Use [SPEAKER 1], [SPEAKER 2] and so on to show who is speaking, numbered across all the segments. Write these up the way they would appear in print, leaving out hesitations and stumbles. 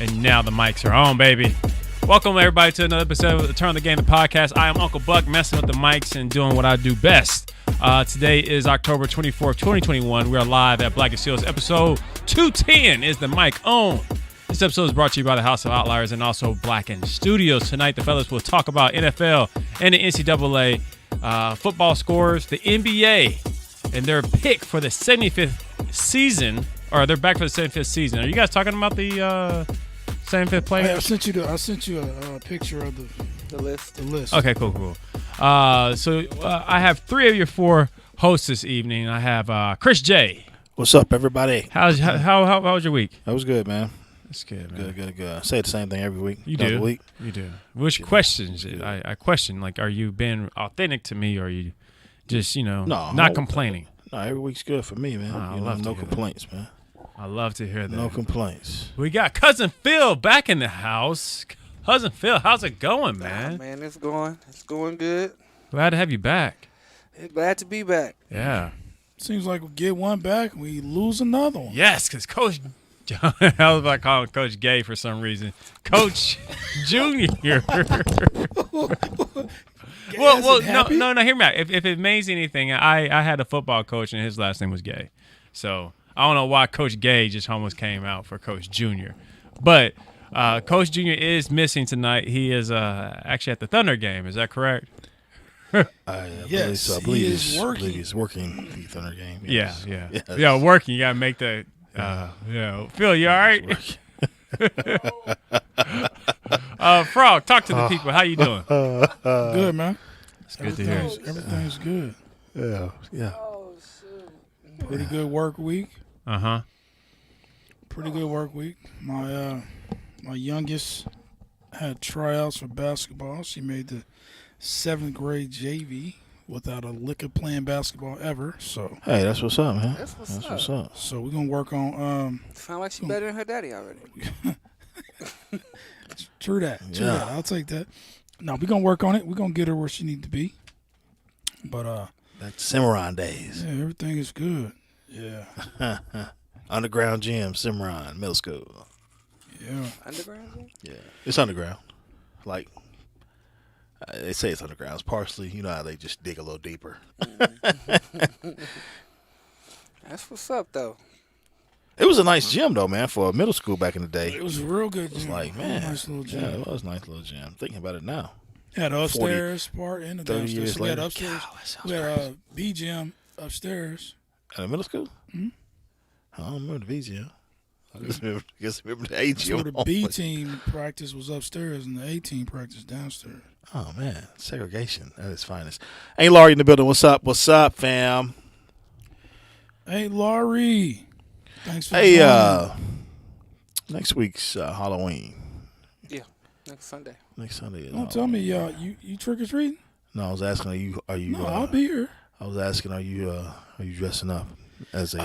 [SPEAKER 1] And now the mics are on, baby. Welcome, everybody, to another episode of the Turn the Game, the podcast. I am Uncle Buck, messing with the mics and doing what I do best. Today is October 24th, 2021. We are live at Blacken Studio. Episode 210 is the mic on. This episode is brought to you by the House of Outli3r and also Blacken Studio. Tonight, the fellas will talk about NFL and the NCAA football scores, the NBA, and their pick for the 75th season. Or they're back for the 75th season. Are you guys talking about the 75th player?
[SPEAKER 2] I sent you a picture of the list.
[SPEAKER 1] Okay, cool. So I have three of your four hosts this evening. I have Chris J.
[SPEAKER 3] What's up, everybody?
[SPEAKER 1] How was your week?
[SPEAKER 3] That was good, man.
[SPEAKER 1] That's good, man.
[SPEAKER 3] Good. I say the same thing every week.
[SPEAKER 1] You do. Which questions? I question, like, are you being authentic to me, or are you just, not complaining?
[SPEAKER 3] No, every week's good for me, man.
[SPEAKER 1] I love
[SPEAKER 3] no complaints, man.
[SPEAKER 1] I love to hear that.
[SPEAKER 3] No complaints.
[SPEAKER 1] We got Cousin Phil back in the house. Cousin Phil, how's it going, man?
[SPEAKER 4] Man, it's going good.
[SPEAKER 1] Glad to have you back.
[SPEAKER 4] Glad to be back.
[SPEAKER 1] Yeah.
[SPEAKER 2] Seems like we get one back, we lose another one.
[SPEAKER 1] Yes, because Coach John, I was about to call him Coach Gay for some reason. Coach Junior. Well, no. Hear me out. If it means anything, I had a football coach and his last name was Gay, so I don't know why Coach Gay just almost came out for Coach Junior. But Coach Junior is missing tonight. He is actually at the Thunder game. Is that correct?
[SPEAKER 3] Yes, I believe he's working the Thunder game. Yes.
[SPEAKER 1] Yeah, working. You gotta make the. Phil, you all right? Frogg, talk to the people. How you doing?
[SPEAKER 2] Good, man.
[SPEAKER 1] It's good to hear.
[SPEAKER 2] Everything's good.
[SPEAKER 3] Yeah.
[SPEAKER 4] Oh, shit.
[SPEAKER 2] Pretty good work week.
[SPEAKER 1] Pretty
[SPEAKER 2] good work week. My youngest had tryouts for basketball. She made the 7th grade JV without a lick of playing basketball ever. So
[SPEAKER 3] hey, that's what's up, man.
[SPEAKER 4] That's what's up.
[SPEAKER 2] So we're gonna work on.
[SPEAKER 4] Sound like she's better than her daddy already.
[SPEAKER 2] True that. I'll take that. No, we're gonna work on it. We're gonna get her where she needs to be. But
[SPEAKER 3] that's Cimarron days.
[SPEAKER 2] Yeah, everything is good. Yeah.
[SPEAKER 3] Underground gym, Cimarron Middle School.
[SPEAKER 2] Yeah.
[SPEAKER 4] Underground gym?
[SPEAKER 3] Yeah, it's underground. Like they say, it's underground. It's partially, you know how they just dig a little deeper.
[SPEAKER 4] That's what's up, though.
[SPEAKER 3] It was a nice gym, though, man, for a middle school back in the day.
[SPEAKER 2] It was a real good gym.
[SPEAKER 3] It was like, man.
[SPEAKER 2] Nice little gym.
[SPEAKER 3] Yeah, it was a nice little gym. Thinking about it now.
[SPEAKER 2] Yeah, the upstairs part and the
[SPEAKER 3] 30
[SPEAKER 2] downstairs.
[SPEAKER 3] years
[SPEAKER 2] We had
[SPEAKER 3] later.
[SPEAKER 2] upstairs.
[SPEAKER 3] God,
[SPEAKER 2] We had a B gym upstairs.
[SPEAKER 3] At a middle school?
[SPEAKER 2] Mm-hmm.
[SPEAKER 3] I don't remember the B gym. I just remember the A gym.
[SPEAKER 2] So the B team practice was upstairs and the A team practice downstairs.
[SPEAKER 3] Oh, man. Segregation at its finest. Hey, Laurie in the building. What's up? What's up, fam?
[SPEAKER 2] Hey, Laurie. Thanks for joining.
[SPEAKER 3] Next week's Halloween.
[SPEAKER 4] Yeah, next Sunday.
[SPEAKER 3] Next Sunday.
[SPEAKER 2] Don't tell me you trick or treating?
[SPEAKER 3] No, I was asking, are you?
[SPEAKER 2] No, I'll be here.
[SPEAKER 3] I was asking, are you dressing up as a?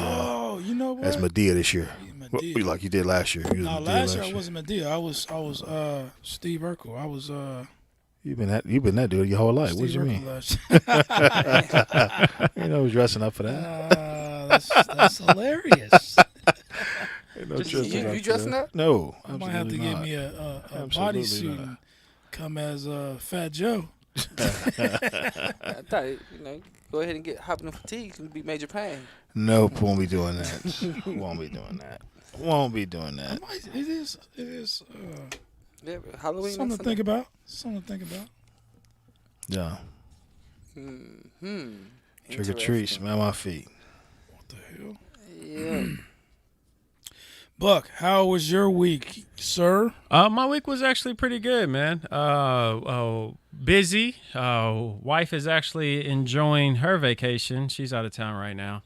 [SPEAKER 2] You know what?
[SPEAKER 3] As Medea this year.
[SPEAKER 2] Medea.
[SPEAKER 3] Like you did last year.
[SPEAKER 2] No, last year I wasn't Medea. I was Steve Urkel. I was
[SPEAKER 3] You've been that dude your whole life.
[SPEAKER 2] Steve
[SPEAKER 3] What do you mean?
[SPEAKER 2] You
[SPEAKER 3] know, dressing up for that.
[SPEAKER 2] That's hilarious.
[SPEAKER 4] You dressing up?
[SPEAKER 3] No,
[SPEAKER 2] I might have to give me a bodysuit and come as Fat Joe.
[SPEAKER 4] I thought, go ahead and hop in the fatigue and be Major Payne.
[SPEAKER 3] Nope, won't be doing that. Won't be doing that.
[SPEAKER 2] It is.
[SPEAKER 4] Yeah, Halloween.
[SPEAKER 2] Something to think about.
[SPEAKER 3] Yeah.
[SPEAKER 4] Mm-hmm.
[SPEAKER 3] Trick or treat, smell my feet.
[SPEAKER 2] What the hell?
[SPEAKER 4] Yeah.
[SPEAKER 2] Buck, how was your week, sir?
[SPEAKER 1] My week was actually pretty good, man. Busy. Wife is actually enjoying her vacation. She's out of town right now.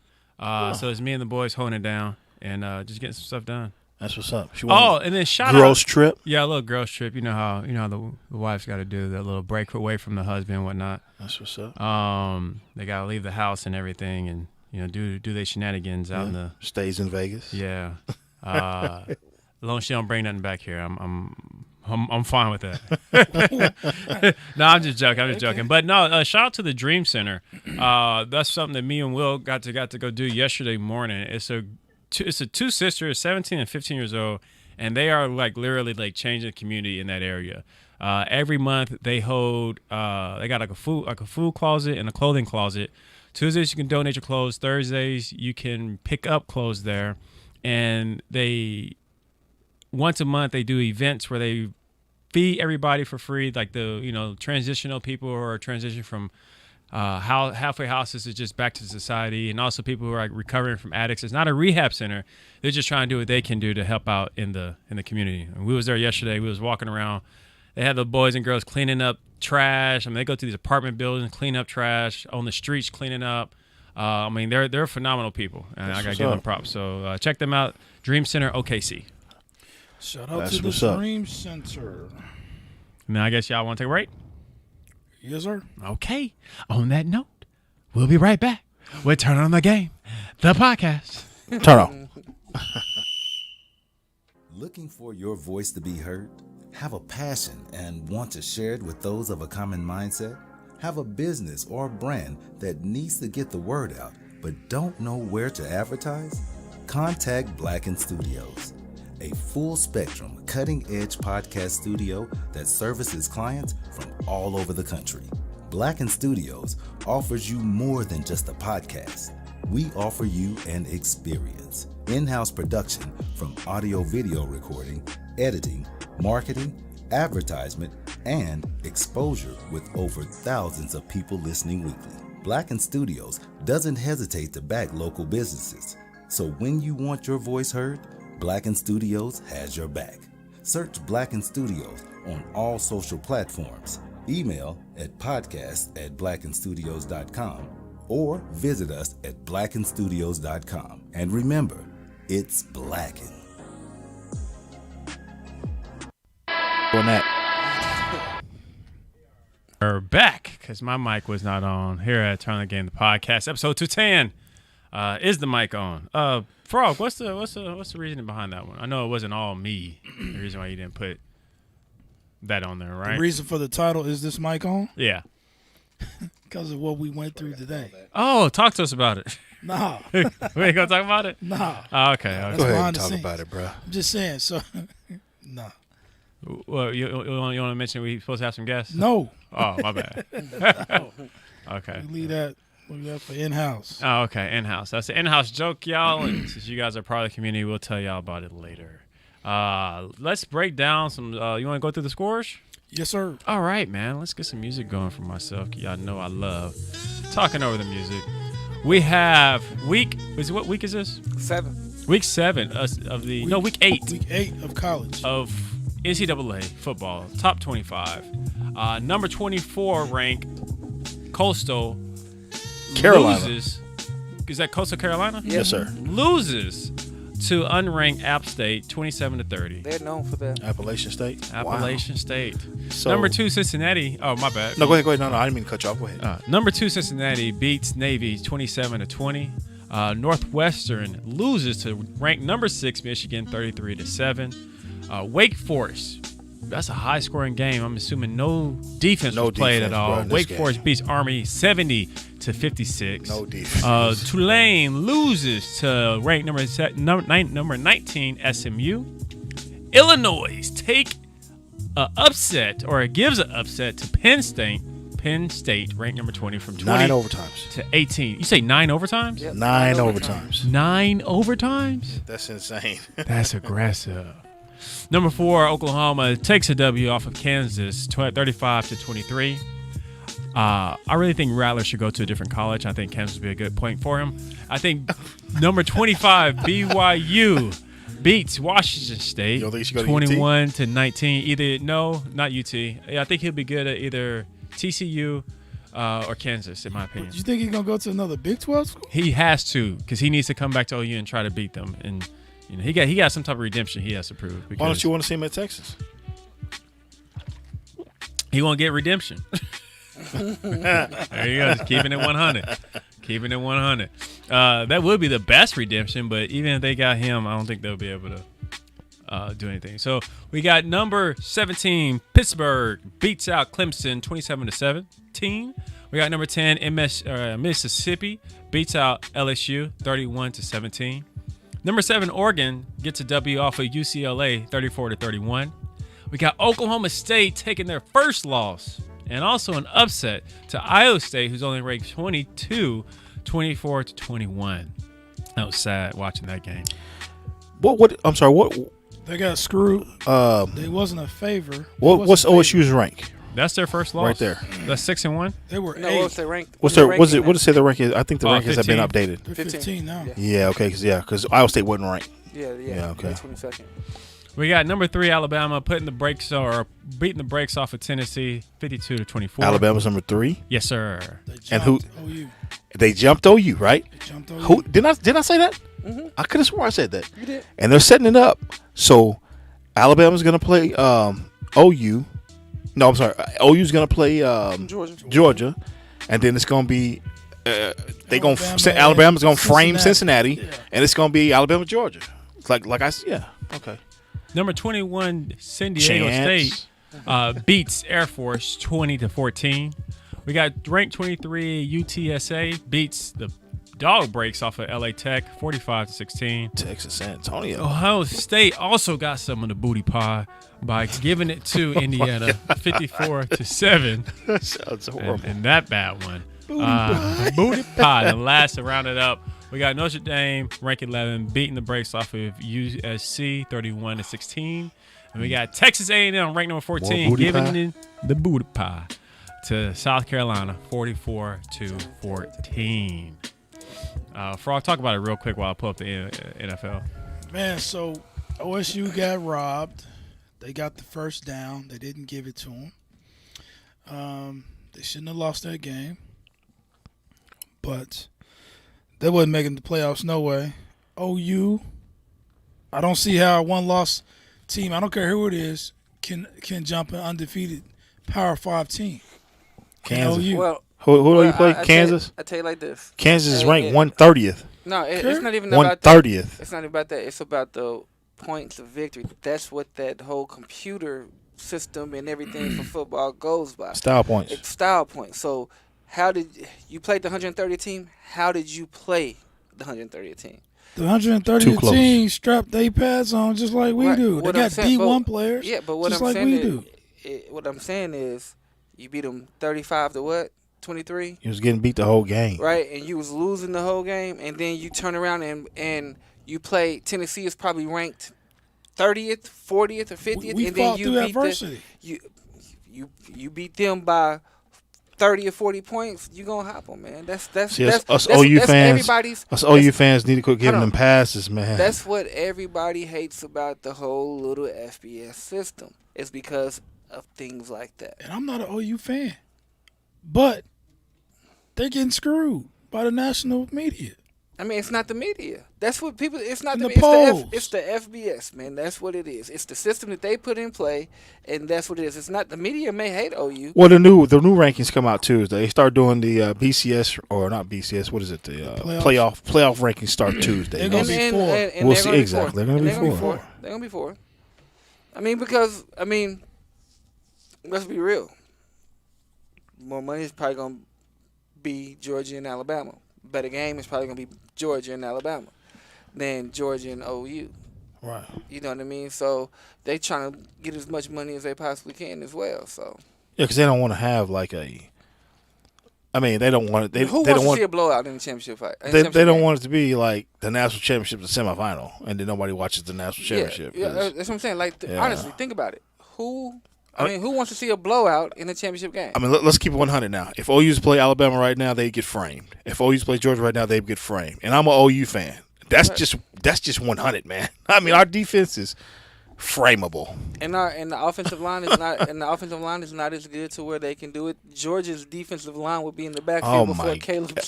[SPEAKER 1] So it's me and the boys holding it down and just getting some stuff done.
[SPEAKER 3] That's what's up.
[SPEAKER 1] And then shout
[SPEAKER 3] girls
[SPEAKER 1] out,
[SPEAKER 3] trip.
[SPEAKER 1] Yeah, a little girls trip. You know how the wife's got to do that little break away from the husband and whatnot.
[SPEAKER 3] That's what's up.
[SPEAKER 1] They got to leave the house and everything, and do their shenanigans out in the
[SPEAKER 3] stays in Vegas.
[SPEAKER 1] Yeah. As long as she don't bring nothing back here, I'm fine with that. No, I'm just joking. But no, shout out to the Dream Center. That's something that me and Will got to go do yesterday morning. It's two sisters, 17 and 15 years old, and they are like literally like changing the community in that area. Every month they hold. They got like a food closet and a clothing closet. Tuesdays you can donate your clothes. Thursdays you can pick up clothes there, and they once a month they do events where they feed everybody for free, like the transitional people who are transitioning from halfway houses is just back to society, and also people who are like recovering from addicts. It's not a rehab center. They're just trying to do what they can do to help out in the community. And we was there yesterday. We was walking around. They had the boys and girls cleaning up trash. I mean, they go to these apartment buildings, clean up trash on the streets, cleaning up. I mean, they're phenomenal people, and I gotta give them props. So check them out. Dream Center OKC.
[SPEAKER 2] Shout out to the Dream Center.
[SPEAKER 1] Now I guess y'all want to take a break.
[SPEAKER 2] Yes, sir.
[SPEAKER 1] Okay. On that note, we'll be right back with Turn On the Game, the podcast.
[SPEAKER 3] Turn on.
[SPEAKER 5] Looking for your voice to be heard? Have a passion and want to share it with those of a common mindset? Have a business or a brand that needs to get the word out but don't know where to advertise? Contact Blacken Studios, a full-spectrum, cutting-edge podcast studio that services clients from all over the country. Blacken Studios offers you more than just a podcast. We offer you an experience. In-house production from audio-video recording, editing, marketing, advertisement, and exposure with over thousands of people listening weekly. Blacken Studios doesn't hesitate to back local businesses. So when you want your voice heard, Blacken Studios has your back. Search Blacken Studios on all social platforms. Email at podcast@blackenstudios.com or visit us at blackenstudios.com. And remember, it's Blacken.
[SPEAKER 3] On that.
[SPEAKER 1] We're back because my mic was not on here at Turn on the Game, the podcast, episode 210. Is the mic on? Frogg, what's the reasoning behind that one? I know it wasn't all me. The reason why you didn't put that on there, right?
[SPEAKER 2] The reason for the title is this mic on?
[SPEAKER 1] Yeah.
[SPEAKER 2] Because of what we went through today.
[SPEAKER 1] Oh, talk to us about it.
[SPEAKER 2] Nah.
[SPEAKER 1] We ain't gonna talk about it?
[SPEAKER 2] Nah.
[SPEAKER 1] Oh, okay.
[SPEAKER 3] Go ahead
[SPEAKER 2] behind
[SPEAKER 3] and
[SPEAKER 2] the
[SPEAKER 3] talk
[SPEAKER 2] scenes.
[SPEAKER 3] about it, bro.
[SPEAKER 2] I'm just saying. So, nah.
[SPEAKER 1] Well, you want to mention we supposed to have some guests?
[SPEAKER 2] No.
[SPEAKER 1] Oh, my bad. Okay.
[SPEAKER 2] We leave that for in-house.
[SPEAKER 1] Oh, okay. In-house. That's an in-house joke, y'all. And since you guys are part of the community, we'll tell y'all about it later. Let's break down some. You want to go through the scores?
[SPEAKER 2] Yes, sir.
[SPEAKER 1] All right, man. Let's get some music going for myself. Y'all know I love talking over the music. We have week. What week is this?
[SPEAKER 4] 7.
[SPEAKER 1] Week 7 of the. No, week 8.
[SPEAKER 2] Week 8 of college.
[SPEAKER 1] Of NCAA football, top 25. Number 24 ranked Coastal
[SPEAKER 3] Carolina.
[SPEAKER 1] loses. Is that Coastal Carolina?
[SPEAKER 3] Yes, sir.
[SPEAKER 1] Loses to unranked App State, 27-30.
[SPEAKER 4] They're known for that.
[SPEAKER 3] Appalachian State.
[SPEAKER 1] Appalachian State.
[SPEAKER 3] So,
[SPEAKER 1] Number 2 Cincinnati. Oh, my bad.
[SPEAKER 3] No, go ahead. No, I didn't mean to cut you off. Go ahead.
[SPEAKER 1] Number 2 Cincinnati beats Navy 27-20. Northwestern loses to ranked number 6 Michigan 33-7. Wake Forest. That's a high-scoring game. I'm assuming no defense was played at all.
[SPEAKER 3] Bro,
[SPEAKER 1] Wake Forest beats Army 70-56.
[SPEAKER 3] No defense.
[SPEAKER 1] Tulane loses to ranked number 19 SMU. Illinois take an upset, or it gives an upset to Penn State. Penn State ranked number 20 from 20
[SPEAKER 3] 9 overtimes.
[SPEAKER 1] to 18. You say 9 overtimes?
[SPEAKER 4] Yep.
[SPEAKER 3] 9 overtimes.
[SPEAKER 1] 9 overtimes?
[SPEAKER 3] That's insane.
[SPEAKER 1] That's aggressive. Number 4, Oklahoma takes a W off of Kansas, 35-23. I really think Rattler should go to a different college. I think Kansas would be a good point for him. I think number 25, BYU beats Washington State,
[SPEAKER 3] You don't think he should go to UT?
[SPEAKER 1] 21-19. Not UT. I think he'll be good at either TCU or Kansas, in my opinion.
[SPEAKER 2] Do you think he's going to go to another Big 12 school?
[SPEAKER 1] He has to, because he needs to come back to OU and try to beat them. And he got some type of redemption he has to prove.
[SPEAKER 3] Why don't you want to see him at Texas?
[SPEAKER 1] He won't get redemption. There you go. Just keeping it 100. Keeping it 100. That would be the best redemption, but even if they got him, I don't think they'll be able to do anything. So we got number 17, Pittsburgh beats out Clemson 27-17. We got number 10, Mississippi beats out LSU 31-17. Number 7, Oregon gets a W off of UCLA, 34-31. We got Oklahoma State taking their first loss, and also an upset to Iowa State, who's only ranked 22, 24-21. That was sad watching that game.
[SPEAKER 3] What? I'm sorry. What?
[SPEAKER 2] They got screwed. They wasn't a favor.
[SPEAKER 3] What's OSU's rank?
[SPEAKER 1] That's their first loss
[SPEAKER 3] Right there.
[SPEAKER 1] That's 6-1.
[SPEAKER 2] They were
[SPEAKER 4] No,
[SPEAKER 2] 8.
[SPEAKER 4] what's their rank?
[SPEAKER 3] What's their? What does it say the rank is? I think the rankings have been
[SPEAKER 1] 15.
[SPEAKER 3] updated.
[SPEAKER 2] They're 15 now.
[SPEAKER 4] Yeah.
[SPEAKER 3] Yeah. Okay. Because Iowa State wasn't ranked.
[SPEAKER 4] Yeah.
[SPEAKER 3] Okay.
[SPEAKER 4] 22nd.
[SPEAKER 1] We got number 3, Alabama, beating the brakes off of Tennessee, 52-24.
[SPEAKER 3] Alabama's number 3.
[SPEAKER 1] Yes, sir.
[SPEAKER 2] They
[SPEAKER 3] And who-
[SPEAKER 2] jumped OU.
[SPEAKER 3] They jumped OU, right?
[SPEAKER 2] They jumped OU.
[SPEAKER 3] Who didn't I say that?
[SPEAKER 4] Mm-hmm.
[SPEAKER 3] I could have sworn I said that.
[SPEAKER 4] You did.
[SPEAKER 3] And they're setting it up. So Alabama's going to play OU. No, I'm sorry. OU's going to play Georgia, and then it's going to be Alabama's going to frame Cincinnati,
[SPEAKER 2] Yeah.
[SPEAKER 3] and it's going to be Alabama Georgia. It's like I yeah. Okay.
[SPEAKER 1] Number 21, San Diego State beats Air Force 20-14. We got ranked 23, UTSA beats the dog breaks off of LA Tech, 45-16.
[SPEAKER 3] Texas San Antonio.
[SPEAKER 1] Ohio State also got some of the booty pie by giving it to Indiana, 54-7.
[SPEAKER 3] That sounds horrible.
[SPEAKER 1] And that bad one. Booty pie. And last to round it up, we got Notre Dame, ranked 11, beating the brakes off of USC, 31-16. And we got Texas A&M, ranked number 14, giving the booty pie to South Carolina, 44-14. Frogg, talk about it real quick while I pull up the NFL.
[SPEAKER 2] Man, so OSU got robbed. They got the first down. They didn't give it to them. They shouldn't have lost that game. But they wasn't making the playoffs no way. OU, I don't see how a one-loss team, I don't care who it is, can jump an undefeated Power 5 team.
[SPEAKER 3] Kansas.
[SPEAKER 2] OU.
[SPEAKER 4] Well,
[SPEAKER 3] Who do you play? Kansas?
[SPEAKER 4] I tell you like this.
[SPEAKER 3] Kansas is ranked 130th.
[SPEAKER 4] No, it's not even about that.
[SPEAKER 3] 130th.
[SPEAKER 4] It's not even about that. It's about the points of victory. That's what that whole computer system and everything for football goes by.
[SPEAKER 3] Style points.
[SPEAKER 4] It's style points. So how did you play the 130th team? How did you play the 130th team?
[SPEAKER 2] The
[SPEAKER 3] Too
[SPEAKER 2] 130th
[SPEAKER 3] close.
[SPEAKER 2] team strapped their pads on just like we
[SPEAKER 4] Right.
[SPEAKER 2] do. They
[SPEAKER 4] What
[SPEAKER 2] got
[SPEAKER 4] I'm saying-
[SPEAKER 2] D1 players
[SPEAKER 4] Yeah, but what
[SPEAKER 2] just
[SPEAKER 4] I'm
[SPEAKER 2] like
[SPEAKER 4] saying
[SPEAKER 2] we
[SPEAKER 4] is,
[SPEAKER 2] do.
[SPEAKER 4] what I'm saying is, you beat them 35 to what? 23,
[SPEAKER 3] He was getting beat the whole game.
[SPEAKER 4] right? And you was losing the whole game, and then you turn around and you play. Tennessee is probably ranked 30th, 40th, or 50th,
[SPEAKER 2] We
[SPEAKER 4] and then
[SPEAKER 2] fought
[SPEAKER 4] you
[SPEAKER 2] through
[SPEAKER 4] beat
[SPEAKER 2] adversity.
[SPEAKER 4] you beat them by 30 or 40 points. You gonna hop them, man. That's
[SPEAKER 3] See,
[SPEAKER 4] that's
[SPEAKER 3] us
[SPEAKER 4] that's,
[SPEAKER 3] OU
[SPEAKER 4] that's
[SPEAKER 3] fans,
[SPEAKER 4] everybody's.
[SPEAKER 3] us OU fans need to quit giving
[SPEAKER 4] Hold on.
[SPEAKER 3] them passes, man.
[SPEAKER 4] That's what everybody hates about the whole little FBS system. It's because of things like that.
[SPEAKER 2] And I'm not an OU fan. But they're getting screwed by the national media.
[SPEAKER 4] I mean, it's not the media. That's what people. It's not
[SPEAKER 2] And
[SPEAKER 4] the.
[SPEAKER 2] the
[SPEAKER 4] It's
[SPEAKER 2] polls.
[SPEAKER 4] it's the FBS, man. That's what it is. It's the system that they put in play, and that's what it is. It's not the media may hate OU.
[SPEAKER 3] Well, the new rankings come out Tuesday. They start doing the BCS or not BCS. What is it? The playoff rankings start Tuesday.
[SPEAKER 2] They're gonna be four.
[SPEAKER 4] And
[SPEAKER 3] We'll
[SPEAKER 4] they're
[SPEAKER 3] see.
[SPEAKER 4] gonna be
[SPEAKER 3] Exactly.
[SPEAKER 4] four.
[SPEAKER 3] They're gonna be
[SPEAKER 4] And they're
[SPEAKER 3] four.
[SPEAKER 4] They're gonna be four. I mean, because let's be real. More money is probably gonna be Georgia and Alabama. Better game is probably gonna be Georgia and Alabama than Georgia and OU.
[SPEAKER 3] Right.
[SPEAKER 4] You know what I mean? So they trying to get as much money as they possibly can as well. So
[SPEAKER 3] Yeah, because they don't want to have like a. I mean, they don't want it. They
[SPEAKER 4] who
[SPEAKER 3] they
[SPEAKER 4] wants
[SPEAKER 3] don't
[SPEAKER 4] to see
[SPEAKER 3] want.
[SPEAKER 4] a blowout in the championship fight?
[SPEAKER 3] They don't want it to be like the national championship, the semifinal, and then nobody watches the national championship.
[SPEAKER 4] Yeah,
[SPEAKER 3] 'cause-
[SPEAKER 4] that's what I'm saying. Like,
[SPEAKER 3] Yeah.
[SPEAKER 4] honestly, think about it. Who wants to see a blowout in a championship game?
[SPEAKER 3] I mean, let's keep it 100 now. If OU's play Alabama right now, they get framed. If OU's play Georgia right now, they get framed. And I'm an OU fan. That's just 100, man. I mean, our defense is frameable.
[SPEAKER 4] And the offensive line is not as good to where they can do it. Georgia's defensive line would be in the backfield
[SPEAKER 3] Oh,
[SPEAKER 4] before
[SPEAKER 3] my
[SPEAKER 4] Caleb.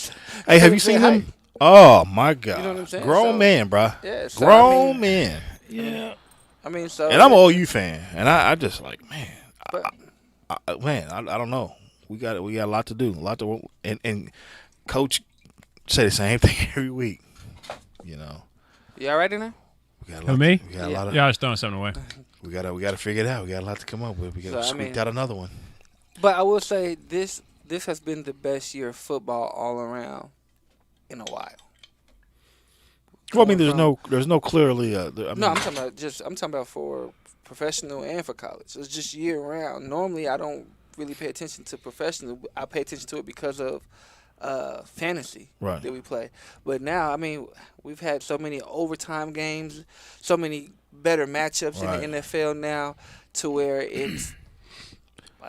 [SPEAKER 3] Hey, have you seen them? Oh my God!
[SPEAKER 4] You know what I'm saying?
[SPEAKER 3] Grown
[SPEAKER 4] So-
[SPEAKER 3] man, bro.
[SPEAKER 4] Yeah, so,
[SPEAKER 3] Grown man.
[SPEAKER 2] Yeah.
[SPEAKER 4] I mean, so.
[SPEAKER 3] And I'm an OU fan, and I just like, man,
[SPEAKER 4] But,
[SPEAKER 3] I don't know. We got a lot to do, a lot to, and coach say the same thing every week. You know,
[SPEAKER 4] you all right in there?
[SPEAKER 3] we got a
[SPEAKER 1] Who,
[SPEAKER 3] lot.
[SPEAKER 1] me?
[SPEAKER 3] We got a lot of.
[SPEAKER 1] Y'all just throwing something away.
[SPEAKER 3] We gotta figure it out. We got a lot to come up with. We gotta
[SPEAKER 4] So, I
[SPEAKER 3] squeak
[SPEAKER 4] mean-
[SPEAKER 3] out another one.
[SPEAKER 4] But I will say this has been the best year of football all around in a while.
[SPEAKER 3] Well, I mean, there's no clearly.
[SPEAKER 4] I'm talking about for professional and for college. It's just year round. Normally, I don't really pay attention to professional. I pay attention to it because of fantasy that we play. But now, I mean, we've had so many overtime games, so many better matchups in the NFL now, to where it's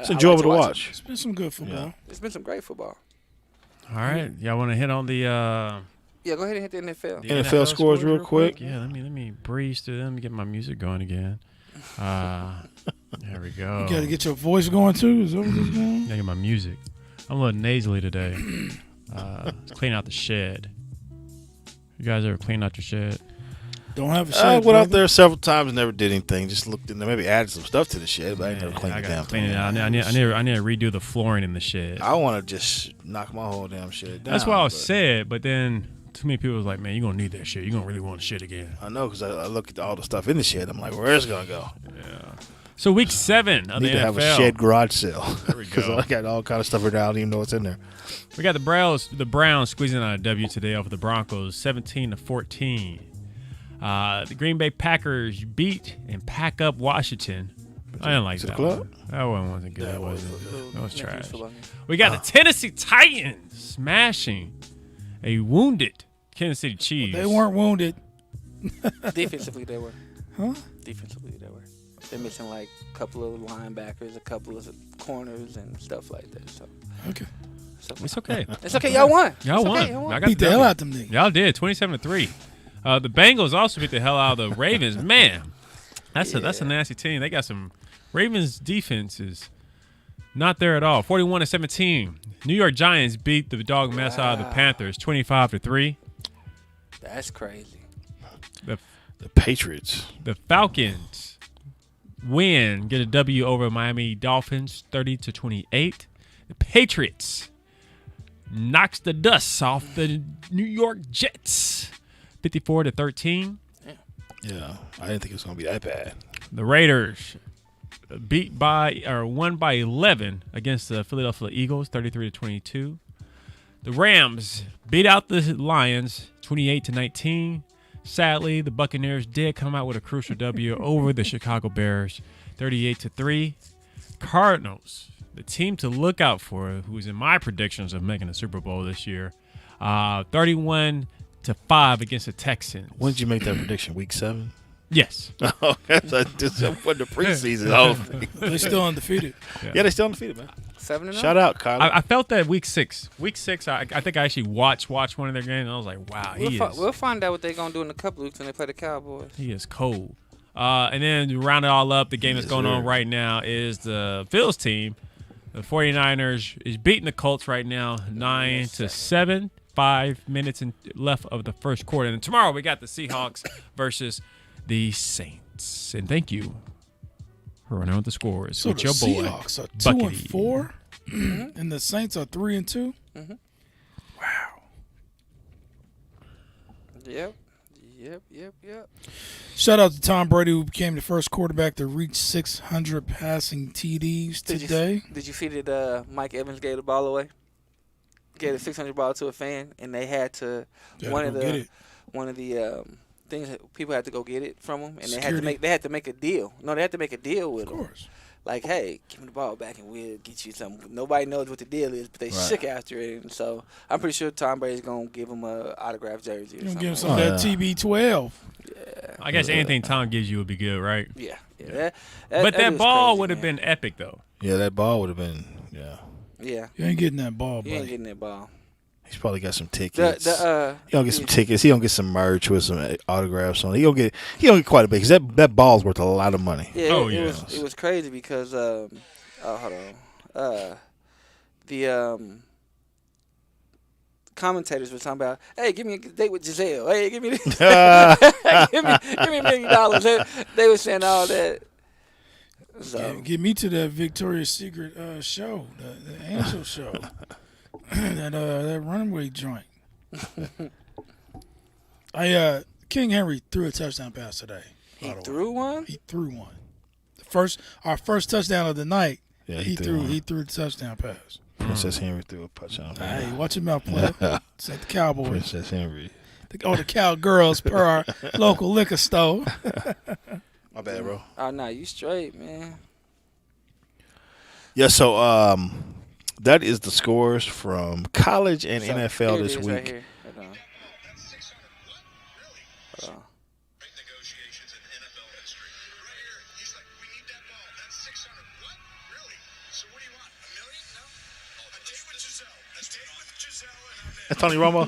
[SPEAKER 3] enjoyable to watch.
[SPEAKER 2] It's been some good football.
[SPEAKER 4] Yeah. It's been some great football.
[SPEAKER 1] All right, y'all want to hit on the
[SPEAKER 4] yeah, go ahead and hit the NFL.
[SPEAKER 3] The NFL scores real quick.
[SPEAKER 1] Yeah, let me breeze through them. Get my music going again. There we go.
[SPEAKER 2] You got to get your voice going too. Is that what this going?
[SPEAKER 1] Gotta get my music. I'm a little nasally today. Clean out the shed. You guys ever clean out your shed?
[SPEAKER 2] Don't have a shed.
[SPEAKER 3] I went out there several times, never did anything. Just looked in there, maybe added some stuff to the shed, but I ain't never cleaned it down.
[SPEAKER 1] Clean it out. I need to redo the flooring in the shed.
[SPEAKER 3] I want to just knock my whole damn shed down.
[SPEAKER 1] That's what I said, but then too many people was like, "Man, you're gonna need that shit. You're gonna really want the shit again."
[SPEAKER 3] I know, because I look at all the stuff in the shed. I'm like, where's it gonna go?
[SPEAKER 1] Yeah. So week 7 of the NFL.
[SPEAKER 3] Need to have a shed garage sale.
[SPEAKER 1] There we
[SPEAKER 3] Because
[SPEAKER 1] go.
[SPEAKER 3] I got all kind of stuff right now. I don't even know what's in there.
[SPEAKER 1] We got the Browns squeezing out a W today off of the Broncos, 17-14. The Green Bay Packers beat and pack up Washington. I didn't like that one. That one wasn't good. That was trash. We got the Tennessee Titans smashing a wounded Kansas City Chiefs.
[SPEAKER 2] They weren't wounded.
[SPEAKER 4] Defensively, they were.
[SPEAKER 2] Huh?
[SPEAKER 4] Defensively, they were. They're missing like a couple of linebackers, a couple of corners, and stuff like that. So
[SPEAKER 2] Okay.
[SPEAKER 1] It's okay.
[SPEAKER 4] It's okay. Y'all won.
[SPEAKER 1] Y'all won.
[SPEAKER 4] Okay,
[SPEAKER 1] I got
[SPEAKER 2] Beat the hell out them niggas.
[SPEAKER 1] Y'all did 27-3. The Bengals also beat the hell out of the Ravens. Man, that's a nasty team. They got some Ravens defense is not there at all. 41-17. New York Giants beat the dog mess out of the Panthers 25-3.
[SPEAKER 4] That's crazy.
[SPEAKER 3] The Patriots.
[SPEAKER 1] The Falcons get a W over Miami Dolphins 30-28. The Patriots knocks the dust off the New York Jets 54-13.
[SPEAKER 3] Yeah, I didn't think it was going to be that bad.
[SPEAKER 1] The Raiders won by 11 against the Philadelphia Eagles 33-22. The Rams beat out the Lions 28-19. Sadly, the Buccaneers did come out with a crucial W over the Chicago Bears 38-3. Cardinals, the team to look out for, who's in my predictions of making the Super Bowl this year, 31-5 against the Texans.
[SPEAKER 3] When did you make that prediction? Week 7?
[SPEAKER 1] Yes.
[SPEAKER 3] Okay, so this was the preseason.
[SPEAKER 2] They're still undefeated.
[SPEAKER 3] Yeah, they're still undefeated, man.
[SPEAKER 4] 7-0.
[SPEAKER 3] Shout out, Kyle.
[SPEAKER 1] I felt that week 6. Week 6, I think I actually watched one of their games, and I was like, wow,
[SPEAKER 4] We'll find out what they're going to do in a couple of weeks when they play the Cowboys.
[SPEAKER 1] He is cold. And then to round it all up, the game that's going on right now is the Bills team. The 49ers is beating the Colts right now 9-7. 5 minutes left of the first quarter. And tomorrow we got the Seahawks versus the Saints. And thank you for running with the scores.
[SPEAKER 2] So
[SPEAKER 1] with
[SPEAKER 2] the
[SPEAKER 1] your boy,
[SPEAKER 2] Seahawks are
[SPEAKER 1] Buckety.
[SPEAKER 2] 2-4, and the Saints are 3-2.
[SPEAKER 4] Mm-hmm.
[SPEAKER 2] Wow.
[SPEAKER 4] Yep.
[SPEAKER 2] Shout out to Tom Brady, who became the first quarterback to reach 600 passing TDs today.
[SPEAKER 4] Did you see that Mike Evans gave the ball away? Gave a 600 ball to a fan, and they had to one of the things that people had to go get it from him, and they had to make a deal. No, they had to make a deal with him.
[SPEAKER 2] Of course.
[SPEAKER 4] Like, hey, give me the ball back and we'll get you something. Nobody knows what the deal is, but they sick after it. And so I'm pretty sure Tom Brady's going to give him an autographed jersey or something.
[SPEAKER 2] Give him some of that TB12.
[SPEAKER 4] Yeah.
[SPEAKER 1] I guess anything Tom gives you would be good, right?
[SPEAKER 4] Yeah.
[SPEAKER 1] But that ball
[SPEAKER 4] crazy,
[SPEAKER 1] would have been epic, though.
[SPEAKER 3] Yeah, that ball would have been,
[SPEAKER 4] Yeah.
[SPEAKER 2] You ain't getting that ball, buddy.
[SPEAKER 4] You ain't getting that ball.
[SPEAKER 3] He's probably got some tickets.
[SPEAKER 4] He
[SPEAKER 3] gonna get some tickets. He gonna get some merch with some autographs on it. He gonna get quite a bit because that ball's worth a lot of money.
[SPEAKER 4] Yeah, it was crazy because hold on. The commentators were talking about, hey, give me a date with Giselle. Hey, give me give me $1 million. They were saying all that. So
[SPEAKER 2] Get me to that Victoria's Secret show, the Angel show, that runway joint. King Henry threw a touchdown pass today.
[SPEAKER 4] He threw one.
[SPEAKER 2] He threw one. Our first touchdown of the night.
[SPEAKER 3] Yeah,
[SPEAKER 2] he threw the touchdown pass.
[SPEAKER 3] Princess Henry threw a touchdown pass.
[SPEAKER 2] Hey, watch him out, player. It's at the Cowboys.
[SPEAKER 3] Princess Henry.
[SPEAKER 2] the cowgirls per our local liquor store.
[SPEAKER 3] My bad, bro.
[SPEAKER 4] Oh no, you straight, man.
[SPEAKER 3] Yeah, so that is the scores from college and
[SPEAKER 4] So,
[SPEAKER 3] NFL
[SPEAKER 4] here it
[SPEAKER 3] this
[SPEAKER 4] is
[SPEAKER 3] week.
[SPEAKER 4] Right here. Hold on. Hold on.
[SPEAKER 6] Negotiations in NFL history. Right here, he's like, we need that ball. That's 600. What? Really? So what do you want? $1 million? No. A day with Giselle. A day with Giselle and
[SPEAKER 3] That's Tony Romo.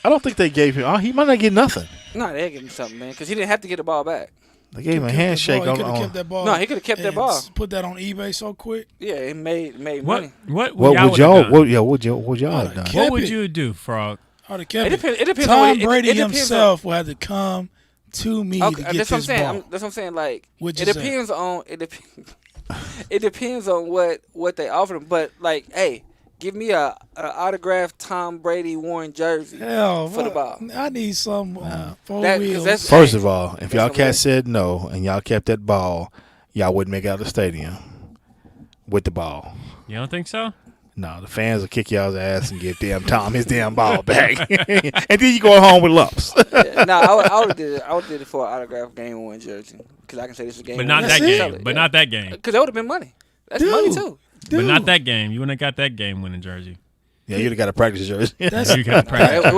[SPEAKER 3] I don't think they gave him. He might not get nothing.
[SPEAKER 4] No, they give him something, man, because he didn't have to get the ball back.
[SPEAKER 3] They gave him a
[SPEAKER 2] Kept that
[SPEAKER 3] handshake
[SPEAKER 2] ball. He
[SPEAKER 3] on.
[SPEAKER 2] could have kept that ball.
[SPEAKER 4] No, he could have kept that
[SPEAKER 2] and
[SPEAKER 4] ball.
[SPEAKER 2] Put that on eBay so quick.
[SPEAKER 4] Yeah, it made
[SPEAKER 1] What?
[SPEAKER 4] money.
[SPEAKER 1] What
[SPEAKER 3] What
[SPEAKER 1] y'all
[SPEAKER 3] would y'all?
[SPEAKER 1] would've done?
[SPEAKER 3] What y'all have done?
[SPEAKER 2] Kept
[SPEAKER 1] What would
[SPEAKER 2] it.
[SPEAKER 1] you do, Frog?
[SPEAKER 2] I'd have kept
[SPEAKER 4] It
[SPEAKER 2] it.
[SPEAKER 4] depends. It depends on
[SPEAKER 2] Tom
[SPEAKER 4] what
[SPEAKER 2] Brady
[SPEAKER 4] it depends
[SPEAKER 2] himself will have to come to me to get
[SPEAKER 4] that's
[SPEAKER 2] this
[SPEAKER 4] what I'm saying.
[SPEAKER 2] ball.
[SPEAKER 4] That's what I'm saying. Like
[SPEAKER 2] Which
[SPEAKER 4] it
[SPEAKER 2] is
[SPEAKER 4] depends on it depends on what they offer him. But like, hey, give me a autographed Tom Brady worn jersey
[SPEAKER 2] Hell,
[SPEAKER 4] for the
[SPEAKER 2] what?
[SPEAKER 4] ball.
[SPEAKER 2] I need some on 4
[SPEAKER 4] That- 'cause
[SPEAKER 2] wheels.
[SPEAKER 4] that's-
[SPEAKER 3] First of all, if y'all
[SPEAKER 4] That's
[SPEAKER 3] cats said no and y'all kept that ball, y'all wouldn't make it out of the stadium with the ball.
[SPEAKER 1] You don't think so?
[SPEAKER 3] No, the fans will kick y'all's ass and get damn Tom his damn ball back, and then you go home with lumps.
[SPEAKER 4] Yeah, no, I would have did it. I would have did it for an autographed game worn jersey because I can say this is a game.
[SPEAKER 1] But not
[SPEAKER 2] That's
[SPEAKER 1] that
[SPEAKER 2] it.
[SPEAKER 1] game. But not that game.
[SPEAKER 4] Because that would have been money. That's
[SPEAKER 2] Dude.
[SPEAKER 4] money too.
[SPEAKER 1] But not
[SPEAKER 2] Dude,
[SPEAKER 1] that game. You wouldn't have got that game winning jersey.
[SPEAKER 3] Yeah, you'd have got a practice jersey.
[SPEAKER 2] That's,
[SPEAKER 1] You got practice.
[SPEAKER 4] It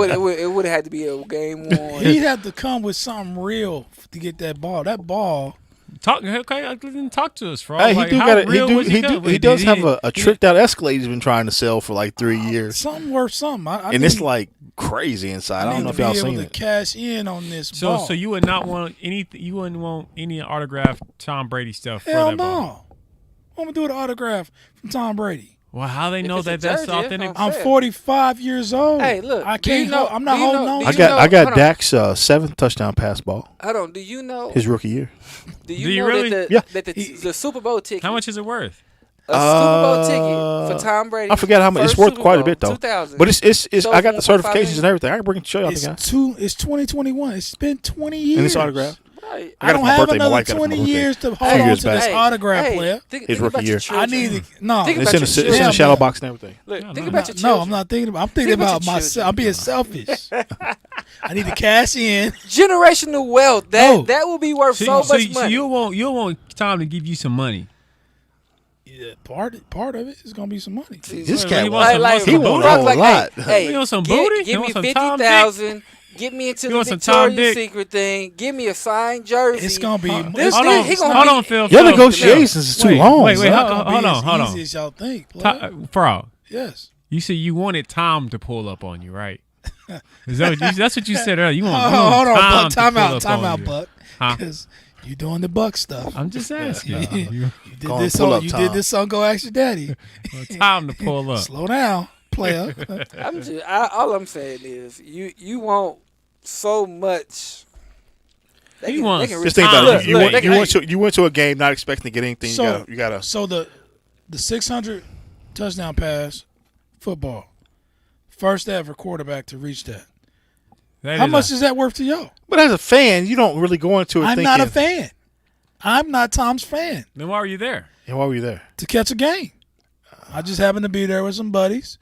[SPEAKER 4] would have had to be a game worn.
[SPEAKER 2] he'd have to come with something real to get that ball. That ball.
[SPEAKER 1] Talk to us, Frog.
[SPEAKER 3] Hey,
[SPEAKER 1] Like,
[SPEAKER 3] he do
[SPEAKER 1] how
[SPEAKER 3] got it.
[SPEAKER 1] real was
[SPEAKER 3] He does have a tricked out Escalade he's been trying to sell for like 3 years,
[SPEAKER 2] Something worth something. I
[SPEAKER 3] and
[SPEAKER 2] need,
[SPEAKER 3] it's like crazy inside. I don't know if y'all
[SPEAKER 2] be able
[SPEAKER 3] seen
[SPEAKER 2] to
[SPEAKER 3] it.
[SPEAKER 2] cash in on this ball.
[SPEAKER 1] So you would not want any. You wouldn't want any autographed Tom Brady stuff for
[SPEAKER 2] Hell
[SPEAKER 1] that
[SPEAKER 2] no.
[SPEAKER 1] ball.
[SPEAKER 2] I'm gonna do an autograph from Tom Brady.
[SPEAKER 1] Well, how they know
[SPEAKER 4] it's a
[SPEAKER 1] that that's
[SPEAKER 4] jersey,
[SPEAKER 1] authentic?
[SPEAKER 4] I'm
[SPEAKER 2] I'm
[SPEAKER 4] saying.
[SPEAKER 2] 45 years old.
[SPEAKER 4] Hey, look,
[SPEAKER 2] I
[SPEAKER 4] do you
[SPEAKER 2] can't.
[SPEAKER 4] know-
[SPEAKER 2] I'm not
[SPEAKER 4] do you
[SPEAKER 2] holding
[SPEAKER 4] know-
[SPEAKER 2] on.
[SPEAKER 4] do
[SPEAKER 3] I
[SPEAKER 4] you
[SPEAKER 3] got
[SPEAKER 4] know-
[SPEAKER 3] I got
[SPEAKER 4] hold on.
[SPEAKER 3] Dak's 7th touchdown pass ball
[SPEAKER 4] Hold on. Do you know?
[SPEAKER 3] his rookie year.
[SPEAKER 4] Do
[SPEAKER 1] Do
[SPEAKER 4] you
[SPEAKER 1] you
[SPEAKER 4] know
[SPEAKER 1] really?
[SPEAKER 4] that
[SPEAKER 3] Yeah.
[SPEAKER 4] the Super Bowl ticket?
[SPEAKER 1] How much is it worth?
[SPEAKER 4] A Super Bowl ticket for Tom Brady.
[SPEAKER 3] I forgot how much. It's
[SPEAKER 4] first
[SPEAKER 3] worth
[SPEAKER 4] Super
[SPEAKER 3] quite a
[SPEAKER 4] Bowl,
[SPEAKER 3] bit though.
[SPEAKER 4] 2000.
[SPEAKER 3] But it's
[SPEAKER 4] So
[SPEAKER 3] I got the
[SPEAKER 4] 1.5
[SPEAKER 3] certifications and everything. I can bring it to show y'all the guy.
[SPEAKER 2] It's 2021. It's been 20 years.
[SPEAKER 3] And it's autographed.
[SPEAKER 4] Right.
[SPEAKER 3] I got
[SPEAKER 2] I
[SPEAKER 3] it
[SPEAKER 2] don't
[SPEAKER 3] for my
[SPEAKER 2] have
[SPEAKER 3] birthday. My
[SPEAKER 2] another
[SPEAKER 3] wife got it for my
[SPEAKER 2] 20
[SPEAKER 3] birthday.
[SPEAKER 2] years to
[SPEAKER 3] Few
[SPEAKER 2] hold on
[SPEAKER 3] years
[SPEAKER 2] to
[SPEAKER 3] back.
[SPEAKER 2] this autograph player.
[SPEAKER 3] His rookie
[SPEAKER 4] about
[SPEAKER 3] year.
[SPEAKER 4] your
[SPEAKER 2] I
[SPEAKER 4] children.
[SPEAKER 2] need to no.
[SPEAKER 4] Think
[SPEAKER 3] It's
[SPEAKER 4] about
[SPEAKER 3] in
[SPEAKER 4] your
[SPEAKER 3] the
[SPEAKER 4] children.
[SPEAKER 3] shadow box and everything.
[SPEAKER 4] Look,
[SPEAKER 1] No,
[SPEAKER 4] think
[SPEAKER 1] no,
[SPEAKER 4] about your
[SPEAKER 2] No,
[SPEAKER 4] children.
[SPEAKER 2] I'm not thinking about. I'm thinking
[SPEAKER 4] Think about
[SPEAKER 2] about
[SPEAKER 4] your
[SPEAKER 2] myself.
[SPEAKER 4] children.
[SPEAKER 2] I'm being selfish. I need to cash in.
[SPEAKER 4] Generational wealth.
[SPEAKER 2] No.
[SPEAKER 4] That will be worth so much
[SPEAKER 1] So
[SPEAKER 4] money.
[SPEAKER 1] you want Tom to give you some money.
[SPEAKER 2] Yeah, part of it is gonna be some money.
[SPEAKER 3] This
[SPEAKER 1] He
[SPEAKER 3] cat
[SPEAKER 1] wants
[SPEAKER 3] wants
[SPEAKER 1] some-
[SPEAKER 3] he want a
[SPEAKER 4] Frog's
[SPEAKER 3] whole lot.
[SPEAKER 4] Hey,
[SPEAKER 1] You want some
[SPEAKER 4] give-
[SPEAKER 1] booty? You
[SPEAKER 4] Give me
[SPEAKER 1] want some Tom Dick?
[SPEAKER 4] 50,000. Get me into
[SPEAKER 1] You
[SPEAKER 4] the
[SPEAKER 1] want some Tom
[SPEAKER 4] Victoria's
[SPEAKER 1] Dick?
[SPEAKER 4] Secret thing. Give me a signed jersey.
[SPEAKER 2] It's gonna be.
[SPEAKER 4] This
[SPEAKER 1] Hold
[SPEAKER 4] thing,
[SPEAKER 1] on,
[SPEAKER 4] he gonna
[SPEAKER 1] hold
[SPEAKER 4] be-
[SPEAKER 1] on, Phil.
[SPEAKER 3] Your
[SPEAKER 1] Phil,
[SPEAKER 3] negotiations is too
[SPEAKER 1] Wait,
[SPEAKER 3] long.
[SPEAKER 1] wait,
[SPEAKER 3] son.
[SPEAKER 2] It's not gonna
[SPEAKER 1] hold
[SPEAKER 2] be
[SPEAKER 1] on,
[SPEAKER 2] as
[SPEAKER 1] hold
[SPEAKER 2] easy
[SPEAKER 1] on.
[SPEAKER 2] as y'all think. player.
[SPEAKER 1] Frog,
[SPEAKER 2] Yes.
[SPEAKER 1] you said you wanted Tom to pull up on you, right? Is that what that's what you said earlier. You want,
[SPEAKER 2] Oh,
[SPEAKER 1] you want
[SPEAKER 2] hold on,
[SPEAKER 1] Tom
[SPEAKER 2] Buck.
[SPEAKER 1] to
[SPEAKER 2] Time
[SPEAKER 1] pull
[SPEAKER 2] out,
[SPEAKER 1] up
[SPEAKER 2] time
[SPEAKER 1] on
[SPEAKER 2] out,
[SPEAKER 1] you.
[SPEAKER 2] Buck.
[SPEAKER 1] Huh?
[SPEAKER 2] Because you doing the Buck stuff.
[SPEAKER 1] I'm just asking.
[SPEAKER 2] You did
[SPEAKER 3] Go on,
[SPEAKER 2] this
[SPEAKER 3] pull
[SPEAKER 2] on.
[SPEAKER 3] up,
[SPEAKER 2] You
[SPEAKER 3] Tom.
[SPEAKER 2] did this on Go Ask Your Daddy.
[SPEAKER 1] Time to pull up.
[SPEAKER 2] Slow down, player.
[SPEAKER 4] all I'm saying is you want so much. They
[SPEAKER 1] He
[SPEAKER 4] can-
[SPEAKER 1] wants-
[SPEAKER 4] they can
[SPEAKER 3] Just think
[SPEAKER 1] Tom,
[SPEAKER 3] about
[SPEAKER 4] Look,
[SPEAKER 3] it. You
[SPEAKER 4] look,
[SPEAKER 3] went
[SPEAKER 4] they can-
[SPEAKER 3] you went to a game not expecting to get anything.
[SPEAKER 2] So
[SPEAKER 3] You gotta.
[SPEAKER 2] So the 600 touchdown pass football, first ever quarterback to reach that.
[SPEAKER 1] That
[SPEAKER 2] How
[SPEAKER 1] is
[SPEAKER 2] much
[SPEAKER 1] a-
[SPEAKER 2] is that worth to y'all?
[SPEAKER 3] But as a fan, you don't really go into it
[SPEAKER 2] I'm
[SPEAKER 3] thinking.
[SPEAKER 2] not a fan. I'm not Tom's fan.
[SPEAKER 1] Then why were you there?
[SPEAKER 3] And why were you there?
[SPEAKER 2] To catch a game, I just happened to be there with some buddies,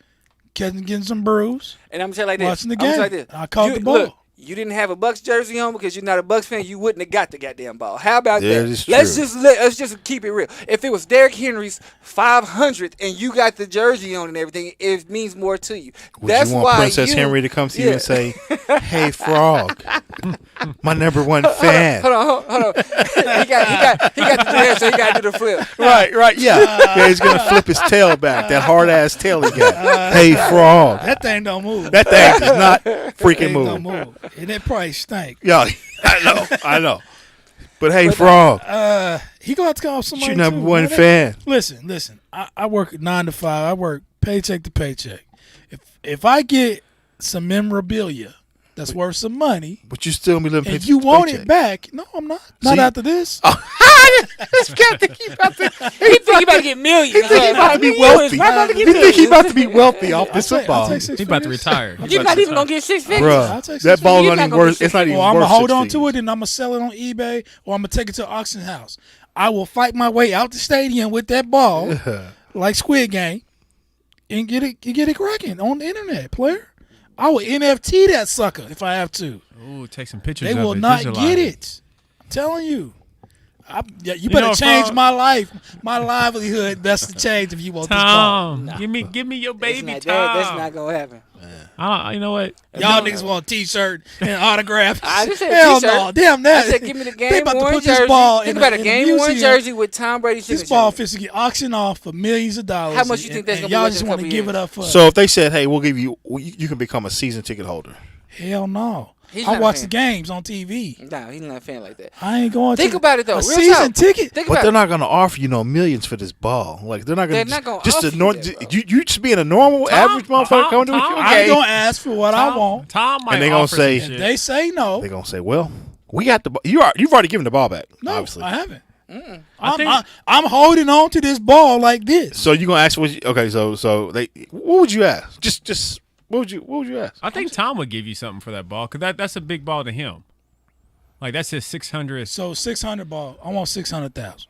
[SPEAKER 2] getting some brews.
[SPEAKER 4] And I'm gonna say like this.
[SPEAKER 2] Watching the
[SPEAKER 4] I'm gonna say
[SPEAKER 2] game.
[SPEAKER 4] like this.
[SPEAKER 2] I caught
[SPEAKER 4] You-
[SPEAKER 2] the ball.
[SPEAKER 4] Look, you didn't have a Bucks jersey on because you're not a Bucks fan. You wouldn't have got the goddamn ball. How about
[SPEAKER 3] Yeah,
[SPEAKER 4] that?
[SPEAKER 3] it's
[SPEAKER 4] Let's
[SPEAKER 3] true.
[SPEAKER 4] just keep it real. If it was Derrick Henry's 500 and you got the jersey on and everything, it means more to you.
[SPEAKER 3] Would
[SPEAKER 4] That's
[SPEAKER 3] you want
[SPEAKER 4] why
[SPEAKER 3] Princess Henry to come to you and say, "Hey, Frog, my number one fan"?
[SPEAKER 4] Hold on. he got the dress, so he got to do the flip.
[SPEAKER 3] Right, yeah. He's gonna flip his tail back. That hard ass tail he got. Hey, Frog,
[SPEAKER 2] That thing don't move.
[SPEAKER 3] that thing does not
[SPEAKER 2] thing
[SPEAKER 3] freaking
[SPEAKER 2] don't
[SPEAKER 3] move.
[SPEAKER 2] move. And it probably stank.
[SPEAKER 3] Yeah, I know. But hey, Frog,
[SPEAKER 2] He gonna have to call
[SPEAKER 3] you
[SPEAKER 2] somebody
[SPEAKER 3] number
[SPEAKER 2] too,
[SPEAKER 3] one
[SPEAKER 2] man.
[SPEAKER 3] fan.
[SPEAKER 2] Listen. I work 9 to 5. I work paycheck to paycheck. If I get some memorabilia that's worth some money,
[SPEAKER 3] But you still be living.
[SPEAKER 2] and you want it back, no, I'm not. Not
[SPEAKER 3] See?
[SPEAKER 2] after this.
[SPEAKER 3] This guy think he about to.
[SPEAKER 4] He think he about to get millions.
[SPEAKER 3] He think he about to be wealthy. He think he about to be wealthy off this
[SPEAKER 2] I'll
[SPEAKER 3] football.
[SPEAKER 2] take 6
[SPEAKER 1] He about to
[SPEAKER 2] figures.
[SPEAKER 1] retire.
[SPEAKER 4] You're not even gonna get 6 figures.
[SPEAKER 2] I'll
[SPEAKER 3] Bruh,
[SPEAKER 2] take
[SPEAKER 3] that
[SPEAKER 2] 6
[SPEAKER 3] ball's
[SPEAKER 4] You're
[SPEAKER 3] not
[SPEAKER 4] not
[SPEAKER 3] even
[SPEAKER 4] gonna
[SPEAKER 3] worth.
[SPEAKER 4] get
[SPEAKER 3] It's not even
[SPEAKER 2] Or I'm
[SPEAKER 3] worth
[SPEAKER 2] gonna hold
[SPEAKER 3] 6
[SPEAKER 2] on to
[SPEAKER 3] figures.
[SPEAKER 2] it and I'm gonna sell it on eBay, or I'm gonna take it to an auction house. I will fight my way out the stadium with that ball, like Squid Game, and get it cracking on the internet, player. I will NFT that sucker if I have to.
[SPEAKER 1] Ooh, take some pictures.
[SPEAKER 2] They
[SPEAKER 1] of
[SPEAKER 2] will
[SPEAKER 1] it,
[SPEAKER 2] not
[SPEAKER 1] visualize
[SPEAKER 2] get it. I'm telling you. You better change
[SPEAKER 1] Frog-
[SPEAKER 2] my life, my livelihood. That's the change if you want
[SPEAKER 1] Tom,
[SPEAKER 2] this ball.
[SPEAKER 1] give me your baby
[SPEAKER 4] That's
[SPEAKER 1] Tom.
[SPEAKER 4] not gonna happen.
[SPEAKER 1] You know what?
[SPEAKER 2] Y'all niggas want a T-shirt and autograph.
[SPEAKER 4] I just said
[SPEAKER 2] Hell
[SPEAKER 4] T-shirt.
[SPEAKER 2] no, damn that.
[SPEAKER 4] I said, give me the
[SPEAKER 2] They
[SPEAKER 4] game
[SPEAKER 2] about to
[SPEAKER 4] worn
[SPEAKER 2] put this
[SPEAKER 4] jersey.
[SPEAKER 2] ball
[SPEAKER 4] Think
[SPEAKER 2] in
[SPEAKER 4] about
[SPEAKER 2] a-
[SPEAKER 4] a
[SPEAKER 2] in
[SPEAKER 4] game
[SPEAKER 2] a
[SPEAKER 4] worn
[SPEAKER 2] museum.
[SPEAKER 4] jersey with Tom Brady's signature.
[SPEAKER 2] This ball fits to get auctioned off for millions of dollars.
[SPEAKER 4] How much you
[SPEAKER 2] and-
[SPEAKER 4] think that's
[SPEAKER 2] and
[SPEAKER 4] gonna be
[SPEAKER 2] y'all
[SPEAKER 4] worth
[SPEAKER 2] just
[SPEAKER 4] in a
[SPEAKER 2] want to
[SPEAKER 4] couple
[SPEAKER 2] give
[SPEAKER 4] years?
[SPEAKER 2] it up for?
[SPEAKER 3] So if they said, "Hey, we'll give you can become a season ticket holder,"
[SPEAKER 2] Hell no.
[SPEAKER 4] He's
[SPEAKER 2] I
[SPEAKER 4] not a
[SPEAKER 2] watch
[SPEAKER 4] fan.
[SPEAKER 2] the games on TV.
[SPEAKER 4] No, he's not a fan like that.
[SPEAKER 2] I ain't going.
[SPEAKER 4] Think
[SPEAKER 2] to
[SPEAKER 4] about it though.
[SPEAKER 2] A
[SPEAKER 4] Real
[SPEAKER 2] season
[SPEAKER 4] talk.
[SPEAKER 2] ticket.
[SPEAKER 4] Think
[SPEAKER 3] but
[SPEAKER 4] about
[SPEAKER 3] they're
[SPEAKER 4] it.
[SPEAKER 3] not going to offer you no millions for this ball. Like they're not going
[SPEAKER 4] They're not gonna
[SPEAKER 3] just
[SPEAKER 4] offer
[SPEAKER 3] a
[SPEAKER 4] you
[SPEAKER 3] normal.
[SPEAKER 4] that, bro.
[SPEAKER 3] You just being a normal average motherfucker coming to a
[SPEAKER 2] I'm
[SPEAKER 3] game.
[SPEAKER 2] gonna ask for what I want.
[SPEAKER 1] Tom might
[SPEAKER 3] And they gonna
[SPEAKER 1] offer
[SPEAKER 3] say-
[SPEAKER 1] some
[SPEAKER 2] If
[SPEAKER 1] shit.
[SPEAKER 2] they say no,
[SPEAKER 3] They're gonna say, "Well, we got the you've already given the ball back."
[SPEAKER 2] no,
[SPEAKER 3] obviously.
[SPEAKER 2] I haven't.
[SPEAKER 1] I think-
[SPEAKER 2] I'm holding on to this ball like this.
[SPEAKER 3] So you gonna ask okay? So they what would you ask? Just what would you ask?
[SPEAKER 1] I think Tom would give you something for that ball because that's a big ball to him. Like that's his 600.
[SPEAKER 2] So 600 ball. I want 600,000.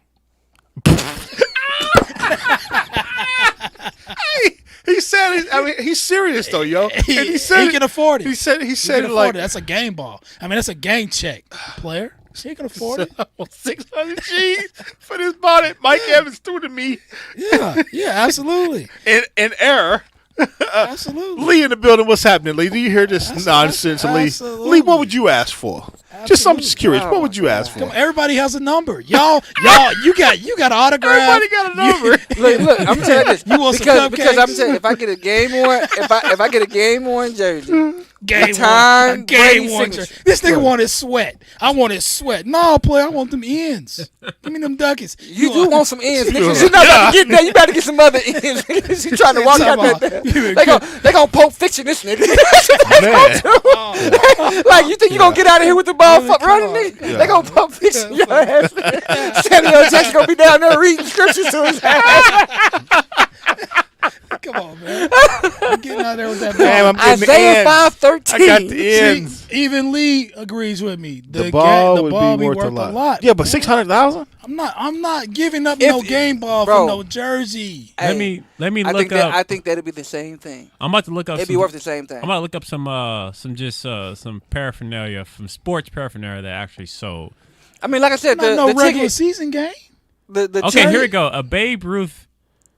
[SPEAKER 3] He said it. I mean, he's serious though, yo. And
[SPEAKER 2] He
[SPEAKER 3] said
[SPEAKER 2] can afford it.
[SPEAKER 3] He said
[SPEAKER 2] He
[SPEAKER 3] it
[SPEAKER 2] can
[SPEAKER 3] like
[SPEAKER 2] afford it. That's a game ball. I mean, that's a game check, player. He can afford it.
[SPEAKER 3] 600 G's for this ball that Mike Evans threw to me
[SPEAKER 2] Yeah, absolutely,
[SPEAKER 3] in error.
[SPEAKER 2] absolutely.
[SPEAKER 3] Lee in the building. What's happening, Lee? Do you hear this nonsense, Lee?
[SPEAKER 2] absolutely.
[SPEAKER 3] Lee, what would you ask for? I'm just curious. What would you ask for?
[SPEAKER 2] Come on, everybody has a number. Y'all, you got autograph.
[SPEAKER 3] Everybody got a number.
[SPEAKER 4] Look, I'm telling you this.
[SPEAKER 2] You want some
[SPEAKER 4] because I'm
[SPEAKER 2] cupcakes?
[SPEAKER 4] telling you, if I get a game worn, if I get a game worn jersey,
[SPEAKER 2] Game
[SPEAKER 4] Tom
[SPEAKER 2] one. Game
[SPEAKER 4] Brady
[SPEAKER 2] one.
[SPEAKER 4] signature.
[SPEAKER 2] This nigga want his sweat. I want his sweat. No, player, I want them ends. Give me them duckies.
[SPEAKER 4] you do want some ends, nigga. You're not about to get that. You better get some other ends. Nigga. You trying to walk out there? They gonna Pulp Fiction this nigga.
[SPEAKER 3] Man.
[SPEAKER 4] Like you think you gonna get out of here with the ball running, nigga?
[SPEAKER 3] Yeah.
[SPEAKER 4] They gonna Pulp Fiction your ass. Samuel Jackson gonna be down there reading scriptures to his ass.
[SPEAKER 2] Come on, man. I'm getting out there with that
[SPEAKER 3] Damn,
[SPEAKER 2] ball.
[SPEAKER 3] I'm getting the
[SPEAKER 4] Isaiah
[SPEAKER 3] ends.
[SPEAKER 4] 5:13.
[SPEAKER 3] I got the ends.
[SPEAKER 2] See, even Lee agrees with me.
[SPEAKER 3] The ball
[SPEAKER 2] the
[SPEAKER 3] would
[SPEAKER 2] ball
[SPEAKER 3] be worth a lot. Yeah, but 600,000.
[SPEAKER 2] I'm not giving up no game ball
[SPEAKER 4] bro.
[SPEAKER 2] for no jersey.
[SPEAKER 1] Let me
[SPEAKER 4] I
[SPEAKER 1] look
[SPEAKER 4] think
[SPEAKER 1] up.
[SPEAKER 4] I think that'd be the same thing.
[SPEAKER 1] I'm about to look up.
[SPEAKER 4] It'd be worth the same thing.
[SPEAKER 1] I'm about to look up some paraphernalia, some sports paraphernalia that actually sold.
[SPEAKER 4] I mean, like I said,
[SPEAKER 2] Not
[SPEAKER 4] the
[SPEAKER 2] no regular
[SPEAKER 4] ticket,
[SPEAKER 2] season game.
[SPEAKER 4] the
[SPEAKER 1] Okay,
[SPEAKER 4] ticket-
[SPEAKER 1] here we go. A Babe Ruth.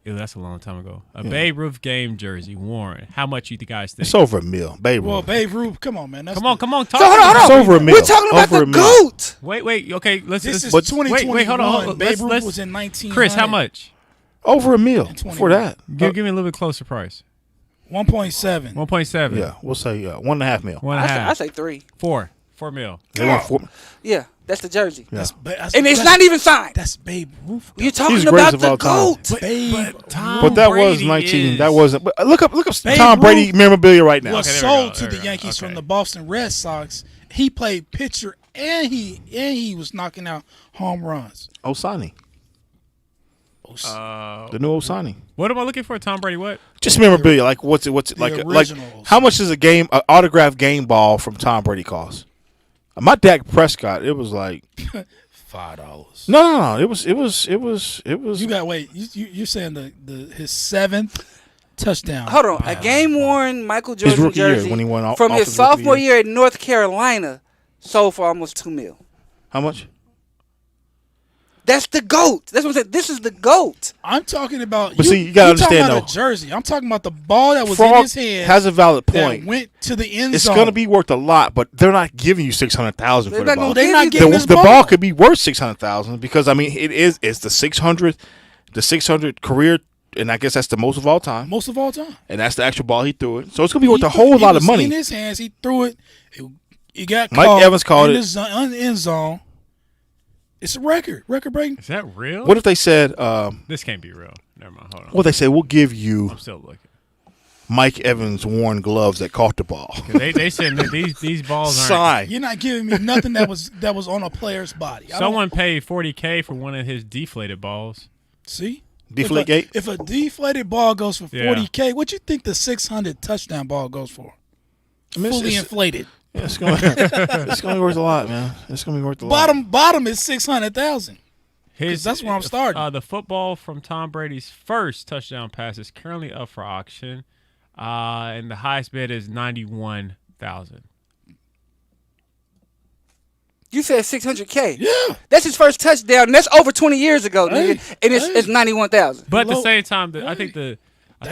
[SPEAKER 1] Ew, that's a long time ago. A Babe Ruth game jersey worn. How much you guys think?
[SPEAKER 3] It's over a mil, Babe
[SPEAKER 2] Well,
[SPEAKER 3] Ruth.
[SPEAKER 2] Babe Ruth, come on, man. That's
[SPEAKER 1] Come on. Talk.
[SPEAKER 4] So hold on.
[SPEAKER 3] It's over a mil.
[SPEAKER 4] We're talking about
[SPEAKER 3] Over
[SPEAKER 4] the
[SPEAKER 3] a mil.
[SPEAKER 4] GOAT.
[SPEAKER 1] Wait. Okay, let's.
[SPEAKER 2] This is
[SPEAKER 1] let's-
[SPEAKER 2] 2021.
[SPEAKER 1] Wait, hold on.
[SPEAKER 2] Babe Ruth
[SPEAKER 1] Let's,
[SPEAKER 2] was in 1900.
[SPEAKER 1] Chris, how much?
[SPEAKER 3] Over a mil
[SPEAKER 2] 21.
[SPEAKER 3] for that.
[SPEAKER 1] Give me a little bit closer price.
[SPEAKER 2] 1.7.
[SPEAKER 1] 1.7.
[SPEAKER 3] Yeah, we'll say 1.5 mil.
[SPEAKER 1] One and a
[SPEAKER 4] I
[SPEAKER 1] half.
[SPEAKER 4] say 3.
[SPEAKER 1] 4 mil.
[SPEAKER 3] They want 4.
[SPEAKER 4] Yeah, that's the jersey.
[SPEAKER 3] Yeah.
[SPEAKER 4] And it's not even signed.
[SPEAKER 2] That's Babe Ruth.
[SPEAKER 4] You're talking
[SPEAKER 3] He's
[SPEAKER 4] about
[SPEAKER 3] greatest of
[SPEAKER 4] the
[SPEAKER 3] all time.
[SPEAKER 4] GOAT.
[SPEAKER 2] Babe
[SPEAKER 3] But that was 19. That wasn't. But look up
[SPEAKER 2] Babe
[SPEAKER 3] Tom Brady
[SPEAKER 2] Ruth
[SPEAKER 3] memorabilia right now.
[SPEAKER 2] was
[SPEAKER 1] Okay, there we
[SPEAKER 2] sold
[SPEAKER 1] go,
[SPEAKER 2] to
[SPEAKER 1] there
[SPEAKER 2] the
[SPEAKER 1] we go.
[SPEAKER 2] Yankees
[SPEAKER 1] Okay.
[SPEAKER 2] from the Boston Red Sox. He played pitcher and he was knocking out home runs.
[SPEAKER 3] Osani, the new Osani.
[SPEAKER 1] What am I looking for? Tom Brady? What?
[SPEAKER 3] Just memorabilia. Like what's it? Like
[SPEAKER 2] originals.
[SPEAKER 3] how much does an autographed game ball from Tom Brady cost? My Dak Prescott, it was like
[SPEAKER 2] $5.
[SPEAKER 3] no. It was.
[SPEAKER 2] You got wait. You're saying his 7th touchdown.
[SPEAKER 4] Hold on. A game worn Michael Jordan
[SPEAKER 3] rookie year
[SPEAKER 4] jersey
[SPEAKER 3] when he went off
[SPEAKER 4] from his
[SPEAKER 3] his rookie
[SPEAKER 4] sophomore
[SPEAKER 3] year.
[SPEAKER 4] year at North Carolina sold for almost $2 million.
[SPEAKER 3] How much?
[SPEAKER 4] That's the GOAT. That's what I'm saying. This is the GOAT.
[SPEAKER 2] I'm talking about.
[SPEAKER 3] But see, you gotta
[SPEAKER 2] you're talking
[SPEAKER 3] understand,
[SPEAKER 2] about
[SPEAKER 3] though.
[SPEAKER 2] a jersey. I'm talking about the ball that was in
[SPEAKER 3] Frogg
[SPEAKER 2] his hand
[SPEAKER 3] has a valid
[SPEAKER 2] that
[SPEAKER 3] point.
[SPEAKER 2] went to the end
[SPEAKER 3] It's
[SPEAKER 2] zone.
[SPEAKER 3] going to be worth a lot, but they're not giving you 600,000 for
[SPEAKER 4] They're
[SPEAKER 3] the
[SPEAKER 4] not
[SPEAKER 3] ball.
[SPEAKER 4] gonna
[SPEAKER 2] They're
[SPEAKER 4] give
[SPEAKER 2] not
[SPEAKER 4] you
[SPEAKER 2] getting
[SPEAKER 3] The,
[SPEAKER 2] this
[SPEAKER 3] the
[SPEAKER 2] ball.
[SPEAKER 3] ball could be worth 600,000 because I mean it's the 600 career, and I guess that's the most of all time,
[SPEAKER 2] most of all time.
[SPEAKER 3] and that's the actual ball he threw it. So it's going to be worth
[SPEAKER 2] He
[SPEAKER 3] a whole
[SPEAKER 2] threw-
[SPEAKER 3] lot
[SPEAKER 2] it
[SPEAKER 3] of
[SPEAKER 2] was
[SPEAKER 3] money.
[SPEAKER 2] in his hands. He threw it. He got
[SPEAKER 3] Mike
[SPEAKER 2] caught
[SPEAKER 3] Evans called
[SPEAKER 2] in
[SPEAKER 3] it.
[SPEAKER 2] the end zone. It's a record breaking.
[SPEAKER 1] Is that real?
[SPEAKER 3] What if they said?
[SPEAKER 1] This can't be real. Never mind. Hold on.
[SPEAKER 3] What if they said? We'll give you
[SPEAKER 1] I'm still looking.
[SPEAKER 3] Mike Evans worn gloves that caught the ball.
[SPEAKER 1] They said that these balls aren't.
[SPEAKER 3] Sign.
[SPEAKER 2] You're not giving me nothing that was on a player's body. I don't-
[SPEAKER 1] Someone paid $40K for one of his deflated balls.
[SPEAKER 2] see.
[SPEAKER 3] Deflate gate.
[SPEAKER 2] If a deflated ball goes for
[SPEAKER 1] Yeah.
[SPEAKER 2] $40K, what you think the 600 touchdown ball goes for?
[SPEAKER 3] I mean,
[SPEAKER 2] Fully
[SPEAKER 3] it's
[SPEAKER 2] inflated.
[SPEAKER 3] going to be worth a lot, man. It's going to be worth a lot.
[SPEAKER 2] Bottom is 600,000.
[SPEAKER 1] His
[SPEAKER 2] that's where I'm starting.
[SPEAKER 1] The football from Tom Brady's first touchdown pass is currently up for auction. And the highest bid is $91,000.
[SPEAKER 4] You said $600K.
[SPEAKER 2] Yeah.
[SPEAKER 4] That's his first touchdown. And that's over 20 years ago, nigga. And it's 91,000.
[SPEAKER 1] But at the
[SPEAKER 2] Low-
[SPEAKER 1] same time, I think
[SPEAKER 2] That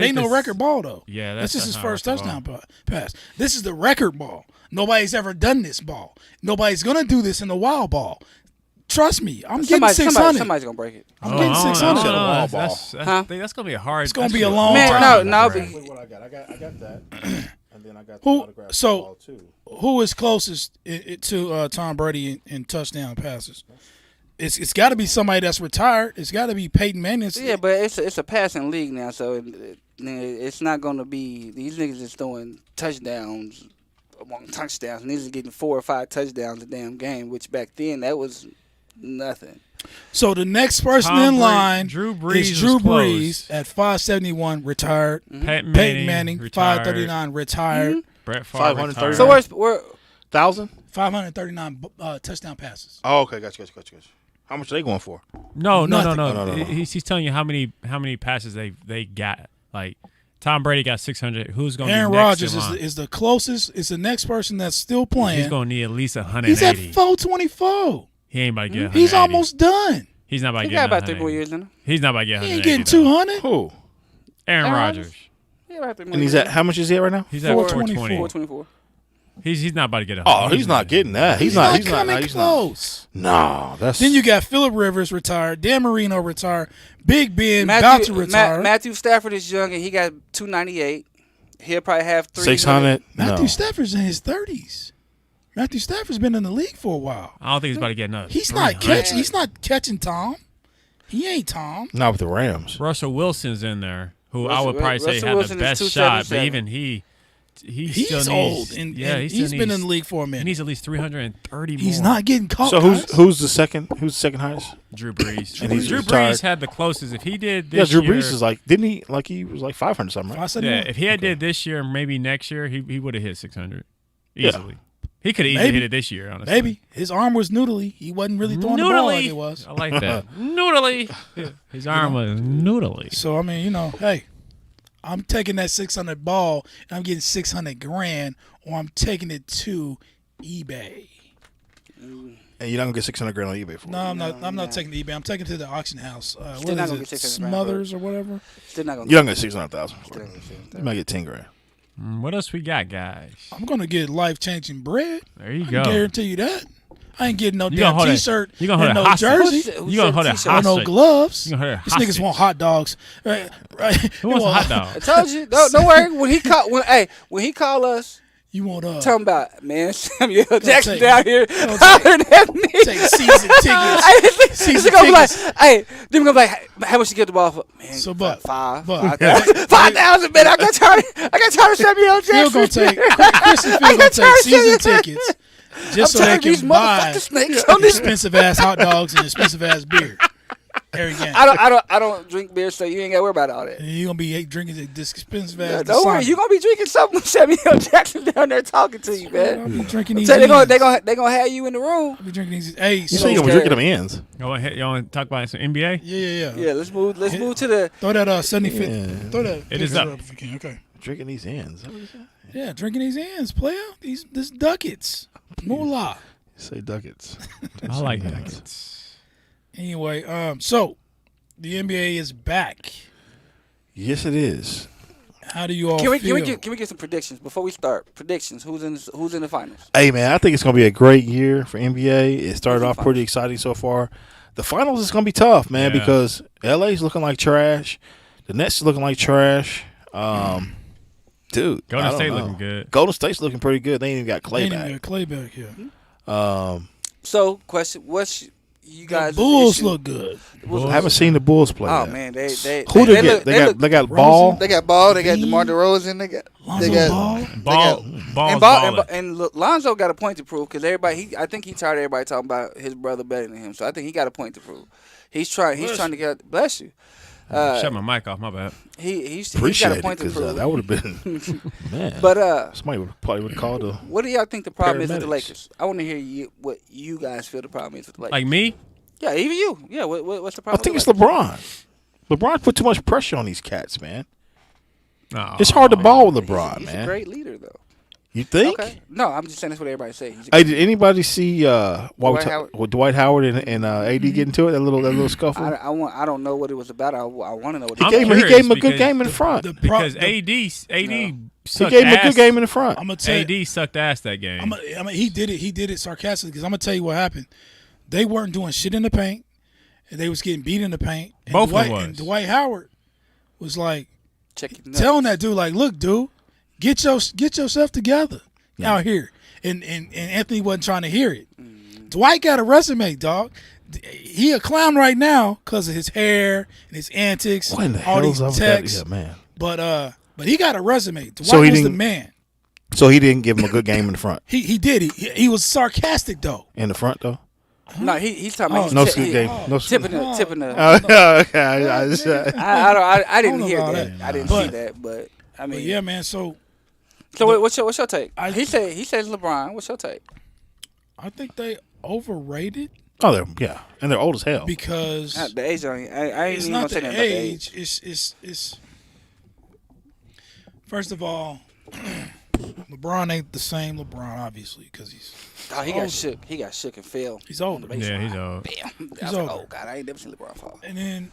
[SPEAKER 2] ain't no record ball though.
[SPEAKER 1] Yeah,
[SPEAKER 2] that's just his
[SPEAKER 1] not
[SPEAKER 2] first
[SPEAKER 1] a record
[SPEAKER 2] touchdown pass. This is the record ball. Nobody's ever done this ball. Nobody's gonna do this in the wild ball. Trust me, I'm getting 600.
[SPEAKER 4] Somebody's gonna break it.
[SPEAKER 2] I'm getting 600.
[SPEAKER 1] That's gonna be a hard.
[SPEAKER 2] It's gonna be a long
[SPEAKER 4] Man,
[SPEAKER 2] time.
[SPEAKER 4] no.
[SPEAKER 3] What I got? I got that, and then I got
[SPEAKER 2] Who-
[SPEAKER 3] the autograph
[SPEAKER 2] so-
[SPEAKER 3] ball too.
[SPEAKER 2] Who is closest to Tom Brady in touchdown passes? It's got to be somebody that's retired. It's got to be Peyton Manning.
[SPEAKER 4] Yeah, but it's a passing league now, so it's not gonna be these niggas is throwing touchdowns among touchdowns. And these are getting 4 or 5 touchdowns a damn game, which back then that was nothing.
[SPEAKER 2] So the next person
[SPEAKER 1] Tom
[SPEAKER 2] in
[SPEAKER 1] Brady-
[SPEAKER 2] line
[SPEAKER 1] Drew Brees
[SPEAKER 2] is Drew
[SPEAKER 1] was close.
[SPEAKER 2] Brees at 571, retired.
[SPEAKER 1] Peyton
[SPEAKER 2] Peyton Manning,
[SPEAKER 1] retired.
[SPEAKER 2] 539, retired.
[SPEAKER 1] Brett Favre
[SPEAKER 3] 530.
[SPEAKER 1] retired.
[SPEAKER 4] So we're
[SPEAKER 3] 1,000?
[SPEAKER 2] 539 touchdown passes.
[SPEAKER 3] Oh, okay, gotcha. How much are they going for?
[SPEAKER 1] No.
[SPEAKER 3] No.
[SPEAKER 1] He's telling you how many passes they got. Like Tom Brady got 600. Who's going to be
[SPEAKER 2] Aaron
[SPEAKER 1] next
[SPEAKER 2] Rodgers
[SPEAKER 1] in line?
[SPEAKER 2] is the closest. Is the next person that's still playing.
[SPEAKER 1] He's going to need at least 180.
[SPEAKER 2] He's at 424.
[SPEAKER 1] He ain't about to get 180.
[SPEAKER 2] He's almost done.
[SPEAKER 1] He's not about to
[SPEAKER 4] he
[SPEAKER 1] get
[SPEAKER 4] got about 3
[SPEAKER 1] 180.
[SPEAKER 4] more years in him.
[SPEAKER 1] He's not about to get
[SPEAKER 2] He
[SPEAKER 1] 180.
[SPEAKER 2] ain't getting
[SPEAKER 1] though.
[SPEAKER 2] 200.
[SPEAKER 3] Who?
[SPEAKER 1] Aaron
[SPEAKER 4] Aaron
[SPEAKER 1] Rodgers.
[SPEAKER 4] He got about 3 more
[SPEAKER 3] And
[SPEAKER 4] years
[SPEAKER 3] he's at how much is he at right now?
[SPEAKER 1] He's at
[SPEAKER 2] 424.
[SPEAKER 1] 420.
[SPEAKER 4] 424.
[SPEAKER 1] He's not about to get 100.
[SPEAKER 3] Oh, he's not getting that. He's
[SPEAKER 2] not
[SPEAKER 3] not
[SPEAKER 2] coming close.
[SPEAKER 3] No, that's
[SPEAKER 2] Then you got Phillip Rivers retired, Dan Marino retired, Big Ben about to retire.
[SPEAKER 4] Matthew Stafford is young and he got 298. He'll probably have
[SPEAKER 3] 600.
[SPEAKER 2] Matthew
[SPEAKER 3] No.
[SPEAKER 2] Stafford's in his 30s. Matthew Stafford's been in the league for a while.
[SPEAKER 1] I don't think he's about to get another.
[SPEAKER 2] He's not
[SPEAKER 1] 300.
[SPEAKER 2] catching. He's not catching Tom. He ain't Tom.
[SPEAKER 3] Not with the Rams.
[SPEAKER 1] Russell Wilson's in there, who I
[SPEAKER 4] Russell-
[SPEAKER 1] would probably say
[SPEAKER 4] Russell
[SPEAKER 1] had
[SPEAKER 4] Wilson
[SPEAKER 1] the
[SPEAKER 4] is
[SPEAKER 1] best shot, but
[SPEAKER 4] 277.
[SPEAKER 1] even he
[SPEAKER 2] He's
[SPEAKER 1] still needs,
[SPEAKER 2] old, and he's been in the league for a
[SPEAKER 1] He
[SPEAKER 2] minute.
[SPEAKER 1] needs at least 330 more.
[SPEAKER 2] He's not getting caught.
[SPEAKER 3] So
[SPEAKER 2] guys.
[SPEAKER 3] who's the second? Who's the second highest?
[SPEAKER 1] Drew Brees.
[SPEAKER 3] And he's
[SPEAKER 1] Drew
[SPEAKER 3] retired.
[SPEAKER 1] Brees had the closest. If he did
[SPEAKER 3] Yeah,
[SPEAKER 1] this
[SPEAKER 3] Drew
[SPEAKER 1] year,
[SPEAKER 3] Brees is like, didn't he? Like he was like 500 something, right?
[SPEAKER 2] 571?
[SPEAKER 1] if he had did this year, maybe next year, he would have hit 600
[SPEAKER 3] Yeah.
[SPEAKER 1] easily. He could have easily
[SPEAKER 2] Maybe.
[SPEAKER 1] hit it this year, honestly.
[SPEAKER 2] Maybe his arm was noodly. He wasn't really throwing the ball like
[SPEAKER 1] Noodly.
[SPEAKER 2] it was.
[SPEAKER 1] I like that. Noodly. His arm was noodly.
[SPEAKER 2] So I mean, hey, I'm taking that 600 ball and I'm getting 600 grand, or I'm taking it to eBay.
[SPEAKER 3] And you're not gonna get 600 grand on eBay for
[SPEAKER 2] No,
[SPEAKER 3] it.
[SPEAKER 2] I'm not. I'm not taking it to eBay. I'm taking it to the auction house.
[SPEAKER 4] Still
[SPEAKER 2] What
[SPEAKER 4] not
[SPEAKER 2] is
[SPEAKER 4] gonna
[SPEAKER 2] it?
[SPEAKER 4] get 600 grand for
[SPEAKER 2] Smothers or whatever.
[SPEAKER 4] Still not gonna
[SPEAKER 3] You're not gonna get 600,000 for
[SPEAKER 4] Still
[SPEAKER 3] it.
[SPEAKER 4] not gonna get
[SPEAKER 3] You might get 10 grand.
[SPEAKER 1] What else we got, guys?
[SPEAKER 2] I'm gonna get life changing bread.
[SPEAKER 1] There you
[SPEAKER 2] I
[SPEAKER 1] go.
[SPEAKER 2] can guarantee you that. I ain't getting no
[SPEAKER 1] You
[SPEAKER 2] damn
[SPEAKER 1] gonna hold it-
[SPEAKER 2] T-shirt
[SPEAKER 1] you gonna hold
[SPEAKER 2] and
[SPEAKER 1] it
[SPEAKER 2] no
[SPEAKER 1] hostage.
[SPEAKER 2] jersey
[SPEAKER 1] You gonna hold it
[SPEAKER 2] or
[SPEAKER 1] hostage.
[SPEAKER 2] no gloves.
[SPEAKER 1] You gonna hold it
[SPEAKER 2] These niggas
[SPEAKER 1] hostage.
[SPEAKER 2] want hot dogs. Right.
[SPEAKER 1] Who wants a hot dog?
[SPEAKER 4] I told you. Don't worry. When he call us,
[SPEAKER 2] You want
[SPEAKER 4] talking about man Samuel Jackson
[SPEAKER 2] take-
[SPEAKER 4] down here
[SPEAKER 2] take-
[SPEAKER 4] hollering at me.
[SPEAKER 2] take season tickets.
[SPEAKER 4] Hey,
[SPEAKER 2] Season
[SPEAKER 4] he's gonna be like,
[SPEAKER 2] tickets.
[SPEAKER 4] hey, then we're gonna be like, how much you get the ball for? Man,
[SPEAKER 2] So, but-
[SPEAKER 4] 5,000, man. I got tired of Samuel
[SPEAKER 2] Still
[SPEAKER 4] Jackson.
[SPEAKER 2] gonna take Christian Field gonna take season tickets just so they
[SPEAKER 4] tired of these
[SPEAKER 2] can buy
[SPEAKER 4] motherfucking snakes on this.
[SPEAKER 2] expensive ass hot dogs and expensive ass beer every game.
[SPEAKER 4] I don't drink beer, so you ain't gotta worry about all that.
[SPEAKER 2] And you gonna be drinking this expensive ass.
[SPEAKER 4] Don't worry, you gonna be drinking something with Samuel Jackson down there talking to you,
[SPEAKER 2] I'll
[SPEAKER 4] man.
[SPEAKER 2] be drinking these.
[SPEAKER 4] So they
[SPEAKER 2] ends.
[SPEAKER 4] gonna have you in the room.
[SPEAKER 2] I'll be drinking these. Hey,
[SPEAKER 3] You
[SPEAKER 2] so
[SPEAKER 3] say you're gonna be drinking them ends.
[SPEAKER 1] You want to talk about some NBA?
[SPEAKER 2] yeah.
[SPEAKER 4] Yeah, let's move to the.
[SPEAKER 2] Throw that 75th.
[SPEAKER 3] Yeah.
[SPEAKER 2] Throw that.
[SPEAKER 1] It is
[SPEAKER 2] picture
[SPEAKER 1] up.
[SPEAKER 2] if you can. Okay.
[SPEAKER 3] Drinking these ends. What is that?
[SPEAKER 2] Yeah, drinking these ends, player. This ducats. Moolah.
[SPEAKER 3] Say ducats.
[SPEAKER 1] I like that.
[SPEAKER 2] Anyway, so the NBA is back.
[SPEAKER 3] Yes, it is.
[SPEAKER 2] How do you all
[SPEAKER 4] Can we
[SPEAKER 2] feel?
[SPEAKER 4] get some predictions before we start? Predictions. Who's in the finals?
[SPEAKER 3] Hey, man, I think it's going to be a great year for NBA. It started off pretty exciting so far. The finals is going to be tough, man,
[SPEAKER 1] Yeah.
[SPEAKER 3] because LA's looking like trash. The Nets is looking like trash. Dude, I
[SPEAKER 1] Golden
[SPEAKER 3] don't
[SPEAKER 1] State
[SPEAKER 3] know.
[SPEAKER 1] looking good.
[SPEAKER 3] Golden State's looking pretty good. They ain't even got Clay
[SPEAKER 2] Ain't even
[SPEAKER 3] back.
[SPEAKER 2] got Clay back here.
[SPEAKER 4] So, question: What's you guys?
[SPEAKER 2] Bulls
[SPEAKER 4] issue?
[SPEAKER 2] look good.
[SPEAKER 3] I haven't seen the Bulls play
[SPEAKER 4] Oh
[SPEAKER 3] yet.
[SPEAKER 4] man, they
[SPEAKER 3] Who they
[SPEAKER 4] look-
[SPEAKER 3] get? They got
[SPEAKER 2] Rosen?
[SPEAKER 3] Ball.
[SPEAKER 4] They got Ball. They got
[SPEAKER 2] Bean.
[SPEAKER 4] DeMar DeRozan. They got
[SPEAKER 2] Lonzo
[SPEAKER 4] Ball.
[SPEAKER 2] Ball.
[SPEAKER 1] Ball's
[SPEAKER 4] and
[SPEAKER 1] balling.
[SPEAKER 4] look, Lonzo got a point to prove because everybody. I think he tired of everybody talking about his brother better than him. So I think he got a point to prove. He's trying to get. Bless you.
[SPEAKER 1] Shut my mic off. My bad.
[SPEAKER 4] He's
[SPEAKER 3] Appreciate
[SPEAKER 4] got a
[SPEAKER 3] it
[SPEAKER 4] point to
[SPEAKER 3] because
[SPEAKER 4] prove.
[SPEAKER 3] that would have been man.
[SPEAKER 4] But
[SPEAKER 3] somebody probably would have called the.
[SPEAKER 4] what do y'all think the problem is with the
[SPEAKER 3] Paramedics.
[SPEAKER 4] Lakers? I want to hear what you guys feel the problem is with the Lakers.
[SPEAKER 1] Like me?
[SPEAKER 4] Yeah, even you. Yeah, what's the
[SPEAKER 3] I
[SPEAKER 4] problem?
[SPEAKER 3] think
[SPEAKER 4] with
[SPEAKER 3] it's
[SPEAKER 4] the Lakers?
[SPEAKER 3] LeBron. LeBron put too much pressure on these cats, man.
[SPEAKER 1] No.
[SPEAKER 3] It's hard to ball with LeBron,
[SPEAKER 4] He's
[SPEAKER 3] man.
[SPEAKER 4] a great leader, though.
[SPEAKER 3] You think?
[SPEAKER 4] Okay. No, I'm just saying that's what everybody say.
[SPEAKER 3] Hey, did anybody see
[SPEAKER 4] Dwight Howard?
[SPEAKER 3] with Dwight Howard and AD getting into it? That little scuffle.
[SPEAKER 4] I don't know what it was about. I want to know what
[SPEAKER 3] He
[SPEAKER 4] it
[SPEAKER 3] gave
[SPEAKER 4] was.
[SPEAKER 3] him a good game in the front.
[SPEAKER 1] Because AD
[SPEAKER 3] He
[SPEAKER 1] sucked
[SPEAKER 3] gave him a
[SPEAKER 1] ass.
[SPEAKER 3] good game in the front.
[SPEAKER 2] I'm gonna tell you,
[SPEAKER 1] AD sucked ass that game.
[SPEAKER 2] he did it sarcastically because I'm gonna tell you what happened. They weren't doing shit in the paint, and they was getting beat in the paint. And
[SPEAKER 1] Both of them was.
[SPEAKER 2] And Dwight Howard was like
[SPEAKER 4] telling
[SPEAKER 2] that dude, like, look, dude, get yourself together out here. And Anthony wasn't trying to hear it. Dwight got a resume, dog. He a clown right now because of his hair and his antics,
[SPEAKER 3] What in the
[SPEAKER 2] all these
[SPEAKER 3] hell's up with
[SPEAKER 2] texts.
[SPEAKER 3] that? Yeah, man.
[SPEAKER 2] But he got a resume. Dwight
[SPEAKER 3] So he
[SPEAKER 2] was the
[SPEAKER 3] didn't-
[SPEAKER 2] man.
[SPEAKER 3] So he didn't give him a good game in the front.
[SPEAKER 2] He did. He was sarcastic though.
[SPEAKER 3] In the front though.
[SPEAKER 4] No, he's talking about
[SPEAKER 3] No
[SPEAKER 4] he's
[SPEAKER 3] good game. No.
[SPEAKER 4] tipping the.
[SPEAKER 3] Okay.
[SPEAKER 4] I didn't
[SPEAKER 2] know
[SPEAKER 4] hear
[SPEAKER 2] about
[SPEAKER 4] that.
[SPEAKER 2] that.
[SPEAKER 4] I didn't
[SPEAKER 2] But-
[SPEAKER 4] see that, but I mean,
[SPEAKER 2] But yeah, man. So
[SPEAKER 4] what's your take? He says LeBron. What's your take?
[SPEAKER 2] I think they overrated
[SPEAKER 3] Oh, and they're old as hell.
[SPEAKER 2] because
[SPEAKER 4] The age I ain't
[SPEAKER 2] it's
[SPEAKER 4] even
[SPEAKER 2] not
[SPEAKER 4] gonna say
[SPEAKER 2] the
[SPEAKER 4] nothing about the age.
[SPEAKER 2] age. It's first of all, LeBron ain't the same LeBron, obviously, because he's
[SPEAKER 4] Oh, he got shook. He got shook and fell.
[SPEAKER 2] he's older.
[SPEAKER 1] Yeah, he's old.
[SPEAKER 4] Bam. I was
[SPEAKER 2] older.
[SPEAKER 4] like, oh God, I ain't never seen LeBron fall.
[SPEAKER 2] And then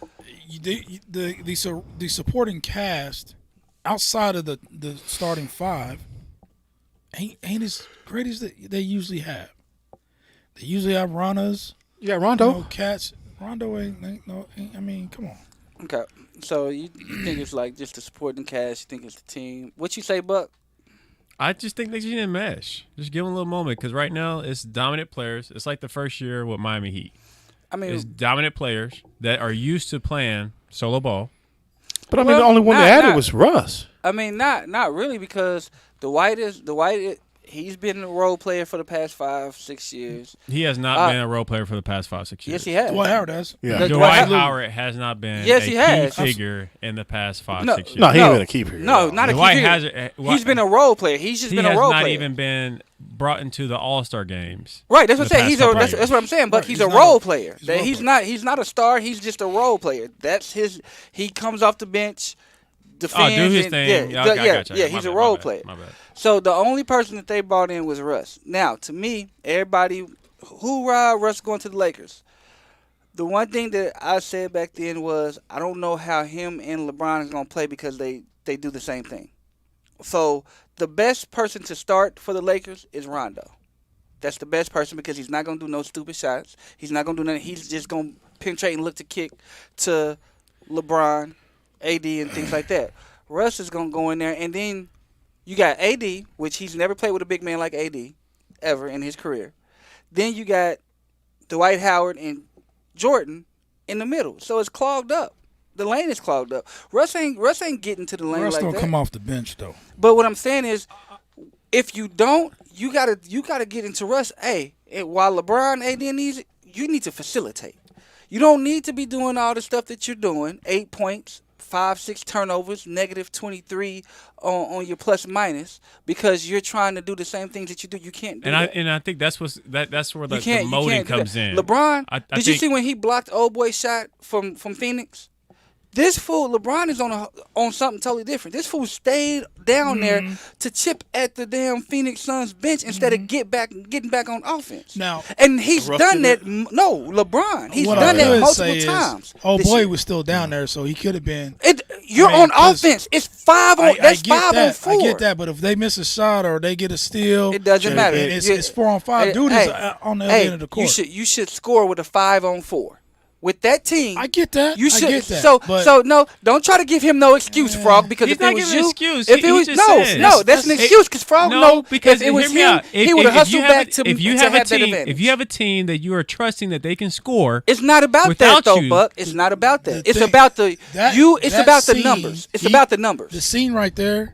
[SPEAKER 2] the supporting cast outside of the starting five ain't as great as they usually have. They usually have runners,
[SPEAKER 3] You got Rondo.
[SPEAKER 2] cats. Rondo ain't I mean, come on.
[SPEAKER 4] Okay, so you think it's like just the supporting cast? You think it's the team? What you say, Buck?
[SPEAKER 1] I just think they just didn't mesh. Just give them a little moment because right now it's dominant players. It's like the first year with Miami Heat.
[SPEAKER 4] I mean,
[SPEAKER 1] It's dominant players that are used to playing solo ball.
[SPEAKER 3] But I mean, the only one they added was Russ.
[SPEAKER 4] I mean, not really because he's been a role player for the past 5-6 years.
[SPEAKER 1] He has not been a role player for the past 5-6 years.
[SPEAKER 4] Yes, he has.
[SPEAKER 2] Dwight Howard has.
[SPEAKER 3] Yeah.
[SPEAKER 1] Dwight Howard has not been
[SPEAKER 4] Yes,
[SPEAKER 1] a
[SPEAKER 4] he
[SPEAKER 1] key
[SPEAKER 4] has.
[SPEAKER 1] figure in the past 5-6 years.
[SPEAKER 3] No, he ain't been a keeper.
[SPEAKER 4] No, not a
[SPEAKER 1] Dwight
[SPEAKER 4] key figure. He's been a role player. He's just
[SPEAKER 1] He
[SPEAKER 4] been a
[SPEAKER 1] has
[SPEAKER 4] role
[SPEAKER 1] not
[SPEAKER 4] player.
[SPEAKER 1] even been brought into the All-Star games.
[SPEAKER 4] Right, that's what I'm
[SPEAKER 1] the
[SPEAKER 4] saying.
[SPEAKER 1] past
[SPEAKER 4] He's
[SPEAKER 1] couple
[SPEAKER 4] that's
[SPEAKER 1] years.
[SPEAKER 4] what I'm saying. But
[SPEAKER 2] Right,
[SPEAKER 4] he's
[SPEAKER 2] he's
[SPEAKER 4] a
[SPEAKER 2] not
[SPEAKER 4] role
[SPEAKER 2] a-
[SPEAKER 4] player.
[SPEAKER 2] he's a role
[SPEAKER 4] He's not a star. He's just a role player. That's his. He comes off the bench, defends.
[SPEAKER 1] do his
[SPEAKER 4] and-
[SPEAKER 1] thing.
[SPEAKER 4] Yeah,
[SPEAKER 1] I gotcha.
[SPEAKER 4] yeah.
[SPEAKER 1] My
[SPEAKER 4] He's
[SPEAKER 1] bad,
[SPEAKER 4] a role
[SPEAKER 1] my bad,
[SPEAKER 4] player.
[SPEAKER 1] my bad.
[SPEAKER 4] So the only person that they brought in was Russ. Now, to me, everybody, hoorah, Russ going to the Lakers. The one thing that I said back then was I don't know how him and LeBron is going to play because they do the same thing. So the best person to start for the Lakers is Rondo. That's the best person because he's not going to do no stupid shots. He's not going to do nothing. He's just going to penetrate and look to kick to LeBron, AD, and things like that. Russ is going to go in there, and then you got AD, which he's never played with a big man like AD ever in his career. Then you got Dwight Howard and Jordan in the middle. So it's clogged up. The lane is clogged up. Russ ain't getting to the lane
[SPEAKER 2] Russ
[SPEAKER 4] like
[SPEAKER 2] don't
[SPEAKER 4] that.
[SPEAKER 2] come off the bench though.
[SPEAKER 4] But what I'm saying is, if you don't, you gotta get into Russ. Hey, while LeBron, AD needs it, you need to facilitate. You don't need to be doing all the stuff that you're doing. 8 points, 5-6 turnovers, -23 on your plus minus because you're trying to do the same things that you do. You can't do that.
[SPEAKER 1] I think that's where the
[SPEAKER 4] You can't
[SPEAKER 1] molding
[SPEAKER 4] do that.
[SPEAKER 1] comes in.
[SPEAKER 4] LeBron,
[SPEAKER 1] I
[SPEAKER 4] did you
[SPEAKER 1] think-
[SPEAKER 4] see when he blocked old boy shot from Phoenix? This fool, LeBron, is on something totally different. This fool stayed down there to chip at the damn Phoenix Suns bench instead of getting back on offense.
[SPEAKER 2] Now-
[SPEAKER 4] and he's
[SPEAKER 3] Russ
[SPEAKER 4] done
[SPEAKER 3] did
[SPEAKER 4] that. No, LeBron, he's
[SPEAKER 2] What
[SPEAKER 4] done
[SPEAKER 2] I
[SPEAKER 4] that
[SPEAKER 2] could
[SPEAKER 4] multiple
[SPEAKER 2] say
[SPEAKER 4] times.
[SPEAKER 2] is, oh
[SPEAKER 4] this
[SPEAKER 2] boy,
[SPEAKER 4] year.
[SPEAKER 2] was still down there, so he could have been.
[SPEAKER 4] You're
[SPEAKER 2] I mean,
[SPEAKER 4] on
[SPEAKER 2] 'cause
[SPEAKER 4] offense. It's 5 on. That's
[SPEAKER 2] get
[SPEAKER 4] 5
[SPEAKER 2] that.
[SPEAKER 4] on 4.
[SPEAKER 2] I get that, but if they miss a shot or they get a steal,
[SPEAKER 4] It doesn't
[SPEAKER 2] and
[SPEAKER 4] matter.
[SPEAKER 2] It's 4 on 5. Dude is on the other end of the court.
[SPEAKER 4] You should score with a 5 on 4. With that team,
[SPEAKER 2] I get that.
[SPEAKER 4] You
[SPEAKER 2] I
[SPEAKER 4] should.
[SPEAKER 2] get that.
[SPEAKER 4] So
[SPEAKER 2] but
[SPEAKER 4] no, don't try to give him no excuse, Frogg. Because
[SPEAKER 1] He's
[SPEAKER 4] if
[SPEAKER 1] not
[SPEAKER 4] it was
[SPEAKER 1] giving
[SPEAKER 4] you,
[SPEAKER 1] an excuse.
[SPEAKER 4] if
[SPEAKER 1] He
[SPEAKER 4] it was
[SPEAKER 1] just
[SPEAKER 4] no,
[SPEAKER 1] said.
[SPEAKER 4] that's an excuse. Because Frogg,
[SPEAKER 1] No, because
[SPEAKER 4] if it was
[SPEAKER 1] hear me
[SPEAKER 4] him,
[SPEAKER 1] out.
[SPEAKER 4] he would have hustled back to
[SPEAKER 1] if you
[SPEAKER 4] to
[SPEAKER 1] have a
[SPEAKER 4] have that
[SPEAKER 1] team,
[SPEAKER 4] advantage.
[SPEAKER 1] if you have a team that you are trusting that they can score,
[SPEAKER 4] It's not about
[SPEAKER 1] without
[SPEAKER 4] that though,
[SPEAKER 1] you-
[SPEAKER 4] Buck. It's not about that.
[SPEAKER 2] The
[SPEAKER 4] It's
[SPEAKER 2] thing-
[SPEAKER 4] about the
[SPEAKER 2] that-
[SPEAKER 4] It's
[SPEAKER 2] that
[SPEAKER 4] about the
[SPEAKER 2] scene,
[SPEAKER 4] numbers. It's about the numbers.
[SPEAKER 2] The scene right there,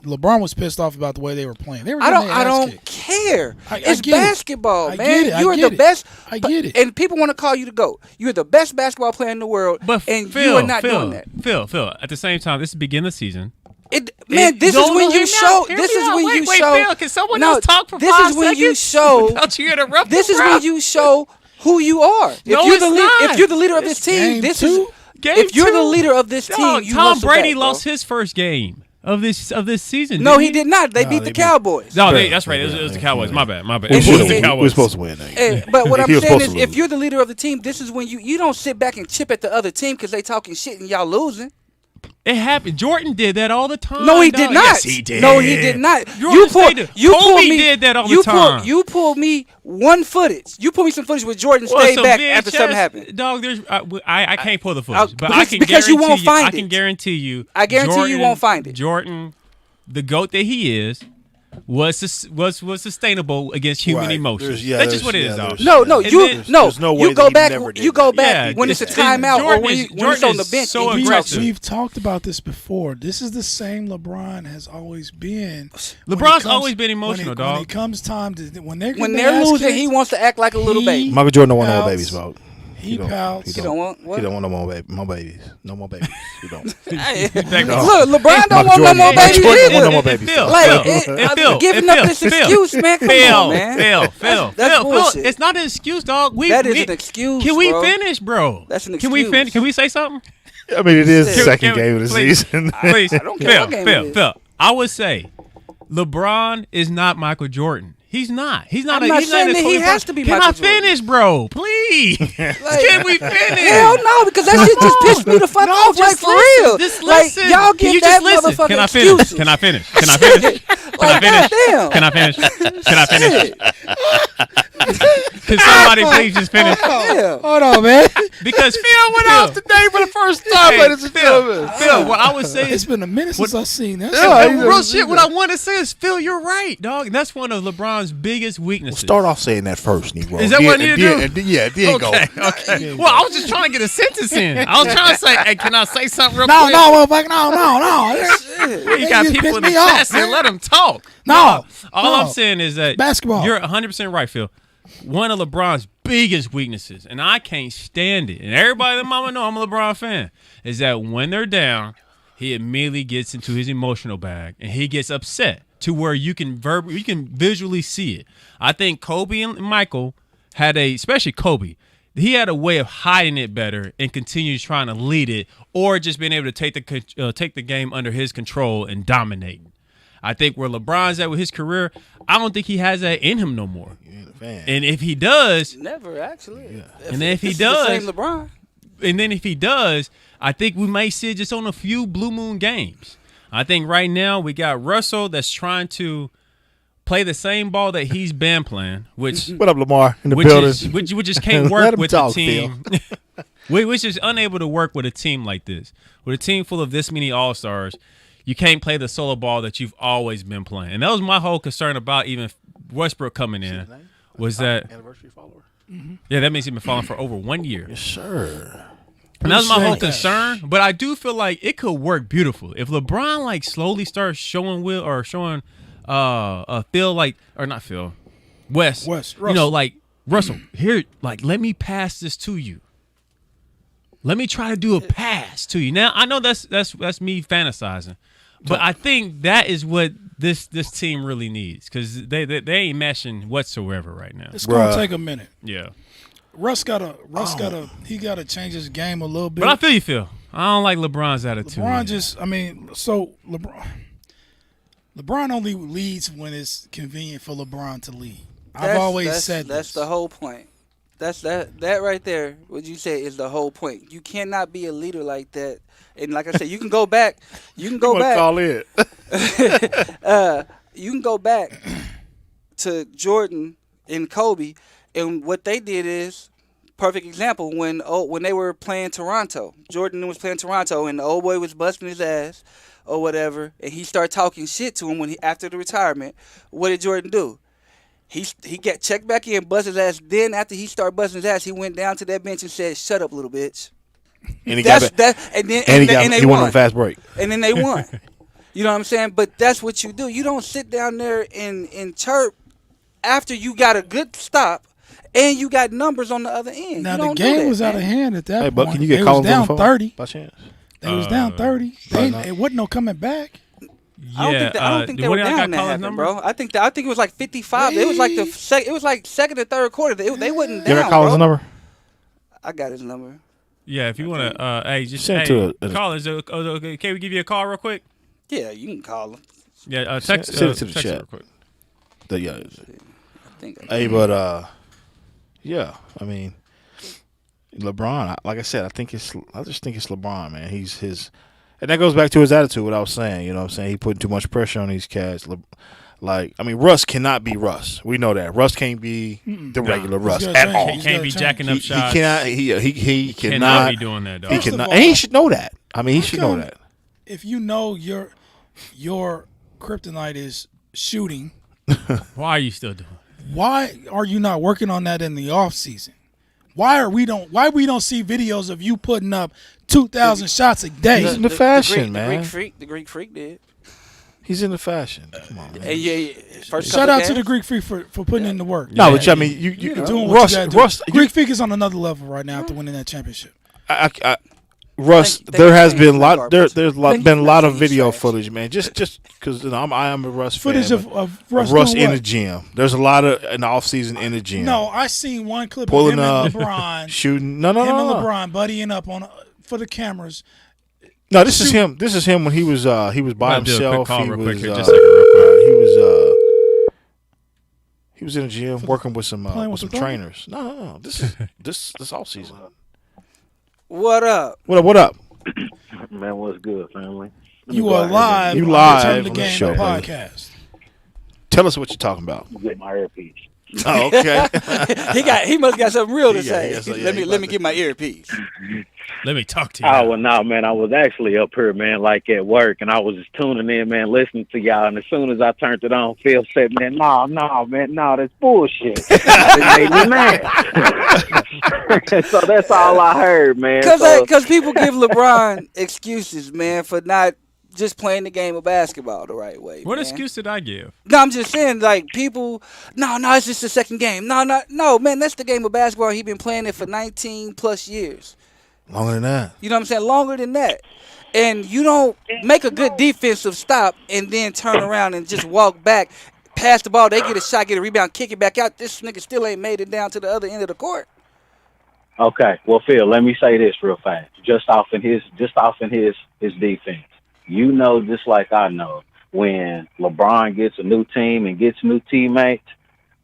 [SPEAKER 2] LeBron was pissed off about the way they were playing. They were
[SPEAKER 4] I
[SPEAKER 2] getting
[SPEAKER 4] don't.
[SPEAKER 2] their
[SPEAKER 4] I
[SPEAKER 2] ass
[SPEAKER 4] don't
[SPEAKER 2] kicked.
[SPEAKER 4] care.
[SPEAKER 2] I
[SPEAKER 4] It's
[SPEAKER 2] get it.
[SPEAKER 4] basketball,
[SPEAKER 2] I
[SPEAKER 4] man.
[SPEAKER 2] get it. I
[SPEAKER 4] You are
[SPEAKER 2] get
[SPEAKER 4] the
[SPEAKER 2] it.
[SPEAKER 4] best.
[SPEAKER 2] I get it.
[SPEAKER 4] And people want to call you the GOAT. You're the best basketball player in the world,
[SPEAKER 1] but
[SPEAKER 4] and
[SPEAKER 1] Phil,
[SPEAKER 4] you are not
[SPEAKER 1] Phil,
[SPEAKER 4] doing that.
[SPEAKER 1] Phil, at the same time, this is the beginning of the season.
[SPEAKER 4] Man, this
[SPEAKER 1] No,
[SPEAKER 4] is
[SPEAKER 1] no,
[SPEAKER 4] when
[SPEAKER 1] hear
[SPEAKER 4] you
[SPEAKER 1] me
[SPEAKER 4] show.
[SPEAKER 1] out. Hear
[SPEAKER 4] This
[SPEAKER 1] me
[SPEAKER 4] is
[SPEAKER 1] out.
[SPEAKER 4] when
[SPEAKER 1] Wait,
[SPEAKER 4] you
[SPEAKER 1] wait,
[SPEAKER 4] show.
[SPEAKER 1] Phil, can someone
[SPEAKER 4] No,
[SPEAKER 1] else talk for
[SPEAKER 4] this
[SPEAKER 1] 5
[SPEAKER 4] is when you
[SPEAKER 1] seconds
[SPEAKER 4] show.
[SPEAKER 1] without you interrupting?
[SPEAKER 4] This is
[SPEAKER 1] bro?
[SPEAKER 4] when you show who you are.
[SPEAKER 1] No,
[SPEAKER 4] if you're
[SPEAKER 1] it's
[SPEAKER 4] the
[SPEAKER 1] not.
[SPEAKER 4] if you're the leader of this
[SPEAKER 2] It's
[SPEAKER 4] team,
[SPEAKER 2] game
[SPEAKER 4] this
[SPEAKER 2] two.
[SPEAKER 4] is If you're the leader of this team, you
[SPEAKER 1] Tom
[SPEAKER 4] hustle
[SPEAKER 1] Brady
[SPEAKER 4] back, bro.
[SPEAKER 1] lost his first game of this season.
[SPEAKER 4] No,
[SPEAKER 1] didn't
[SPEAKER 4] he did not. They beat the Cowboys.
[SPEAKER 1] No, that's right. It was the Cowboys. My bad.
[SPEAKER 3] We
[SPEAKER 1] It was
[SPEAKER 3] were
[SPEAKER 1] the Cowboys.
[SPEAKER 3] supposed to win.
[SPEAKER 4] But what I'm
[SPEAKER 3] He was
[SPEAKER 4] saying
[SPEAKER 3] supposed
[SPEAKER 4] is,
[SPEAKER 3] to
[SPEAKER 4] if
[SPEAKER 3] lose.
[SPEAKER 4] you're the leader of the team, this is when you don't sit back and chip at the other team because they talking shit and y'all losing.
[SPEAKER 1] It happened. Jordan did that all the time.
[SPEAKER 4] No, he
[SPEAKER 1] dog.
[SPEAKER 4] did not.
[SPEAKER 1] Yes, he did.
[SPEAKER 4] No, he did not.
[SPEAKER 1] Jordan Kobe did that all the time.
[SPEAKER 4] You pulled me one footage. You pulled me some footage where Jordan
[SPEAKER 1] Well,
[SPEAKER 4] stayed
[SPEAKER 1] so
[SPEAKER 4] back
[SPEAKER 1] VHS,
[SPEAKER 4] after something happened.
[SPEAKER 1] Dog, there's I can't pull the footage, but
[SPEAKER 4] because-
[SPEAKER 1] I can
[SPEAKER 4] because you
[SPEAKER 1] guarantee
[SPEAKER 4] won't find
[SPEAKER 1] I can
[SPEAKER 4] it.
[SPEAKER 1] guarantee you.
[SPEAKER 4] I guarantee you won't find it.
[SPEAKER 1] Jordan, the GOAT that he is, was sustainable against human
[SPEAKER 3] Right.
[SPEAKER 1] emotions.
[SPEAKER 3] There's-
[SPEAKER 1] That's just what it is,
[SPEAKER 3] yeah,
[SPEAKER 1] dog.
[SPEAKER 3] there's-
[SPEAKER 4] No,
[SPEAKER 1] And
[SPEAKER 4] you
[SPEAKER 1] then-
[SPEAKER 4] no.
[SPEAKER 3] there's no way
[SPEAKER 4] You
[SPEAKER 3] that
[SPEAKER 4] go
[SPEAKER 3] he
[SPEAKER 4] back.
[SPEAKER 3] never did
[SPEAKER 4] You go
[SPEAKER 3] that.
[SPEAKER 4] back
[SPEAKER 1] Yeah,
[SPEAKER 4] when it's a
[SPEAKER 1] it's-
[SPEAKER 4] timeout or
[SPEAKER 1] Jordan
[SPEAKER 4] when
[SPEAKER 1] is-
[SPEAKER 4] it's
[SPEAKER 1] Jordan
[SPEAKER 4] on the
[SPEAKER 1] is
[SPEAKER 4] bench.
[SPEAKER 1] so
[SPEAKER 4] and you
[SPEAKER 1] aggressive.
[SPEAKER 4] talk-
[SPEAKER 2] We've talked about this before. This is the same LeBron has always been.
[SPEAKER 1] LeBron's always been emotional,
[SPEAKER 2] When
[SPEAKER 1] dog.
[SPEAKER 2] it comes time to when they're
[SPEAKER 4] When
[SPEAKER 2] getting
[SPEAKER 4] they're
[SPEAKER 2] their ass
[SPEAKER 4] losing,
[SPEAKER 2] kicked,
[SPEAKER 4] he wants to act like a little baby.
[SPEAKER 3] Michael Jordan don't want no more
[SPEAKER 2] pouts.
[SPEAKER 3] babies, bro.
[SPEAKER 2] He pouts.
[SPEAKER 3] He
[SPEAKER 4] You don't want what?
[SPEAKER 3] He don't want no more babies. No more babies. He don't.
[SPEAKER 4] Hey,
[SPEAKER 1] Back
[SPEAKER 3] No.
[SPEAKER 1] off.
[SPEAKER 4] Look, LeBron don't
[SPEAKER 3] Michael
[SPEAKER 4] want no
[SPEAKER 3] Jordan-
[SPEAKER 4] more
[SPEAKER 3] Michael
[SPEAKER 4] babies
[SPEAKER 3] Jordan don't want
[SPEAKER 4] either.
[SPEAKER 3] no more babies.
[SPEAKER 1] Phil,
[SPEAKER 4] Like,
[SPEAKER 1] Phil,
[SPEAKER 4] giving up this excuse, man. Come on, man.
[SPEAKER 1] Phil,
[SPEAKER 4] That's bullshit.
[SPEAKER 1] it's not an excuse, dog.
[SPEAKER 4] That is an excuse,
[SPEAKER 1] Can we
[SPEAKER 4] bro.
[SPEAKER 1] finish, bro?
[SPEAKER 4] That's an
[SPEAKER 1] Can we
[SPEAKER 4] excuse.
[SPEAKER 1] Can we say something?
[SPEAKER 3] I mean, it is the
[SPEAKER 4] Can-
[SPEAKER 3] second game of the
[SPEAKER 1] please,
[SPEAKER 3] season.
[SPEAKER 1] Please,
[SPEAKER 4] I don't care what game it is.
[SPEAKER 1] Phil. I would say LeBron is not Michael Jordan. He's not. He's not.
[SPEAKER 4] I'm not
[SPEAKER 1] he's
[SPEAKER 4] saying
[SPEAKER 1] a
[SPEAKER 4] that he
[SPEAKER 1] Kobe
[SPEAKER 4] has
[SPEAKER 1] Bryant.
[SPEAKER 4] to be
[SPEAKER 1] Can
[SPEAKER 4] Michael
[SPEAKER 1] I
[SPEAKER 4] Jordan.
[SPEAKER 1] finish, bro? Please. Can we finish?
[SPEAKER 4] Hell no, because that shit just pissed me the fuck off, like, for real.
[SPEAKER 1] Just
[SPEAKER 4] Like,
[SPEAKER 1] listen.
[SPEAKER 4] y'all
[SPEAKER 1] Can
[SPEAKER 4] give
[SPEAKER 1] you
[SPEAKER 4] that
[SPEAKER 1] just listen?
[SPEAKER 4] motherfucker
[SPEAKER 1] Can I finish?
[SPEAKER 4] excuses.
[SPEAKER 1] Can I finish? Can I finish? Can I
[SPEAKER 4] Like,
[SPEAKER 1] finish?
[SPEAKER 4] goddamn.
[SPEAKER 1] Can I finish? Can I finish? Can somebody please just finish?
[SPEAKER 4] Yeah.
[SPEAKER 2] Hold on, man.
[SPEAKER 1] Because Phil went out today for the first time, ladies and gentlemen. Phil, what I would say
[SPEAKER 2] It's
[SPEAKER 1] is,
[SPEAKER 2] been a minute since I've seen that.
[SPEAKER 1] real shit. What I want to say is, Phil, you're right, dog. And that's one of LeBron's biggest weaknesses.
[SPEAKER 3] Start off saying that first, Negro.
[SPEAKER 1] Is that what I need to do?
[SPEAKER 3] Then go.
[SPEAKER 1] Okay. Well, I was just trying to get a sentence in. I was trying to say, hey, can I say something real
[SPEAKER 2] No,
[SPEAKER 1] quick?
[SPEAKER 2] no, motherfucker, no.
[SPEAKER 1] You got
[SPEAKER 2] just
[SPEAKER 1] people
[SPEAKER 2] pissed
[SPEAKER 1] in the
[SPEAKER 2] me off,
[SPEAKER 1] chest and
[SPEAKER 2] man.
[SPEAKER 1] let them talk.
[SPEAKER 2] No,
[SPEAKER 1] All
[SPEAKER 2] no.
[SPEAKER 1] I'm saying is that
[SPEAKER 2] Basketball.
[SPEAKER 1] You're 100% right, Phil. One of LeBron's biggest weaknesses, and I can't stand it, and everybody that mama know I'm a LeBron fan, is that when they're down, he immediately gets into his emotional bag and he gets upset to where you can visually see it. I think Kobe and Michael had especially Kobe, he had a way of hiding it better and continues trying to lead it, or just being able to take the game under his control and dominating. I think where LeBron's at with his career, I don't think he has that in him no more. And if he does,
[SPEAKER 4] Never, actually.
[SPEAKER 1] and then if he
[SPEAKER 4] This is the
[SPEAKER 1] does,
[SPEAKER 4] same LeBron.
[SPEAKER 1] and then if he does, I think we may see it just on a few Blue Moon games. I think right now we got Russell that's trying to play the same ball that he's been playing, which
[SPEAKER 3] What up, Lamar? In the
[SPEAKER 1] which
[SPEAKER 3] building.
[SPEAKER 1] is which just can't
[SPEAKER 3] Let
[SPEAKER 1] work
[SPEAKER 3] him
[SPEAKER 1] with
[SPEAKER 3] talk,
[SPEAKER 1] the team. Which is unable to work with a team like this. With a team full of this many All-Stars, you can't play the solo ball that you've always been playing. And that was my whole concern about even Westbrook coming in. Was that
[SPEAKER 3] Anniversary follower?
[SPEAKER 1] yeah, that means he's been falling for over 1 year.
[SPEAKER 3] Yes, sir.
[SPEAKER 1] And that was my whole
[SPEAKER 2] Appreciate that.
[SPEAKER 1] concern. But I do feel like it could work beautiful. If LeBron like slowly starts showing Phil like or not Phil, Wes, you know,
[SPEAKER 2] Russell.
[SPEAKER 1] like Russell, here, like let me pass this to you. Let me try to do a pass to you. Now I know that's me fantasizing. But I think that is what this team really needs because they ain't meshing whatsoever right now.
[SPEAKER 2] It's gonna
[SPEAKER 3] Bruh.
[SPEAKER 2] take a minute.
[SPEAKER 1] Yeah,
[SPEAKER 2] Russ gotta change his game a little bit.
[SPEAKER 1] but I feel you, Phil. I don't like LeBron's attitude.
[SPEAKER 2] LeBron only leads when it's convenient for LeBron to lead. I've
[SPEAKER 4] That's-
[SPEAKER 2] always
[SPEAKER 4] that's-
[SPEAKER 2] said
[SPEAKER 4] that's
[SPEAKER 2] this.
[SPEAKER 4] the whole point. That right there, what you said is the whole point. You cannot be a leader like that. And like I said, you can go back. You can go back.
[SPEAKER 3] Call in.
[SPEAKER 4] You can go back to Jordan and Kobe, and what they did is perfect example when they were playing Toronto. Jordan was playing Toronto, and the old boy was busting his ass or whatever, and he started talking shit to him after the retirement. What did Jordan do? He got checked back in, bust his ass. Then after he started busting his ass, he went down to that bench and said, "Shut up, little bitch."
[SPEAKER 3] And he got back.
[SPEAKER 4] And then
[SPEAKER 3] And
[SPEAKER 4] they
[SPEAKER 3] he went
[SPEAKER 4] won.
[SPEAKER 3] on fast break.
[SPEAKER 4] And then they won. You know what I'm saying? But that's what you do. You don't sit down there and chirp after you got a good stop and you got numbers on the other end.
[SPEAKER 2] Now
[SPEAKER 4] You
[SPEAKER 2] the
[SPEAKER 4] don't do
[SPEAKER 2] game
[SPEAKER 4] that,
[SPEAKER 2] was out of
[SPEAKER 4] man.
[SPEAKER 2] hand at that
[SPEAKER 3] Hey,
[SPEAKER 2] point.
[SPEAKER 3] but can you
[SPEAKER 2] They
[SPEAKER 3] get
[SPEAKER 2] was
[SPEAKER 3] Collins on
[SPEAKER 2] down
[SPEAKER 3] the phone
[SPEAKER 2] 30.
[SPEAKER 3] by chance?
[SPEAKER 2] They was down 30. It wasn't no coming back.
[SPEAKER 1] Yeah,
[SPEAKER 4] I don't think they were
[SPEAKER 1] what I
[SPEAKER 4] down that
[SPEAKER 1] Collins'
[SPEAKER 4] happened,
[SPEAKER 1] number?
[SPEAKER 4] bro. I think it was like 55. It was like it was like second or third quarter. They wasn't
[SPEAKER 3] You
[SPEAKER 4] down,
[SPEAKER 3] got Collins'
[SPEAKER 4] bro.
[SPEAKER 3] number?
[SPEAKER 4] I got his number.
[SPEAKER 1] Yeah, if you want to, hey, just
[SPEAKER 3] Send
[SPEAKER 1] hey,
[SPEAKER 3] to a-
[SPEAKER 1] call us. Can we give you a call real quick?
[SPEAKER 4] Yeah, you can call him.
[SPEAKER 1] Yeah, text
[SPEAKER 3] Send it to the
[SPEAKER 1] text
[SPEAKER 3] chat.
[SPEAKER 1] real quick.
[SPEAKER 3] Yeah.
[SPEAKER 4] I think.
[SPEAKER 3] Hey, but yeah, I mean, LeBron. Like I said, I just think it's LeBron, man. He's his, and that goes back to his attitude. What I was saying, you know, what I'm saying he putting too much pressure on these cats. Like, I mean, Russ cannot be Russ. We know that. Russ can't be the regular Russ
[SPEAKER 2] gotta
[SPEAKER 3] at
[SPEAKER 2] change.
[SPEAKER 3] all.
[SPEAKER 1] He can't be jacking up
[SPEAKER 3] He
[SPEAKER 1] shots.
[SPEAKER 3] cannot. He
[SPEAKER 1] cannot
[SPEAKER 3] cannot
[SPEAKER 1] be doing that, dog.
[SPEAKER 3] He
[SPEAKER 2] First of
[SPEAKER 3] cannot.
[SPEAKER 2] all,
[SPEAKER 3] And he should know that. I mean, he
[SPEAKER 2] how
[SPEAKER 3] should know
[SPEAKER 2] come
[SPEAKER 3] that.
[SPEAKER 2] If you know your kryptonite is shooting,
[SPEAKER 1] Why are you still doing it?
[SPEAKER 2] why are you not working on that in the off season? Why we don't see videos of you putting up 2,000 shots a day?
[SPEAKER 3] He's in the fashion, man.
[SPEAKER 4] The Greek freak did.
[SPEAKER 3] He's in the fashion. Come on, man.
[SPEAKER 4] And yeah. First
[SPEAKER 2] Shout
[SPEAKER 4] couple
[SPEAKER 2] out to
[SPEAKER 4] games,
[SPEAKER 2] the Greek freak for putting in the work.
[SPEAKER 3] No, but I mean, you
[SPEAKER 2] Doing what you gotta do.
[SPEAKER 3] Russ,
[SPEAKER 2] Greek freak is on another level right now after winning that championship.
[SPEAKER 3] Russ,
[SPEAKER 4] Thank
[SPEAKER 3] there
[SPEAKER 4] you
[SPEAKER 3] has
[SPEAKER 4] for
[SPEAKER 3] been
[SPEAKER 4] saying garbage.
[SPEAKER 3] there's
[SPEAKER 4] Thank you
[SPEAKER 3] been a
[SPEAKER 4] for
[SPEAKER 3] lot of
[SPEAKER 4] saying
[SPEAKER 3] video
[SPEAKER 4] trash.
[SPEAKER 3] footage, man. Just because I am a Russ
[SPEAKER 2] Footage
[SPEAKER 3] fan.
[SPEAKER 2] of
[SPEAKER 3] but
[SPEAKER 2] Russ doing
[SPEAKER 3] in
[SPEAKER 2] what?
[SPEAKER 3] the gym. There's a lot of in the off season in the gym.
[SPEAKER 2] No, I seen one clip
[SPEAKER 3] Pulling
[SPEAKER 2] of
[SPEAKER 3] up,
[SPEAKER 2] him and LeBron.
[SPEAKER 3] shooting. No.
[SPEAKER 2] Him and LeBron buddying up on for the cameras.
[SPEAKER 3] No, this is him. This is him when he was by
[SPEAKER 1] I'll do a quick
[SPEAKER 3] himself.
[SPEAKER 1] call
[SPEAKER 3] He
[SPEAKER 1] real
[SPEAKER 3] was
[SPEAKER 1] quick here, just a second, real quick.
[SPEAKER 3] he was in the gym working with some
[SPEAKER 2] playing with the
[SPEAKER 3] trainers. No. This is this off season.
[SPEAKER 4] What up?
[SPEAKER 3] What up?
[SPEAKER 7] Man, what's good, family?
[SPEAKER 2] You are live.
[SPEAKER 3] You
[SPEAKER 2] on
[SPEAKER 3] live
[SPEAKER 2] Return to the
[SPEAKER 3] on the
[SPEAKER 2] Game
[SPEAKER 3] show, baby.
[SPEAKER 2] podcast.
[SPEAKER 3] Tell us what you're talking about.
[SPEAKER 7] Get my earpiece.
[SPEAKER 3] Oh, okay.
[SPEAKER 4] He must got something real to
[SPEAKER 3] He got-
[SPEAKER 4] say.
[SPEAKER 3] he got some- yeah,
[SPEAKER 4] let
[SPEAKER 3] he
[SPEAKER 4] me
[SPEAKER 3] about
[SPEAKER 4] get my earpiece.
[SPEAKER 1] Let me talk to you.
[SPEAKER 7] Oh, well, no, man. I was actually up here, man, like at work, and I was just tuning in, man, listening to y'all. And as soon as I turned it on, Phil said, man, no, that's bullshit. It made me mad. So that's all I heard, man.
[SPEAKER 4] Because people give LeBron excuses, man, for not just playing the game of basketball the right way.
[SPEAKER 1] What
[SPEAKER 4] man.
[SPEAKER 1] excuse did I give?
[SPEAKER 4] No, I'm just saying, like, people, no, it's just the second game. No, man, that's the game of basketball. He been playing it for 19 plus years.
[SPEAKER 3] Longer than that.
[SPEAKER 4] You know what I'm saying? Longer than that. And you don't make a good defensive stop and then turn around and just walk back, pass the ball. They get a shot, get a rebound, kick it back out. This nigga still ain't made it down to the other end of the court.
[SPEAKER 7] Okay, well, Phil, let me say this real fast. Just off in his defense. You know, just like I know, when LeBron gets a new team and gets new teammates,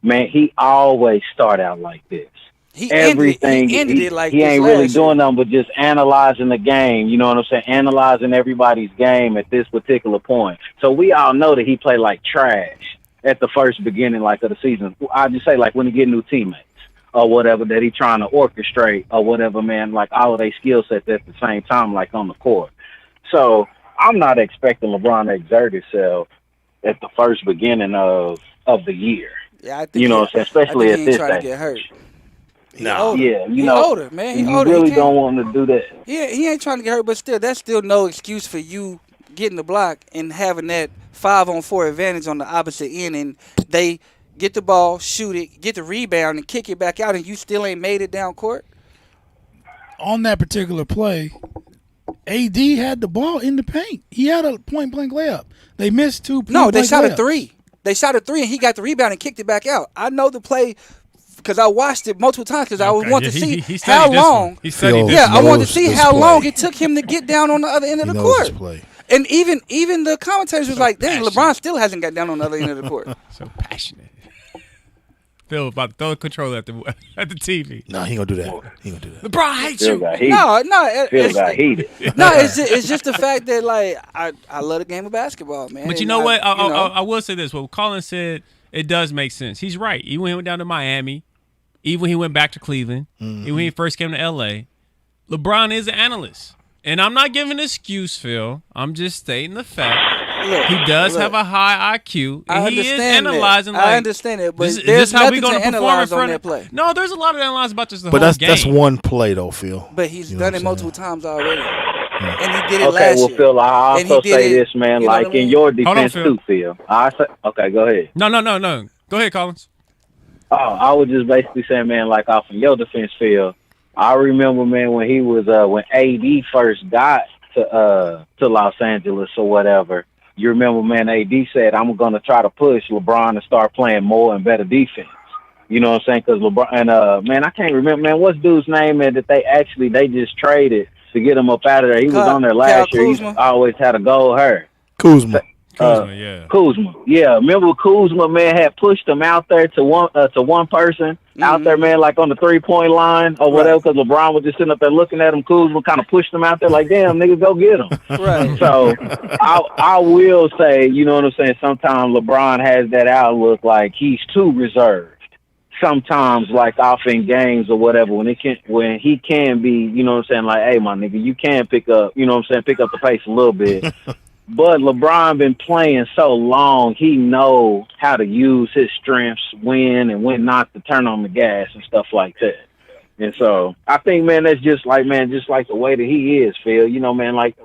[SPEAKER 7] man, he always start out like this.
[SPEAKER 4] He ended it like
[SPEAKER 7] he
[SPEAKER 4] this
[SPEAKER 7] ain't really
[SPEAKER 4] last
[SPEAKER 7] doing
[SPEAKER 4] year.
[SPEAKER 7] nothing but just analyzing the game. You know what I'm saying? Analyzing everybody's game at this particular point. So we all know that he played like trash at the first beginning, like of the season. I just say like when he get new teammates or whatever that he trying to orchestrate or whatever, man. Like all of their skill sets at the same time, like on the court. So I'm not expecting LeBron to exert himself at the first beginning of the year.
[SPEAKER 4] Yeah, I think
[SPEAKER 7] You know what I'm saying? Especially
[SPEAKER 4] I
[SPEAKER 7] at
[SPEAKER 4] think he
[SPEAKER 7] this
[SPEAKER 4] ain't trying to
[SPEAKER 7] day.
[SPEAKER 4] get hurt.
[SPEAKER 3] No.
[SPEAKER 7] Yeah, you
[SPEAKER 4] He
[SPEAKER 7] know,
[SPEAKER 4] older, man. He
[SPEAKER 7] you
[SPEAKER 4] older.
[SPEAKER 7] really
[SPEAKER 4] He
[SPEAKER 7] don't want him to do that.
[SPEAKER 4] He ain't trying to get hurt, but still, that's still no excuse for you getting the block and having that 5-on-4 advantage on the opposite end, and they get the ball, shoot it, get the rebound, and kick it back out, and you still ain't made it down court.
[SPEAKER 2] On that particular play, AD had the ball in the paint. He had a point-blank layup. They missed two
[SPEAKER 4] No, they
[SPEAKER 2] point-blank
[SPEAKER 4] shot a
[SPEAKER 2] layups.
[SPEAKER 4] three. They shot a three, and he got the rebound and kicked it back out. I know the play because I watched it multiple times because I
[SPEAKER 1] Okay,
[SPEAKER 4] wanted
[SPEAKER 1] yeah,
[SPEAKER 4] to see
[SPEAKER 1] he studied
[SPEAKER 4] how
[SPEAKER 1] this
[SPEAKER 4] long.
[SPEAKER 1] one. He studied
[SPEAKER 3] Phil,
[SPEAKER 1] this
[SPEAKER 4] Yeah,
[SPEAKER 1] one.
[SPEAKER 4] I wanted to
[SPEAKER 3] knows
[SPEAKER 4] see
[SPEAKER 3] this
[SPEAKER 4] how
[SPEAKER 3] play.
[SPEAKER 4] long it took him to get down on the other end of
[SPEAKER 3] He
[SPEAKER 4] the
[SPEAKER 3] knows
[SPEAKER 4] court.
[SPEAKER 3] this play.
[SPEAKER 4] And even the commentators was like, dang, LeBron still hasn't got down on the other end of the court.
[SPEAKER 1] So passionate. Phil about to throw the controller at the TV.
[SPEAKER 3] No, he ain't gonna do that. He ain't gonna do that.
[SPEAKER 1] LeBron hates
[SPEAKER 7] Phil
[SPEAKER 1] you.
[SPEAKER 7] got heated.
[SPEAKER 4] No,
[SPEAKER 7] Phil got heated.
[SPEAKER 4] it's just the fact that like I love the game of basketball, man.
[SPEAKER 1] But you
[SPEAKER 4] And
[SPEAKER 1] know what?
[SPEAKER 4] you know,
[SPEAKER 1] I will say this. What Colin said, it does make sense. He's right. Even when he went down to Miami, even when he went back to Cleveland, even when he first came to L.A., LeBron is an analyst. And I'm not giving an excuse, Phil. I'm just stating the fact.
[SPEAKER 4] look,
[SPEAKER 1] He does
[SPEAKER 4] look,
[SPEAKER 1] have a high IQ,
[SPEAKER 4] I
[SPEAKER 1] and he is
[SPEAKER 4] understand that.
[SPEAKER 1] analyzing.
[SPEAKER 4] I
[SPEAKER 1] like,
[SPEAKER 4] understand it, but
[SPEAKER 1] this, is
[SPEAKER 4] there's
[SPEAKER 1] this how we
[SPEAKER 4] nothing
[SPEAKER 1] going
[SPEAKER 4] to
[SPEAKER 1] to perform in
[SPEAKER 4] analyze on
[SPEAKER 1] front
[SPEAKER 4] that
[SPEAKER 1] of?
[SPEAKER 4] play.
[SPEAKER 1] No, there's a lot to analyze about just the
[SPEAKER 3] But
[SPEAKER 1] whole
[SPEAKER 3] that's
[SPEAKER 1] game.
[SPEAKER 3] one play though, Phil.
[SPEAKER 4] But he's
[SPEAKER 3] You know
[SPEAKER 4] done
[SPEAKER 3] what
[SPEAKER 4] it
[SPEAKER 3] I'm
[SPEAKER 4] multiple times already, and he did it
[SPEAKER 7] Okay,
[SPEAKER 4] last
[SPEAKER 7] well,
[SPEAKER 4] year.
[SPEAKER 7] Phil, I
[SPEAKER 4] And he
[SPEAKER 7] also
[SPEAKER 4] did
[SPEAKER 7] say
[SPEAKER 4] it,
[SPEAKER 7] this, man,
[SPEAKER 4] you know
[SPEAKER 7] like
[SPEAKER 4] what I mean?
[SPEAKER 7] in your
[SPEAKER 1] Hold on,
[SPEAKER 7] defense
[SPEAKER 1] Phil.
[SPEAKER 7] too, Phil. I say, okay, go ahead.
[SPEAKER 1] No. Go ahead, Collins.
[SPEAKER 7] Oh, I was just basically saying, man, like off of your defense, Phil. I remember, man, when he was when AD first got to Los Angeles or whatever. You remember, man, AD said, I'm going to try to push LeBron to start playing more and better defense. You know what I'm saying? Because LeBron and man, I can't remember, man. What's dude's name, man? That they just traded to get him up out of there. He was on there last year. He always had a gold hair.
[SPEAKER 3] Kuzma.
[SPEAKER 7] Kuzma. Yeah, remember Kuzma, man, had pushed him out there to one person out there, man, like on the 3-point line or whatever, because LeBron was just sitting up there looking at him. Kuzma kind of pushed him out there like, damn, nigga, go get him.
[SPEAKER 4] Right.
[SPEAKER 7] So I will say, you know what I'm saying, sometimes LeBron has that outlook like he's too reserved. Sometimes, like off in games or whatever, when he can be, you know what I'm saying, like, hey, my nigga, you can pick up, you know what I'm saying, pick up the pace a little bit. But LeBron been playing so long, he know how to use his strengths, when and when not to turn on the gas and stuff like that. And so I think, man, that's just like the way that he is, Phil. You know, man, like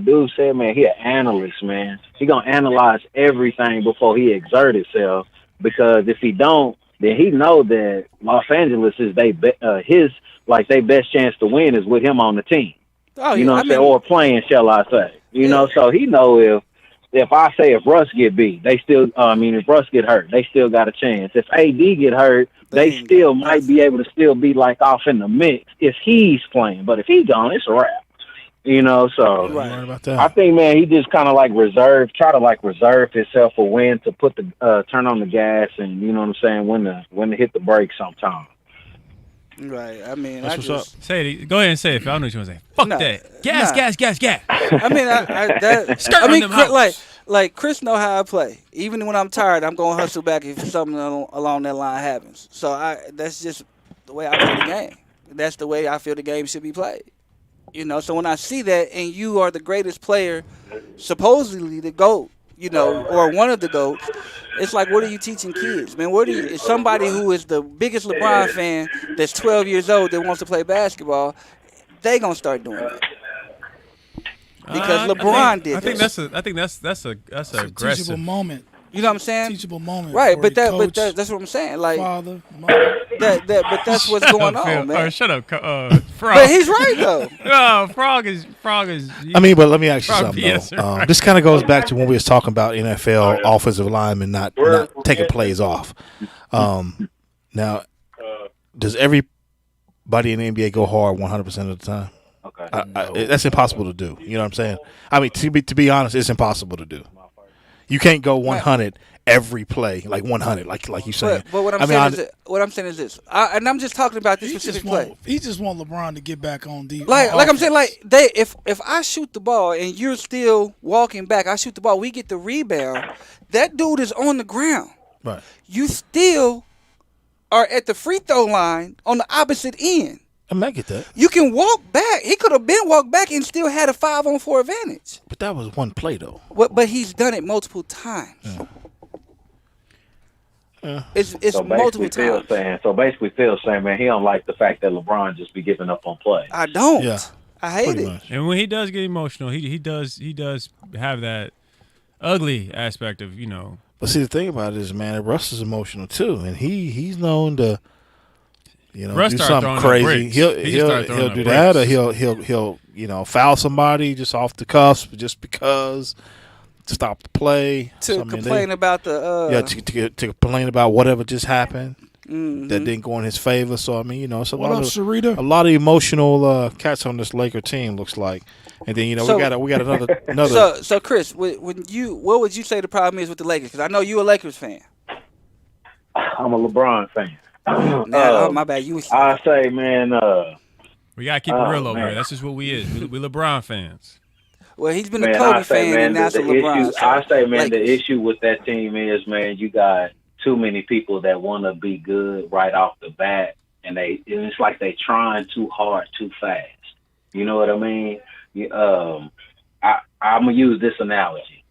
[SPEAKER 7] dude said, man, he an analyst, man. He gonna analyze everything before he exert himself, because if he don't, then he know that Los Angeles is their best chance to win is with him on the team.
[SPEAKER 4] Oh,
[SPEAKER 7] you know what I'm saying? Or playing, shall I say. You know, so he know if Russ get beat, if Russ get hurt, they still got a chance. If AD get hurt, they still might be able to still be like off in the mix if he's playing. But if he gone, it's a wrap. You know, so I think, man, he just kind of like try to reserve himself for when to put the turn on the gas and, you know what I'm saying, when to hit the brakes sometime.
[SPEAKER 4] Right. I mean,
[SPEAKER 3] that's what's up.
[SPEAKER 1] Say it. Go ahead and say it. I don't know what you want to say. Fuck that. Gas.
[SPEAKER 4] I mean, like Chris know how I play. Even when I'm tired, I'm gonna hustle back if something along that line happens. So that's just the way I play the game. That's the way I feel the game should be played. You know. So when I see that, and you are the greatest player, supposedly the GOAT, you know, or one of the GOATs, it's like, what are you teaching kids, man? Is somebody who is the biggest LeBron fan that's 12 years old that wants to play basketball, they gonna start doing that because LeBron did.
[SPEAKER 1] I think that's a aggressive
[SPEAKER 2] teachable moment.
[SPEAKER 4] You know what I'm saying?
[SPEAKER 2] Teachable moment,
[SPEAKER 4] right?
[SPEAKER 2] But
[SPEAKER 4] that's what I'm saying. Like
[SPEAKER 2] father, mother.
[SPEAKER 4] But that's what's going on, man.
[SPEAKER 1] Shut up, Frogg.
[SPEAKER 4] But he's right though.
[SPEAKER 1] No, Frogg is.
[SPEAKER 3] I mean, but let me ask you something though. This kind of goes back to when we was talking about NFL offensive linemen not taking plays off. Now, does everybody in the NBA go hard 100% of the time? Okay, that's impossible to do. You know what I'm saying? I mean, to be honest, it's impossible to do. You can't go 100 every play, like 100, like you saying.
[SPEAKER 4] But what I'm saying is this, and I'm just talking about this specific play.
[SPEAKER 2] He just want LeBron to get back on deep.
[SPEAKER 4] Like I'm saying, if I shoot the ball and you're still walking back, I shoot the ball, we get the rebound. That dude is on the ground. Right. You still are at the free throw line on the opposite end.
[SPEAKER 3] I might get that.
[SPEAKER 4] You can walk back. He could have been walked back and still had a 5-on-4 advantage.
[SPEAKER 3] But that was one play, though.
[SPEAKER 4] But he's done it multiple times. It's
[SPEAKER 7] so
[SPEAKER 4] multiple times.
[SPEAKER 7] So basically, Phil's saying, man, he don't like the fact that LeBron just be giving up on play.
[SPEAKER 4] I don't.
[SPEAKER 3] Yeah.
[SPEAKER 4] I hate it.
[SPEAKER 1] Much. And when he does get emotional, he does have that ugly aspect of, you know.
[SPEAKER 3] But see, the thing about it is, man, Russ is emotional too, and he's known to. You know,
[SPEAKER 1] Russ
[SPEAKER 3] do something crazy. He'll do that, or he'll foul somebody just off the cuffs, just because to stop the play.
[SPEAKER 4] Complain about the
[SPEAKER 3] to complain about whatever just happened that didn't go in his favor. So I mean, it's a lot of emotional cats on this Laker team, looks like. And then we got another.
[SPEAKER 4] So Chris, what would you say the problem is with the Lakers? Because I know you're a Lakers fan.
[SPEAKER 7] I'm a LeBron fan.
[SPEAKER 4] My bad.
[SPEAKER 7] I say, man.
[SPEAKER 1] We gotta keep it real over here. That's just what we is. We LeBron fans.
[SPEAKER 4] Well, he's been a Kobe fan, and now it's a LeBron.
[SPEAKER 7] I say, man, the issue with that team is, man, you got too many people that want to be good right off the bat, and it's like they trying too hard, too fast. You know what I mean? I'm gonna use this analogy.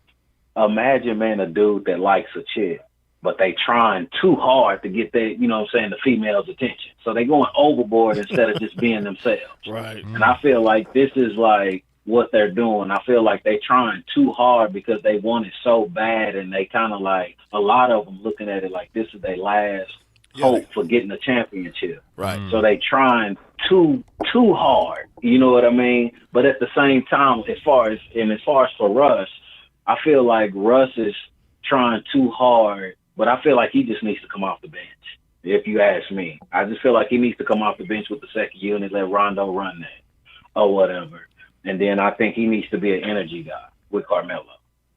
[SPEAKER 7] Imagine, man, a dude that likes a chick, but they trying too hard to get the female's attention. So they going overboard instead of just being themselves.
[SPEAKER 3] Right.
[SPEAKER 7] And I feel like this is like what they're doing. I feel like they trying too hard because they want it so bad, and they kind of like, a lot of them looking at it like this is their last hope for getting a championship.
[SPEAKER 3] Right.
[SPEAKER 7] So they trying too hard. You know what I mean? But at the same time, as far as for Russ, I feel like Russ is trying too hard. But I feel like he just needs to come off the bench. if you ask me. I just feel like he needs to come off the bench with the second unit, let Rondo run that or whatever. And then I think he needs to be an energy guy with Carmelo.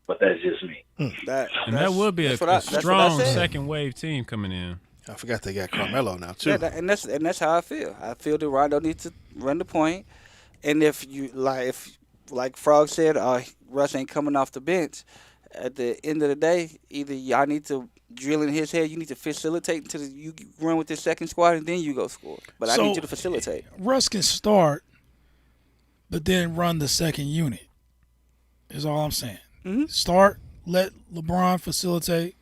[SPEAKER 7] But that's just me.
[SPEAKER 1] That would be a strong second wave team coming in.
[SPEAKER 3] I forgot they got Carmelo now too.
[SPEAKER 4] Yeah, and that's how I feel. I feel that Rondo needs to run the point, and if like Frogg said, Russ ain't coming off the bench. At the end of the day, either y'all need to drill in his head, you need to facilitate until you run with this second squad, and then you go score. But I need you to facilitate.
[SPEAKER 2] Russ can start, but then run the second unit. Is all I'm saying.
[SPEAKER 4] Mm-hmm.
[SPEAKER 2] Start, let LeBron facilitate,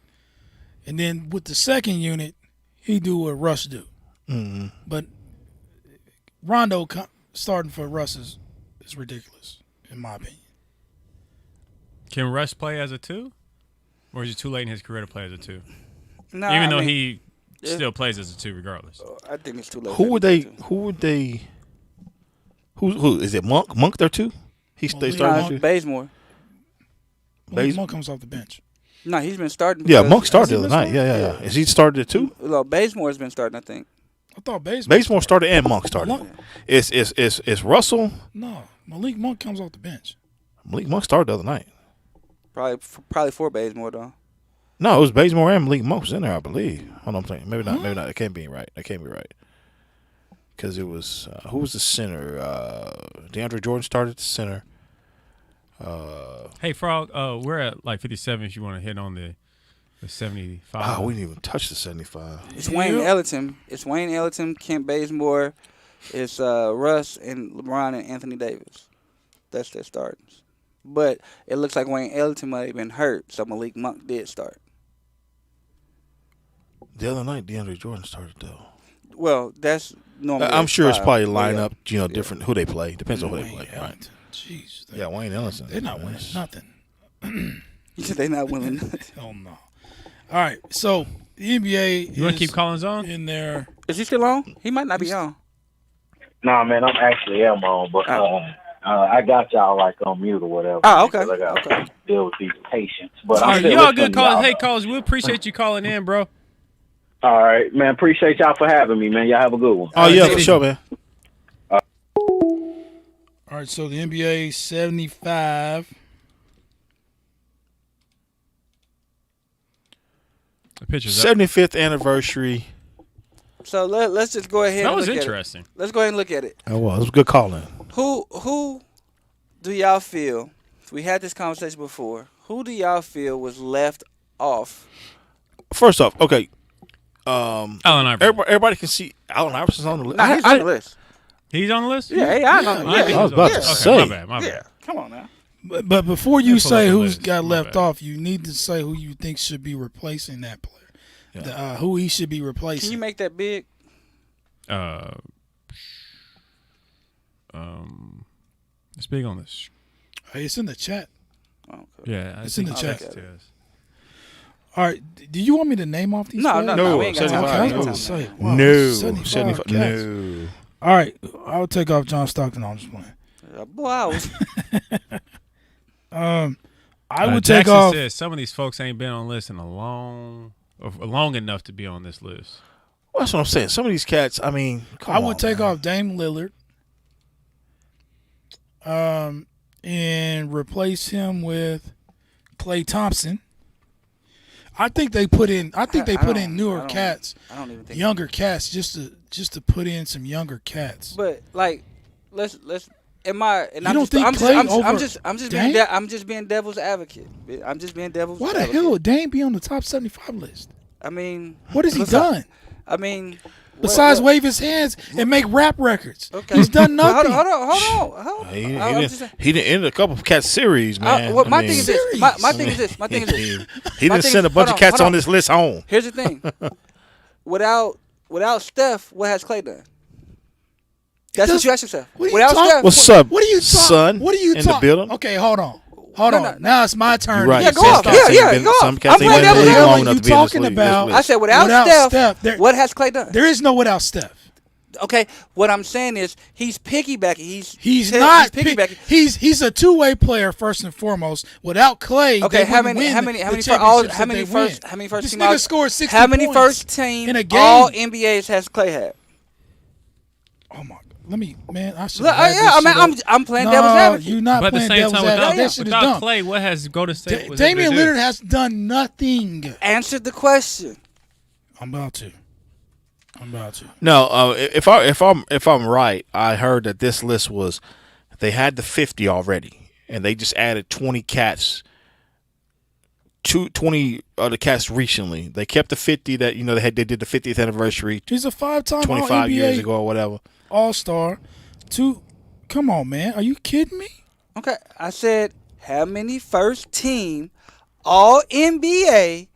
[SPEAKER 2] and then with the second unit, he do what Russ do.
[SPEAKER 3] Mm-hmm.
[SPEAKER 2] But Rondo starting for Russ is ridiculous, in my opinion.
[SPEAKER 1] Can Russ play as a 2? Or is it too late in his career to play as a 2?
[SPEAKER 4] No,
[SPEAKER 1] Even though he still plays as a 2 regardless.
[SPEAKER 4] I think it's too late.
[SPEAKER 3] Who is it? Monk there too? They started
[SPEAKER 4] Bazemore.
[SPEAKER 2] Monk comes off the bench.
[SPEAKER 4] No, he's been starting.
[SPEAKER 3] Yeah, Monk started the other night. Yeah. Is he started it too?
[SPEAKER 4] Well, Bazemore's been starting, I think.
[SPEAKER 2] I thought Bazemore
[SPEAKER 3] started and Monk started. It's Russell.
[SPEAKER 2] No, Malik Monk comes off the bench.
[SPEAKER 3] Malik Monk started the other night.
[SPEAKER 4] Probably for Bazemore though.
[SPEAKER 3] No, it was Bazemore and Malik Monk was in there, I believe. Hold on, I'm thinking. Maybe not. That can't be right. Because it was who was the center? DeAndre Jordan started the center.
[SPEAKER 1] Hey Frogg, we're at like 57. If you want to hit on the 75.
[SPEAKER 3] Oh, we didn't even touch the 75.
[SPEAKER 4] It's Wayne Ellington, Kent Bazemore, it's Russ and LeBron and Anthony Davis. That's their starters. But it looks like Wayne Ellington might have been hurt, so Malik Monk did start.
[SPEAKER 3] The other night, DeAndre Jordan started though.
[SPEAKER 4] Well, that's normal.
[SPEAKER 3] I'm sure it's probably line up, different who they play. Depends on who they play. Right.
[SPEAKER 2] Jeez.
[SPEAKER 3] Yeah, Wayne Ellington.
[SPEAKER 2] They're not winning nothing.
[SPEAKER 4] You said they're not winning nothing.
[SPEAKER 2] Hell no. All right, so the NBA
[SPEAKER 1] You want to keep Collins on?
[SPEAKER 2] in there.
[SPEAKER 4] Is he still on? He might not be on.
[SPEAKER 7] Nah, man, I'm actually on, but I got y'all like on mute or whatever.
[SPEAKER 4] Oh, okay.
[SPEAKER 7] I got to deal with these patients. But
[SPEAKER 1] All
[SPEAKER 7] I'm
[SPEAKER 1] right,
[SPEAKER 7] still
[SPEAKER 1] you all
[SPEAKER 7] listening
[SPEAKER 1] good
[SPEAKER 7] to
[SPEAKER 1] callers.
[SPEAKER 7] y'all.
[SPEAKER 1] Hey, callers, we appreciate you calling in, bro.
[SPEAKER 7] All right, man. Appreciate y'all for having me, man. Y'all have a good one.
[SPEAKER 3] Oh yeah, for sure, man.
[SPEAKER 2] All right, so the NBA 75.
[SPEAKER 1] The picture's up.
[SPEAKER 3] 75th anniversary.
[SPEAKER 4] So let's just go ahead
[SPEAKER 1] That
[SPEAKER 4] and
[SPEAKER 1] was
[SPEAKER 4] look
[SPEAKER 1] interesting.
[SPEAKER 4] at it. Let's go ahead and look at it.
[SPEAKER 3] It was a good call in.
[SPEAKER 4] Who do y'all feel, we had this conversation before, who do y'all feel was left off?
[SPEAKER 3] First off, okay.
[SPEAKER 1] Allen Iverson.
[SPEAKER 3] Everybody can see Allen Iverson's on the list.
[SPEAKER 4] Nah, he's on the list.
[SPEAKER 1] He's on the list?
[SPEAKER 4] Yeah, I know.
[SPEAKER 3] I was about to say.
[SPEAKER 1] My bad.
[SPEAKER 4] Yeah, come on now.
[SPEAKER 2] But before you
[SPEAKER 1] Let me pull
[SPEAKER 2] say
[SPEAKER 1] up the
[SPEAKER 2] who's
[SPEAKER 1] list.
[SPEAKER 2] got
[SPEAKER 1] My
[SPEAKER 2] left
[SPEAKER 1] bad.
[SPEAKER 2] off, you need to say who you think should be replacing that player.
[SPEAKER 3] Yeah.
[SPEAKER 2] Who he should be
[SPEAKER 4] Can
[SPEAKER 2] replacing.
[SPEAKER 4] you make that big?
[SPEAKER 1] It's big on this.
[SPEAKER 2] Hey, it's in the chat.
[SPEAKER 4] Okay.
[SPEAKER 1] Yeah,
[SPEAKER 2] It's in the chat.
[SPEAKER 1] it is.
[SPEAKER 2] All right, do you want me to name off these
[SPEAKER 4] No,
[SPEAKER 2] guys?
[SPEAKER 4] no, we ain't got time.
[SPEAKER 2] Okay, I was
[SPEAKER 3] No.
[SPEAKER 2] about to say, wow,
[SPEAKER 3] No.
[SPEAKER 2] 75 cats.
[SPEAKER 3] No.
[SPEAKER 2] All right, I'll take off John Stockton. I'm just playing.
[SPEAKER 4] Boy, I was.
[SPEAKER 2] I would take
[SPEAKER 1] Jackson
[SPEAKER 2] off.
[SPEAKER 1] says some of these folks ain't been on lists in long enough to be on this list.
[SPEAKER 3] Well, that's what I'm saying. Some of these cats, I mean, come
[SPEAKER 2] I
[SPEAKER 3] on,
[SPEAKER 2] would take
[SPEAKER 3] man.
[SPEAKER 2] off Dame Lillard. And replace him with Klay Thompson. I think they put in. I think they put in newer cats,
[SPEAKER 4] I don't even think.
[SPEAKER 2] younger cats, just to put in some younger cats.
[SPEAKER 4] But like, let's. Am I? And
[SPEAKER 2] You
[SPEAKER 4] I'm
[SPEAKER 2] don't
[SPEAKER 4] just,
[SPEAKER 2] think
[SPEAKER 4] I'm
[SPEAKER 2] Klay
[SPEAKER 4] just, I'm
[SPEAKER 2] over
[SPEAKER 4] just, I'm just
[SPEAKER 2] Dame?
[SPEAKER 4] being, I'm just being devil's advocate. I'm just being devil's.
[SPEAKER 2] Why the
[SPEAKER 4] advocate.
[SPEAKER 2] hell would Dame be on the top 75 list?
[SPEAKER 4] I mean,
[SPEAKER 2] What has he
[SPEAKER 4] listen,
[SPEAKER 2] done
[SPEAKER 4] I mean,
[SPEAKER 2] besides
[SPEAKER 4] what-
[SPEAKER 2] wave his hands and make rap records?
[SPEAKER 4] Okay.
[SPEAKER 2] He's done
[SPEAKER 4] Well,
[SPEAKER 2] nothing.
[SPEAKER 4] Hold on.
[SPEAKER 3] He didn't end a couple of cat series, man.
[SPEAKER 4] Well,
[SPEAKER 3] I
[SPEAKER 4] my
[SPEAKER 3] mean,
[SPEAKER 4] thing is this. My thing is this. My thing is this.
[SPEAKER 3] He
[SPEAKER 4] My
[SPEAKER 3] didn't
[SPEAKER 4] thing
[SPEAKER 3] send a
[SPEAKER 4] is-
[SPEAKER 3] bunch
[SPEAKER 4] hold
[SPEAKER 3] of cats
[SPEAKER 4] on.
[SPEAKER 3] on this list home.
[SPEAKER 4] Here's the thing. Without Steph, what has Klay done? That's what you ask yourself.
[SPEAKER 2] What are you
[SPEAKER 4] Without
[SPEAKER 2] talking-
[SPEAKER 4] Steph,
[SPEAKER 3] What's up,
[SPEAKER 2] What are you talking?
[SPEAKER 3] son?
[SPEAKER 2] What are you
[SPEAKER 3] in the
[SPEAKER 2] talking?
[SPEAKER 3] building?
[SPEAKER 2] Okay, hold on. Hold
[SPEAKER 4] No,
[SPEAKER 2] on.
[SPEAKER 4] no.
[SPEAKER 2] Now it's my turn.
[SPEAKER 3] You're right.
[SPEAKER 4] Yeah,
[SPEAKER 3] You
[SPEAKER 4] go
[SPEAKER 3] said
[SPEAKER 4] off.
[SPEAKER 3] cats
[SPEAKER 4] Yeah,
[SPEAKER 3] ain't
[SPEAKER 4] yeah,
[SPEAKER 3] been-
[SPEAKER 4] go
[SPEAKER 3] Some
[SPEAKER 4] off.
[SPEAKER 3] cats
[SPEAKER 4] I'm
[SPEAKER 3] ain't
[SPEAKER 4] playing
[SPEAKER 3] been in the
[SPEAKER 4] devil's
[SPEAKER 3] league
[SPEAKER 4] advocate.
[SPEAKER 3] long
[SPEAKER 2] What
[SPEAKER 3] enough
[SPEAKER 2] you
[SPEAKER 3] to be in this
[SPEAKER 2] talking
[SPEAKER 3] league.
[SPEAKER 2] about?
[SPEAKER 4] I said without
[SPEAKER 2] Without
[SPEAKER 4] Steph,
[SPEAKER 2] Steph, there-
[SPEAKER 4] what has Klay done?
[SPEAKER 2] There is no without Steph.
[SPEAKER 4] Okay, what I'm saying is he's piggybacking.
[SPEAKER 2] He's not.
[SPEAKER 4] He's piggybacking.
[SPEAKER 2] He's a two-way player first and foremost. Without Clay,
[SPEAKER 4] Okay,
[SPEAKER 2] they
[SPEAKER 4] how
[SPEAKER 2] wouldn't
[SPEAKER 4] many
[SPEAKER 2] win the
[SPEAKER 4] first
[SPEAKER 2] championships
[SPEAKER 4] how
[SPEAKER 2] that
[SPEAKER 4] many
[SPEAKER 2] they
[SPEAKER 4] first
[SPEAKER 2] win.
[SPEAKER 4] how many first
[SPEAKER 2] This
[SPEAKER 4] team
[SPEAKER 2] nigga
[SPEAKER 4] all,
[SPEAKER 2] scored 60
[SPEAKER 4] how many
[SPEAKER 2] points
[SPEAKER 4] first team
[SPEAKER 2] in a game?
[SPEAKER 4] all NBAs has Clay had?
[SPEAKER 2] Oh my! Let me, man. I should.
[SPEAKER 4] Look, I'm playing devil's advocate.
[SPEAKER 2] You're not
[SPEAKER 1] But at the
[SPEAKER 2] playing
[SPEAKER 1] same
[SPEAKER 2] devil's
[SPEAKER 1] time,
[SPEAKER 2] advocate.
[SPEAKER 1] without,
[SPEAKER 2] That shit is
[SPEAKER 1] without
[SPEAKER 2] dumb.
[SPEAKER 1] Clay, what has Golden State was able
[SPEAKER 2] Damian
[SPEAKER 1] to do?
[SPEAKER 2] Lillard has done nothing.
[SPEAKER 4] Answered the question.
[SPEAKER 2] I'm about to.
[SPEAKER 3] No, if I'm right, I heard that this list was they had the 50 already, and they just added 20 cats. 20 other cats recently. They kept the 50 that they did the 50th anniversary.
[SPEAKER 2] He's a 5-time
[SPEAKER 3] 25
[SPEAKER 2] All-NBA
[SPEAKER 3] years ago or whatever.
[SPEAKER 2] All-Star. Come on, man. Are you kidding me?
[SPEAKER 4] Okay, I said how many first team all NBA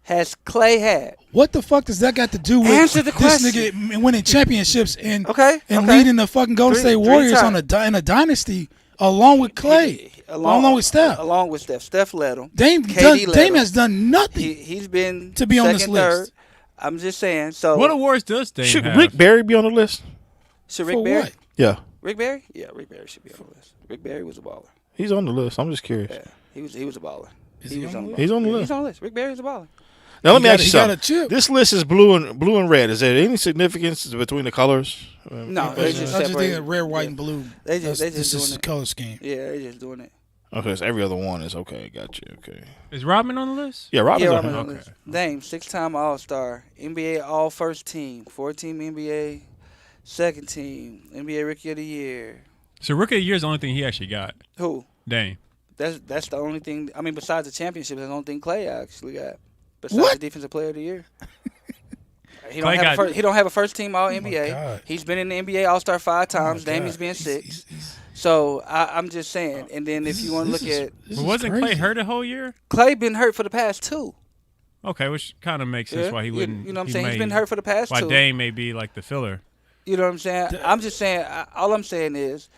[SPEAKER 4] has Clay had?
[SPEAKER 2] What the fuck does that got to do with
[SPEAKER 4] Answer the
[SPEAKER 2] this
[SPEAKER 4] question.
[SPEAKER 2] nigga winning championships and
[SPEAKER 4] Okay.
[SPEAKER 2] leading the fucking Golden State
[SPEAKER 4] Three
[SPEAKER 2] Warriors
[SPEAKER 4] times.
[SPEAKER 2] in a dynasty along with Clay, along with Steph?
[SPEAKER 4] Along with Steph. Steph led him.
[SPEAKER 2] Dame has done nothing.
[SPEAKER 4] He's been
[SPEAKER 2] to be on this
[SPEAKER 4] second,
[SPEAKER 2] list.
[SPEAKER 4] third. I'm just saying. So
[SPEAKER 1] What awards does Dame
[SPEAKER 3] Should
[SPEAKER 1] have?
[SPEAKER 3] Rick Barry be on the list?
[SPEAKER 4] should
[SPEAKER 2] For
[SPEAKER 4] Rick Barry?
[SPEAKER 2] what?
[SPEAKER 3] Yeah,
[SPEAKER 4] Rick Barry? Yeah, Rick Barry should be on the list. Rick Barry was a baller.
[SPEAKER 3] he's on the list. I'm just curious.
[SPEAKER 4] Yeah, he was a baller.
[SPEAKER 2] Is he
[SPEAKER 4] was
[SPEAKER 2] on the
[SPEAKER 3] He's on the
[SPEAKER 4] Yeah,
[SPEAKER 3] list.
[SPEAKER 4] He's on the list. Rick Barry was a baller.
[SPEAKER 3] Now let me ask you
[SPEAKER 2] He got a
[SPEAKER 3] something.
[SPEAKER 2] chip.
[SPEAKER 3] This list is blue and red. Is there any significance between the colors?
[SPEAKER 4] No,
[SPEAKER 2] I
[SPEAKER 4] they
[SPEAKER 2] just
[SPEAKER 4] just
[SPEAKER 2] think
[SPEAKER 4] separated.
[SPEAKER 2] that red, white,
[SPEAKER 4] Yeah.
[SPEAKER 2] and blue.
[SPEAKER 4] They just
[SPEAKER 2] This
[SPEAKER 4] doing
[SPEAKER 2] is the
[SPEAKER 4] it.
[SPEAKER 2] color scheme.
[SPEAKER 4] Yeah, they just doing it.
[SPEAKER 3] Okay, so every other one is okay. Got you. Okay.
[SPEAKER 1] Is Rodman on the list?
[SPEAKER 3] Yeah, Robin's
[SPEAKER 4] Yeah,
[SPEAKER 3] on
[SPEAKER 4] Robin's
[SPEAKER 3] here.
[SPEAKER 4] on the list. Dame, 6-time All-Star, NBA All-First Team, 4-team NBA Second Team, NBA Rookie of the Year.
[SPEAKER 1] So Rookie of the Year is the only thing he actually got.
[SPEAKER 4] Who?
[SPEAKER 1] Dame.
[SPEAKER 4] That's the only thing. I mean, besides the championship, that's the only thing Clay actually got. Besides
[SPEAKER 2] What?
[SPEAKER 4] the Defensive Player of the Year. He
[SPEAKER 1] Clay
[SPEAKER 4] don't have a first team All NBA.
[SPEAKER 2] God.
[SPEAKER 4] He's been in the NBA All Star 5 times. Damian's been 6. So I'm just saying. And then if you want to look at
[SPEAKER 1] But wasn't Clay hurt the whole year?
[SPEAKER 4] Clay, been hurt for the past 2.
[SPEAKER 1] Okay, which kind of makes sense
[SPEAKER 4] Yeah,
[SPEAKER 1] why he wouldn't.
[SPEAKER 4] You know what I'm saying? He's been hurt for the past
[SPEAKER 1] Why
[SPEAKER 4] 2.
[SPEAKER 1] Dame may be like the filler.
[SPEAKER 4] You know what I'm saying? I'm just saying. All I'm saying is.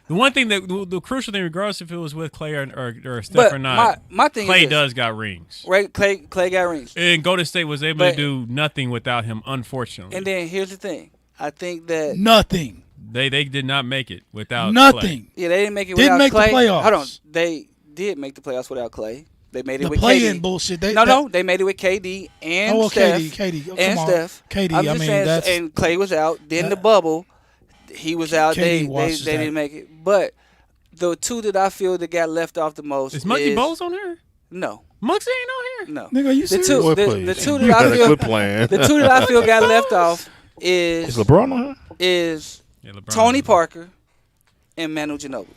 [SPEAKER 1] The one thing the crucial thing, regardless if it was with Clay or Steph
[SPEAKER 4] But
[SPEAKER 1] or not,
[SPEAKER 4] my thing
[SPEAKER 1] Clay
[SPEAKER 4] is this.
[SPEAKER 1] does got rings.
[SPEAKER 4] Right? Clay got rings.
[SPEAKER 1] And Golden State was able
[SPEAKER 4] But-
[SPEAKER 1] to do nothing without him, unfortunately.
[SPEAKER 4] And then here's the thing. I think that
[SPEAKER 2] Nothing.
[SPEAKER 1] They did not make it without Clay.
[SPEAKER 2] Nothing.
[SPEAKER 4] yeah, they didn't make it
[SPEAKER 2] Didn't
[SPEAKER 4] without
[SPEAKER 2] make the
[SPEAKER 4] Clay.
[SPEAKER 2] playoffs.
[SPEAKER 4] Hold on, they did make the playoffs without Clay. They made it
[SPEAKER 2] The
[SPEAKER 4] with
[SPEAKER 2] play-in
[SPEAKER 4] KD.
[SPEAKER 2] bullshit.
[SPEAKER 4] No, they made it with KD and Steph.
[SPEAKER 2] KD. Oh,
[SPEAKER 4] and
[SPEAKER 2] come on.
[SPEAKER 4] Steph.
[SPEAKER 2] KD,
[SPEAKER 4] I'm
[SPEAKER 2] I
[SPEAKER 4] just
[SPEAKER 2] mean,
[SPEAKER 4] saying,
[SPEAKER 2] that's...
[SPEAKER 4] and Clay was out. Then the bubble, he was out.
[SPEAKER 2] KD
[SPEAKER 4] They
[SPEAKER 2] watches that.
[SPEAKER 4] didn't make it. But the two that I feel that got left off the most
[SPEAKER 1] Is Muggsy Bowles on here?
[SPEAKER 4] No,
[SPEAKER 1] Muggsy ain't on here.
[SPEAKER 4] no.
[SPEAKER 2] Nigga, are you
[SPEAKER 4] The
[SPEAKER 2] serious?
[SPEAKER 4] two,
[SPEAKER 3] Boy,
[SPEAKER 4] the
[SPEAKER 3] please.
[SPEAKER 4] two
[SPEAKER 3] You
[SPEAKER 4] that I
[SPEAKER 3] better
[SPEAKER 4] feel,
[SPEAKER 3] quit playing.
[SPEAKER 4] the two that I feel got left off
[SPEAKER 3] Is
[SPEAKER 4] is
[SPEAKER 3] LeBron on here?
[SPEAKER 1] Yeah, LeBron.
[SPEAKER 4] Tony Parker and Manu Ginobili.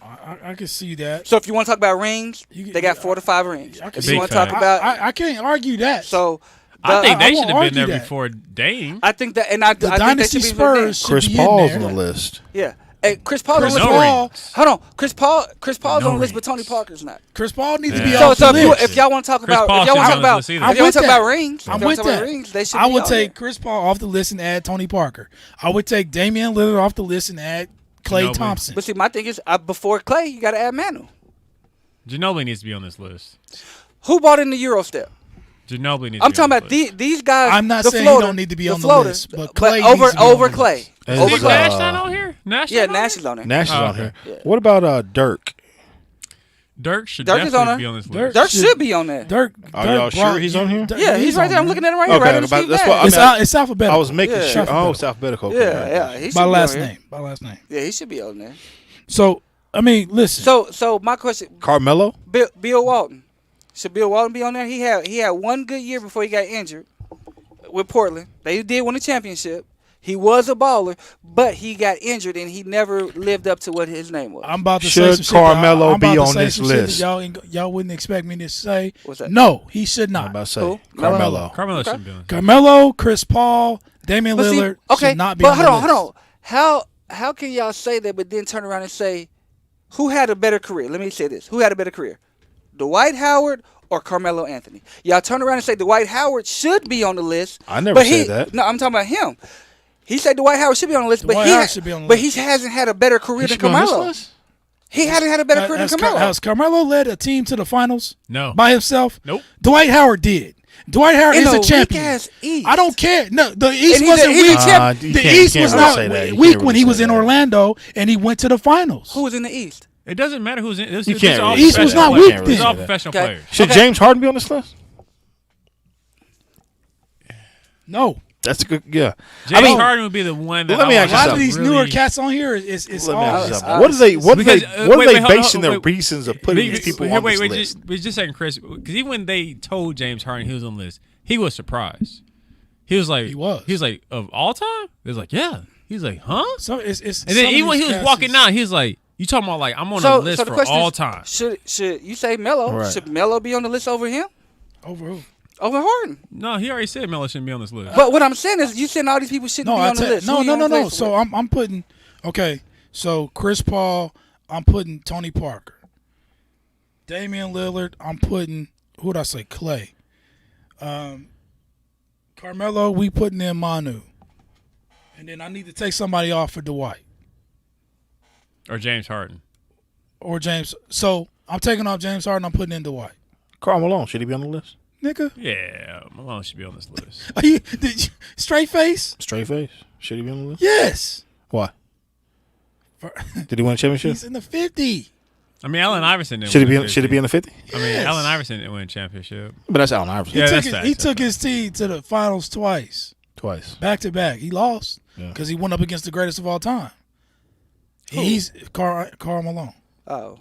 [SPEAKER 2] I can see that.
[SPEAKER 4] So if you want to talk about rings,
[SPEAKER 2] You-
[SPEAKER 4] they got 4 to 5 rings.
[SPEAKER 2] I can
[SPEAKER 4] If
[SPEAKER 2] see
[SPEAKER 4] you want to
[SPEAKER 1] that.
[SPEAKER 4] talk about,
[SPEAKER 2] I can't argue that.
[SPEAKER 4] so
[SPEAKER 1] I think they
[SPEAKER 2] I
[SPEAKER 1] should
[SPEAKER 2] won't
[SPEAKER 1] have been
[SPEAKER 2] argue
[SPEAKER 1] there
[SPEAKER 2] that.
[SPEAKER 1] before Dame.
[SPEAKER 4] I think that, and I
[SPEAKER 2] the
[SPEAKER 4] think
[SPEAKER 2] Dynasty
[SPEAKER 4] they should be
[SPEAKER 2] Spurs should
[SPEAKER 3] Chris
[SPEAKER 2] be
[SPEAKER 3] Paul's
[SPEAKER 2] in
[SPEAKER 3] on
[SPEAKER 2] there.
[SPEAKER 3] the list.
[SPEAKER 4] Yeah. Hey, Chris Paul
[SPEAKER 2] Chris
[SPEAKER 4] on the
[SPEAKER 1] no
[SPEAKER 4] list.
[SPEAKER 2] Paul,
[SPEAKER 4] Hold on, Chris Paul's
[SPEAKER 1] No
[SPEAKER 4] on the list, but
[SPEAKER 1] rings.
[SPEAKER 4] Tony Parker's not.
[SPEAKER 2] Chris Paul needs to
[SPEAKER 1] Yeah.
[SPEAKER 2] be
[SPEAKER 4] So,
[SPEAKER 2] off
[SPEAKER 4] so
[SPEAKER 2] the
[SPEAKER 4] if, you,
[SPEAKER 2] list.
[SPEAKER 4] if y'all want to talk
[SPEAKER 1] Chris
[SPEAKER 4] about,
[SPEAKER 1] Paul
[SPEAKER 4] if y'all want to
[SPEAKER 1] shouldn't
[SPEAKER 4] talk
[SPEAKER 1] be on
[SPEAKER 4] about,
[SPEAKER 1] this either.
[SPEAKER 4] if
[SPEAKER 2] I'm
[SPEAKER 4] y'all want
[SPEAKER 2] with
[SPEAKER 4] to talk
[SPEAKER 2] that.
[SPEAKER 4] about rings,
[SPEAKER 2] I'm
[SPEAKER 4] if y'all
[SPEAKER 2] with
[SPEAKER 4] want to talk
[SPEAKER 2] that.
[SPEAKER 4] about rings, they should
[SPEAKER 2] I
[SPEAKER 4] be
[SPEAKER 2] would
[SPEAKER 4] on
[SPEAKER 2] take
[SPEAKER 4] there.
[SPEAKER 2] Chris Paul off the list and add Tony Parker. I would take Damian Lillard off the list and add Klay
[SPEAKER 1] Ginobili.
[SPEAKER 2] Thompson.
[SPEAKER 4] But see, my thing is, before Clay, you got to add Manu.
[SPEAKER 1] Ginobili needs to be on this list.
[SPEAKER 4] Who bought in the Euro step?
[SPEAKER 1] Ginobili needs
[SPEAKER 4] I'm
[SPEAKER 1] to be
[SPEAKER 4] talking
[SPEAKER 1] on
[SPEAKER 4] about
[SPEAKER 1] this list.
[SPEAKER 4] these guys.
[SPEAKER 2] I'm not
[SPEAKER 4] the
[SPEAKER 2] saying
[SPEAKER 4] floater,
[SPEAKER 2] he don't need to be
[SPEAKER 4] the
[SPEAKER 2] on the
[SPEAKER 4] floater,
[SPEAKER 2] list, but Clay
[SPEAKER 4] over
[SPEAKER 2] needs to be on
[SPEAKER 4] over
[SPEAKER 2] the
[SPEAKER 4] Clay.
[SPEAKER 2] list.
[SPEAKER 3] Is,
[SPEAKER 4] Over
[SPEAKER 1] Steve
[SPEAKER 4] Clay.
[SPEAKER 1] Nash not on here? Nash
[SPEAKER 4] Yeah,
[SPEAKER 1] not on
[SPEAKER 4] Nash
[SPEAKER 1] here?
[SPEAKER 4] is on there.
[SPEAKER 3] Nash is
[SPEAKER 1] Oh,
[SPEAKER 3] on
[SPEAKER 1] okay.
[SPEAKER 3] here.
[SPEAKER 4] Yeah.
[SPEAKER 3] What about Dirk?
[SPEAKER 1] Dirk should
[SPEAKER 4] Dirk is on
[SPEAKER 1] definitely
[SPEAKER 4] there.
[SPEAKER 1] be on this
[SPEAKER 2] Dirk
[SPEAKER 1] list.
[SPEAKER 4] Dirk should be on there.
[SPEAKER 2] Dirk.
[SPEAKER 3] Are
[SPEAKER 2] Dirk
[SPEAKER 3] y'all sure
[SPEAKER 2] brought-
[SPEAKER 3] he's on here?
[SPEAKER 4] Yeah, he's right there. I'm looking at him right here.
[SPEAKER 3] Okay,
[SPEAKER 4] Right under
[SPEAKER 3] about-
[SPEAKER 4] Steve
[SPEAKER 3] that's
[SPEAKER 4] Nash.
[SPEAKER 3] what I
[SPEAKER 2] It's,
[SPEAKER 3] mean,
[SPEAKER 2] it's alphabetical.
[SPEAKER 3] I was making
[SPEAKER 4] Yeah.
[SPEAKER 3] sure. Oh,
[SPEAKER 2] Alphabetical.
[SPEAKER 3] it's alphabetical.
[SPEAKER 4] Yeah,
[SPEAKER 3] Okay.
[SPEAKER 4] yeah. He should
[SPEAKER 2] by
[SPEAKER 4] be
[SPEAKER 2] last
[SPEAKER 4] on here.
[SPEAKER 2] name. By last name.
[SPEAKER 4] Yeah, he should be on there.
[SPEAKER 2] So I mean, listen.
[SPEAKER 4] So my question,
[SPEAKER 3] Carmelo?
[SPEAKER 4] Bill Walton. Should Bill Walton be on there? He had one good year before he got injured with Portland. They did win a championship. He was a baller, but he got injured and he never lived up to what his name was.
[SPEAKER 2] I'm about to
[SPEAKER 3] Should
[SPEAKER 2] say some
[SPEAKER 3] Carmelo
[SPEAKER 2] shit. I'm
[SPEAKER 3] be
[SPEAKER 2] about to
[SPEAKER 3] on
[SPEAKER 2] say
[SPEAKER 3] this
[SPEAKER 2] some shit that
[SPEAKER 3] list?
[SPEAKER 2] y'all wouldn't expect me to say.
[SPEAKER 4] What's that?
[SPEAKER 2] No, he should
[SPEAKER 3] I'm
[SPEAKER 2] not.
[SPEAKER 3] about to say
[SPEAKER 4] Who?
[SPEAKER 3] Carmelo.
[SPEAKER 1] Carmelo
[SPEAKER 4] Okay.
[SPEAKER 1] should be on this.
[SPEAKER 2] Carmelo, Chris Paul, Damian
[SPEAKER 4] But see,
[SPEAKER 2] Lillard
[SPEAKER 4] okay,
[SPEAKER 2] should not be
[SPEAKER 4] but
[SPEAKER 2] on the list.
[SPEAKER 4] hold on. How can y'all say that, but then turn around and say, who had a better career? Let me say this: who had a better career, Dwight Howard or Carmelo Anthony? Y'all turn around and say Dwight Howard should be on the list.
[SPEAKER 3] I never
[SPEAKER 4] but
[SPEAKER 3] said that.
[SPEAKER 4] No, I'm talking about him. He said Dwight Howard should be on the list,
[SPEAKER 2] Dwight Howard should be on the
[SPEAKER 4] but
[SPEAKER 2] list.
[SPEAKER 4] he hasn't had a better career
[SPEAKER 3] He
[SPEAKER 4] than
[SPEAKER 3] should be on this
[SPEAKER 4] Carmelo.
[SPEAKER 3] list?
[SPEAKER 4] He hasn't had a better career than Carmelo.
[SPEAKER 2] Has Carmelo led a team to the finals
[SPEAKER 1] No.
[SPEAKER 2] by himself?
[SPEAKER 1] Nope.
[SPEAKER 2] Dwight Howard did. Dwight Howard
[SPEAKER 4] In
[SPEAKER 2] is
[SPEAKER 4] a
[SPEAKER 2] a champion.
[SPEAKER 4] weak-ass East.
[SPEAKER 2] I don't care. No, the East
[SPEAKER 4] And
[SPEAKER 2] wasn't
[SPEAKER 4] he's a
[SPEAKER 2] weak.
[SPEAKER 4] champ-
[SPEAKER 3] You
[SPEAKER 2] The
[SPEAKER 3] can't-
[SPEAKER 2] East
[SPEAKER 3] you
[SPEAKER 2] was
[SPEAKER 3] can't
[SPEAKER 2] not
[SPEAKER 3] really say that. You
[SPEAKER 2] weak
[SPEAKER 3] can't
[SPEAKER 2] when
[SPEAKER 3] really
[SPEAKER 2] he was
[SPEAKER 3] say
[SPEAKER 2] in
[SPEAKER 3] that.
[SPEAKER 2] Orlando and he went to the finals.
[SPEAKER 4] Who was in the East?
[SPEAKER 1] It doesn't matter who's in. This
[SPEAKER 3] You
[SPEAKER 1] is
[SPEAKER 3] can't
[SPEAKER 1] all
[SPEAKER 3] really
[SPEAKER 2] East was
[SPEAKER 1] professional
[SPEAKER 2] not
[SPEAKER 1] players.
[SPEAKER 2] weak
[SPEAKER 1] These
[SPEAKER 2] then.
[SPEAKER 1] all professional
[SPEAKER 4] Okay.
[SPEAKER 1] players.
[SPEAKER 3] Should
[SPEAKER 4] Okay.
[SPEAKER 3] James Harden be on this list?
[SPEAKER 2] No.
[SPEAKER 3] That's a good. Yeah.
[SPEAKER 1] James Harden would be the one that
[SPEAKER 3] Let me
[SPEAKER 1] I
[SPEAKER 3] ask
[SPEAKER 2] A
[SPEAKER 3] you
[SPEAKER 2] lot of
[SPEAKER 3] something.
[SPEAKER 2] these
[SPEAKER 1] really-
[SPEAKER 2] newer cats on here is
[SPEAKER 3] Let me ask you
[SPEAKER 4] it's
[SPEAKER 3] something. What are they? What are
[SPEAKER 1] Because,
[SPEAKER 3] they? What are
[SPEAKER 1] wait,
[SPEAKER 3] they
[SPEAKER 1] wait, hold on,
[SPEAKER 3] basing their
[SPEAKER 1] wait.
[SPEAKER 3] reasons of putting these people on this list?
[SPEAKER 1] Just a second, Chris. Because even when they told James Harden he was on the list, he was surprised. He was like,
[SPEAKER 2] He was.
[SPEAKER 1] like, of all time? He was like, yeah. He's like, huh?
[SPEAKER 2] So it's
[SPEAKER 1] And
[SPEAKER 2] some
[SPEAKER 1] then
[SPEAKER 2] of
[SPEAKER 1] even when he
[SPEAKER 2] these
[SPEAKER 1] was
[SPEAKER 2] cats
[SPEAKER 1] walking
[SPEAKER 2] is-
[SPEAKER 1] out, he was like, you talking about like I'm on the list
[SPEAKER 4] the
[SPEAKER 1] for
[SPEAKER 4] question
[SPEAKER 1] all
[SPEAKER 4] is,
[SPEAKER 1] time.
[SPEAKER 4] Should you say Melo?
[SPEAKER 3] Right.
[SPEAKER 4] Should Melo be on the list over him?
[SPEAKER 2] over who?
[SPEAKER 4] Over Harden?
[SPEAKER 1] No, he already said Melo shouldn't be on this list.
[SPEAKER 4] But what I'm saying is, you saying all these people shouldn't
[SPEAKER 2] No,
[SPEAKER 4] be
[SPEAKER 2] I
[SPEAKER 4] on the
[SPEAKER 2] tell
[SPEAKER 4] list.
[SPEAKER 2] no,
[SPEAKER 4] Who you
[SPEAKER 2] no, no,
[SPEAKER 4] gonna
[SPEAKER 2] no.
[SPEAKER 4] place
[SPEAKER 2] So
[SPEAKER 4] with?
[SPEAKER 2] I'm putting okay. So Chris Paul, I'm putting Tony Parker. Damian Lillard, I'm putting who would I say? Clay. Carmelo, we putting in Manu. And then I need to take somebody off for Dwight
[SPEAKER 1] Or James Harden.
[SPEAKER 2] or James. So I'm taking off James Harden. I'm putting in Dwight.
[SPEAKER 3] Karl Malone, should he be on the list?
[SPEAKER 2] Nigga,
[SPEAKER 1] Yeah, Malone should be on this list.
[SPEAKER 2] are you straight face?
[SPEAKER 3] Straight face. Should he be on the list?
[SPEAKER 2] Yes.
[SPEAKER 3] Why?
[SPEAKER 2] For-
[SPEAKER 3] Did he win a championship?
[SPEAKER 2] He's in the 50.
[SPEAKER 1] I mean, Allen Iverson didn't
[SPEAKER 3] Should he
[SPEAKER 1] win
[SPEAKER 3] be?
[SPEAKER 1] the
[SPEAKER 3] Should he be in the 50?
[SPEAKER 1] I mean,
[SPEAKER 2] Yes.
[SPEAKER 1] Allen Iverson didn't win a championship.
[SPEAKER 3] But that's Allen Iverson.
[SPEAKER 1] Yeah,
[SPEAKER 2] He
[SPEAKER 1] that's
[SPEAKER 2] took,
[SPEAKER 1] facts.
[SPEAKER 2] he took his team to the finals twice,
[SPEAKER 3] Twice.
[SPEAKER 2] back to back. He lost
[SPEAKER 3] Yeah.
[SPEAKER 2] because he went up against the greatest of all time. He's Carl Malone,
[SPEAKER 4] Oh,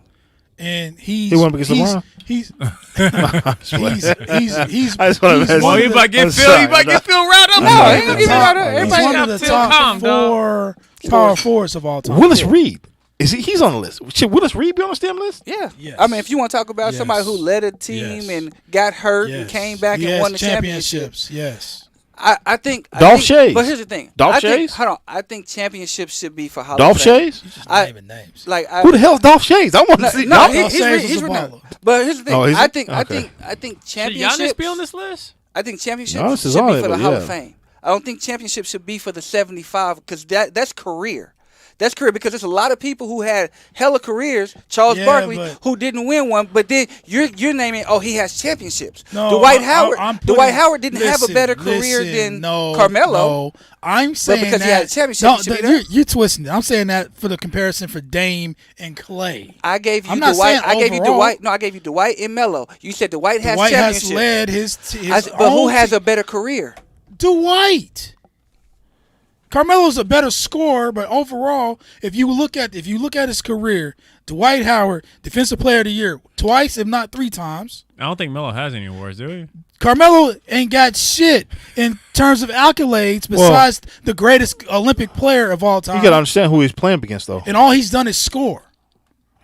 [SPEAKER 2] and he
[SPEAKER 3] went up against LeBron?
[SPEAKER 2] He's
[SPEAKER 3] I just wanna
[SPEAKER 2] he's
[SPEAKER 3] mess
[SPEAKER 2] one
[SPEAKER 1] Oh,
[SPEAKER 2] of
[SPEAKER 1] he
[SPEAKER 2] the-
[SPEAKER 1] about to get
[SPEAKER 3] I'm
[SPEAKER 1] Phil.
[SPEAKER 3] sorry,
[SPEAKER 1] He about to
[SPEAKER 3] no.
[SPEAKER 1] get Phil riled up.
[SPEAKER 4] No,
[SPEAKER 1] now.
[SPEAKER 4] he gonna get riled up.
[SPEAKER 2] he's
[SPEAKER 4] Everybody
[SPEAKER 2] one
[SPEAKER 1] got
[SPEAKER 2] of the
[SPEAKER 1] Phil
[SPEAKER 2] top
[SPEAKER 1] calm, dog.
[SPEAKER 2] 4 power forwards of all time.
[SPEAKER 3] Willis Reed. Is he? He's on the list. Should Willis Reed be on the STEM list?
[SPEAKER 4] yeah.
[SPEAKER 2] Yes.
[SPEAKER 4] I mean, if you want to talk about
[SPEAKER 2] Yes.
[SPEAKER 4] somebody who led a team
[SPEAKER 2] Yes.
[SPEAKER 4] and got hurt and
[SPEAKER 2] Yes.
[SPEAKER 4] came back
[SPEAKER 2] He
[SPEAKER 4] and
[SPEAKER 2] has
[SPEAKER 4] won the championship,
[SPEAKER 2] Yes.
[SPEAKER 4] I think
[SPEAKER 3] Dolph Shays.
[SPEAKER 4] But here's the thing.
[SPEAKER 3] Dolph
[SPEAKER 4] I think-
[SPEAKER 3] Shays?
[SPEAKER 4] Hold on. I think championships should be for Hall
[SPEAKER 3] Dolph
[SPEAKER 4] of Fame.
[SPEAKER 3] Shays?
[SPEAKER 4] I-
[SPEAKER 2] Naming names.
[SPEAKER 4] Like
[SPEAKER 3] Who the hell's Dolph Shays? I want to
[SPEAKER 4] No,
[SPEAKER 3] see.
[SPEAKER 4] no,
[SPEAKER 3] Dolph-
[SPEAKER 4] he's
[SPEAKER 2] Shays was
[SPEAKER 4] he's
[SPEAKER 2] a
[SPEAKER 4] renowned.
[SPEAKER 2] baller.
[SPEAKER 4] But here's the thing.
[SPEAKER 3] Oh, is he?
[SPEAKER 4] I think
[SPEAKER 1] Should
[SPEAKER 4] championships
[SPEAKER 1] Giannis be on this list?
[SPEAKER 4] I think championships
[SPEAKER 3] Giannis is
[SPEAKER 4] should
[SPEAKER 3] on
[SPEAKER 4] be
[SPEAKER 3] it,
[SPEAKER 4] for the
[SPEAKER 3] but
[SPEAKER 4] Hall
[SPEAKER 3] yeah.
[SPEAKER 4] of Fame. I don't think championships should be for the 75 because that's career. That's career because there's a lot of people who had hella careers. Charles
[SPEAKER 2] Yeah,
[SPEAKER 4] Barkley,
[SPEAKER 2] but-
[SPEAKER 4] who didn't win one, but then you're naming, oh, he has championships.
[SPEAKER 2] No,
[SPEAKER 4] Dwight Howard,
[SPEAKER 2] I'm
[SPEAKER 4] Dwight
[SPEAKER 2] putting-
[SPEAKER 4] Howard didn't have a better career than Carmelo.
[SPEAKER 2] No, I'm saying
[SPEAKER 4] because
[SPEAKER 2] that.
[SPEAKER 4] he had a championship,
[SPEAKER 2] No,
[SPEAKER 4] he should be
[SPEAKER 2] you're,
[SPEAKER 4] there.
[SPEAKER 2] you're twisting it. I'm saying that for the comparison for Dame and Clay.
[SPEAKER 4] I gave you
[SPEAKER 2] I'm not
[SPEAKER 4] Dwight.
[SPEAKER 2] saying
[SPEAKER 4] I gave you
[SPEAKER 2] overall.
[SPEAKER 4] Dwight. No, I gave you Dwight and Melo. You said Dwight has
[SPEAKER 2] Dwight has
[SPEAKER 4] championships.
[SPEAKER 2] led his
[SPEAKER 4] But who
[SPEAKER 2] own
[SPEAKER 4] has
[SPEAKER 2] team.
[SPEAKER 4] a better career?
[SPEAKER 2] Dwight. Carmelo's a better scorer, but overall, if you look at his career, Dwight Howard, Defensive Player of the Year, twice, if not 3 times.
[SPEAKER 1] I don't think Melo has any awards, do he?
[SPEAKER 2] Carmelo ain't got shit in terms of accolades besides the greatest Olympic player of all time.
[SPEAKER 3] You got to understand who he's playing against, though.
[SPEAKER 2] And all he's done is score.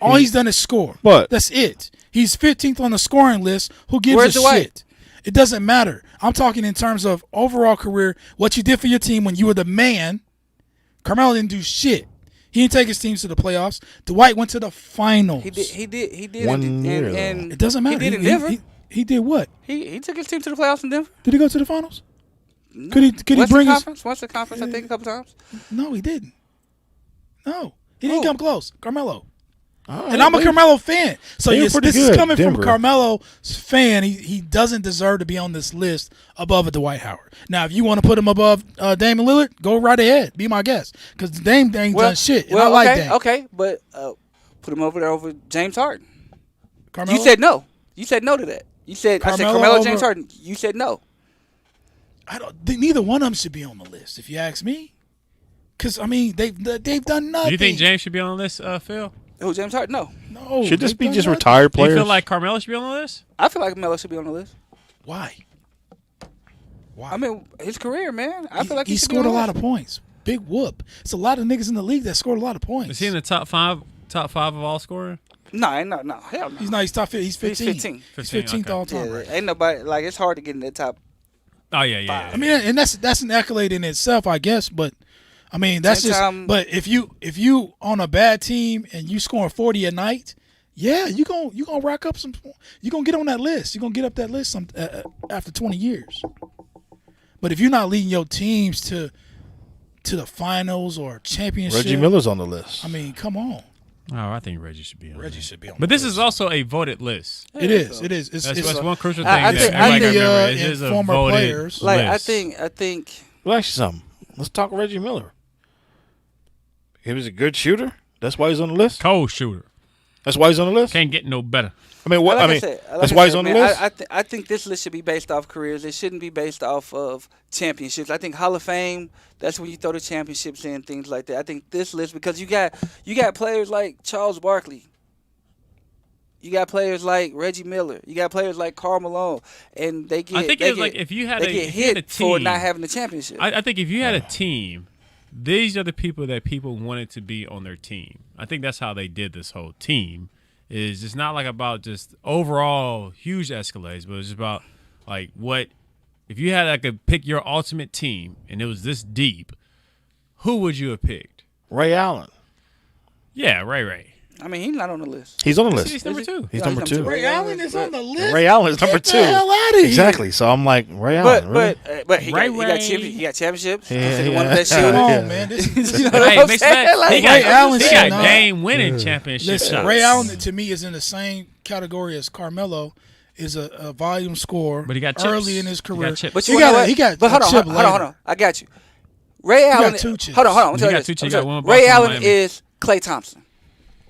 [SPEAKER 2] All he's done is score.
[SPEAKER 3] But-
[SPEAKER 2] that's it. He's 15th on the scoring list. Who gives
[SPEAKER 4] Where's
[SPEAKER 2] a
[SPEAKER 4] Dwight?
[SPEAKER 2] shit? It doesn't matter. I'm talking in terms of overall career, what you did for your team when you were the man. Carmelo didn't do shit. He didn't take his teams to the playoffs. Dwight went to the finals.
[SPEAKER 4] He did.
[SPEAKER 3] One
[SPEAKER 4] and,
[SPEAKER 3] year,
[SPEAKER 4] and,
[SPEAKER 3] though.
[SPEAKER 4] and
[SPEAKER 2] It doesn't matter.
[SPEAKER 4] He did in Denver.
[SPEAKER 2] He did what?
[SPEAKER 4] He took his team to the playoffs in Denver.
[SPEAKER 2] Did he go to the finals? Could he
[SPEAKER 4] Western
[SPEAKER 2] bring his?
[SPEAKER 4] conference? Western conference, I think, a couple times.
[SPEAKER 2] No, he didn't. No, he didn't
[SPEAKER 4] Who?
[SPEAKER 2] come close. Carmelo.
[SPEAKER 3] All
[SPEAKER 2] And I'm a
[SPEAKER 3] right,
[SPEAKER 2] Carmelo fan. So
[SPEAKER 3] they were
[SPEAKER 2] yes,
[SPEAKER 3] pretty
[SPEAKER 2] this is
[SPEAKER 3] good,
[SPEAKER 2] coming
[SPEAKER 3] Denver.
[SPEAKER 2] from Carmelo's fan. He doesn't deserve to be on this list above a Dwight Howard. Now, if you want to put him above Dame Lillard, go right ahead. Be my guest. Because Dame ain't done shit. And I like
[SPEAKER 4] okay,
[SPEAKER 2] Dame.
[SPEAKER 4] okay, but put him over there over James Harden.
[SPEAKER 2] Carmelo?
[SPEAKER 4] You said no. You said no to that. You said I said
[SPEAKER 2] Carmelo
[SPEAKER 4] Carmelo, James
[SPEAKER 2] over-
[SPEAKER 4] Harden. You said no.
[SPEAKER 2] Neither one of them should be on the list, if you ask me. Because, I mean, they've done nothing.
[SPEAKER 1] Do you think James should be on the list, Phil?
[SPEAKER 4] Who, James Harden? No.
[SPEAKER 2] No.
[SPEAKER 3] Should this
[SPEAKER 2] they've
[SPEAKER 3] be
[SPEAKER 2] done
[SPEAKER 3] just
[SPEAKER 2] nothing.
[SPEAKER 3] retired
[SPEAKER 1] Do you
[SPEAKER 3] players?
[SPEAKER 1] feel like Carmelo should be on the list?
[SPEAKER 4] I feel like Melo should be on the list.
[SPEAKER 2] Why? Why?
[SPEAKER 4] I mean, his career, man. I feel like
[SPEAKER 2] he
[SPEAKER 4] he should be
[SPEAKER 2] scored
[SPEAKER 4] on
[SPEAKER 2] a
[SPEAKER 4] the
[SPEAKER 2] lot
[SPEAKER 4] list.
[SPEAKER 2] of points. Big whoop. It's a lot of niggas in the league that scored a lot of points.
[SPEAKER 1] Is he in the top five of all scoring?
[SPEAKER 4] No, hell no.
[SPEAKER 2] He's not. He's top 50. He's 15.
[SPEAKER 4] 15.
[SPEAKER 2] He's
[SPEAKER 1] 15,
[SPEAKER 2] 15th
[SPEAKER 1] okay.
[SPEAKER 2] all time.
[SPEAKER 4] Yeah,
[SPEAKER 2] Right?
[SPEAKER 4] ain't nobody like it's hard to get in that top.
[SPEAKER 1] Oh yeah.
[SPEAKER 2] I mean, and that's an accolade in itself, I guess. But I mean, that's just. But if you on a bad team and you scoring 40 a night, yeah, you gonna rack up some. You gonna get on that list. You are gonna get up that list after 20 years. But if you're not leading your teams to the finals or championship,
[SPEAKER 3] Reggie Miller's on the list.
[SPEAKER 2] I mean, come on.
[SPEAKER 1] Oh, I think Reggie should be on.
[SPEAKER 2] Reggie
[SPEAKER 1] there.
[SPEAKER 2] should be on.
[SPEAKER 1] But
[SPEAKER 2] the
[SPEAKER 1] this
[SPEAKER 2] list.
[SPEAKER 1] is also a voted list.
[SPEAKER 2] It is. It is. It's,
[SPEAKER 1] That's one crucial thing
[SPEAKER 4] I
[SPEAKER 1] that
[SPEAKER 4] think-
[SPEAKER 1] everybody
[SPEAKER 4] I
[SPEAKER 1] got to
[SPEAKER 4] think,
[SPEAKER 1] remember. It
[SPEAKER 2] and
[SPEAKER 1] is a
[SPEAKER 2] former
[SPEAKER 1] voted
[SPEAKER 2] players.
[SPEAKER 4] Like
[SPEAKER 1] list.
[SPEAKER 4] I think
[SPEAKER 3] Well, actually, something. Let's talk Reggie Miller. He was a good shooter. That's why he's on the list.
[SPEAKER 1] Cold shooter.
[SPEAKER 3] That's why he's on the list.
[SPEAKER 1] Can't get no better.
[SPEAKER 3] I mean, what?
[SPEAKER 4] like
[SPEAKER 3] I mean,
[SPEAKER 4] said, like
[SPEAKER 3] that's
[SPEAKER 4] I
[SPEAKER 3] why
[SPEAKER 4] said,
[SPEAKER 3] he's on the
[SPEAKER 4] man,
[SPEAKER 3] list.
[SPEAKER 4] I think this list should be based off careers. It shouldn't be based off of championships. I think Hall of Fame. That's when you throw the championships in, things like that. I think this list, because you got players like Charles Barkley. You got players like Reggie Miller. You got players like Karl Malone, and they get.
[SPEAKER 1] I think
[SPEAKER 4] they
[SPEAKER 1] it was
[SPEAKER 4] get,
[SPEAKER 1] like if you had
[SPEAKER 4] they
[SPEAKER 1] a
[SPEAKER 4] get
[SPEAKER 1] if you had
[SPEAKER 4] hit
[SPEAKER 1] a team
[SPEAKER 4] for not having the championship.
[SPEAKER 1] I think if you had a team, these are the people that people wanted to be on their team. I think that's how they did this whole team. Is it's not like about just overall huge escalades, but it's just about like what if you had like a pick your ultimate team and it was this deep, who would you have picked?
[SPEAKER 3] Ray Allen.
[SPEAKER 1] Yeah, Ray.
[SPEAKER 4] I mean, he's not on the list.
[SPEAKER 3] He's on the list.
[SPEAKER 1] He's number two.
[SPEAKER 3] He's
[SPEAKER 4] No,
[SPEAKER 3] number two.
[SPEAKER 2] Ray Allen is on the list.
[SPEAKER 3] Ray Allen is number
[SPEAKER 2] Get
[SPEAKER 3] two.
[SPEAKER 2] the hell out of here.
[SPEAKER 3] Exactly. So I'm like Ray Allen. really?
[SPEAKER 4] But he
[SPEAKER 1] Ray
[SPEAKER 4] got championships.
[SPEAKER 3] Yeah,
[SPEAKER 4] He's
[SPEAKER 3] yeah.
[SPEAKER 4] one of that
[SPEAKER 2] Come
[SPEAKER 4] shooter.
[SPEAKER 2] on, man. This,
[SPEAKER 4] You know what
[SPEAKER 1] Hey,
[SPEAKER 4] I'm
[SPEAKER 1] mix
[SPEAKER 4] saying?
[SPEAKER 1] that.
[SPEAKER 4] Like,
[SPEAKER 1] He got,
[SPEAKER 2] Ray Allen
[SPEAKER 1] he
[SPEAKER 2] should
[SPEAKER 1] got
[SPEAKER 2] not.
[SPEAKER 1] game-winning championship
[SPEAKER 2] listen,
[SPEAKER 1] shots.
[SPEAKER 2] Ray Allen to me is in the same category as Carmelo. Is a volume scorer,
[SPEAKER 1] But he got chips.
[SPEAKER 2] early in his
[SPEAKER 1] He got
[SPEAKER 2] career.
[SPEAKER 1] chips.
[SPEAKER 4] But
[SPEAKER 2] He
[SPEAKER 4] you
[SPEAKER 2] got
[SPEAKER 4] know
[SPEAKER 2] a-
[SPEAKER 4] what?
[SPEAKER 2] he got
[SPEAKER 4] But hold
[SPEAKER 2] a
[SPEAKER 4] on,
[SPEAKER 2] chip
[SPEAKER 4] hold on.
[SPEAKER 2] later.
[SPEAKER 4] I got you. Ray Allen.
[SPEAKER 2] two chips.
[SPEAKER 4] Hold on. I'm
[SPEAKER 1] You
[SPEAKER 4] telling
[SPEAKER 1] got
[SPEAKER 4] you
[SPEAKER 1] two
[SPEAKER 4] this.
[SPEAKER 1] chips.
[SPEAKER 4] I'm
[SPEAKER 1] You got one
[SPEAKER 4] telling you. Ray
[SPEAKER 1] Boston,
[SPEAKER 4] Allen
[SPEAKER 1] Miami.
[SPEAKER 4] is Klay Thompson.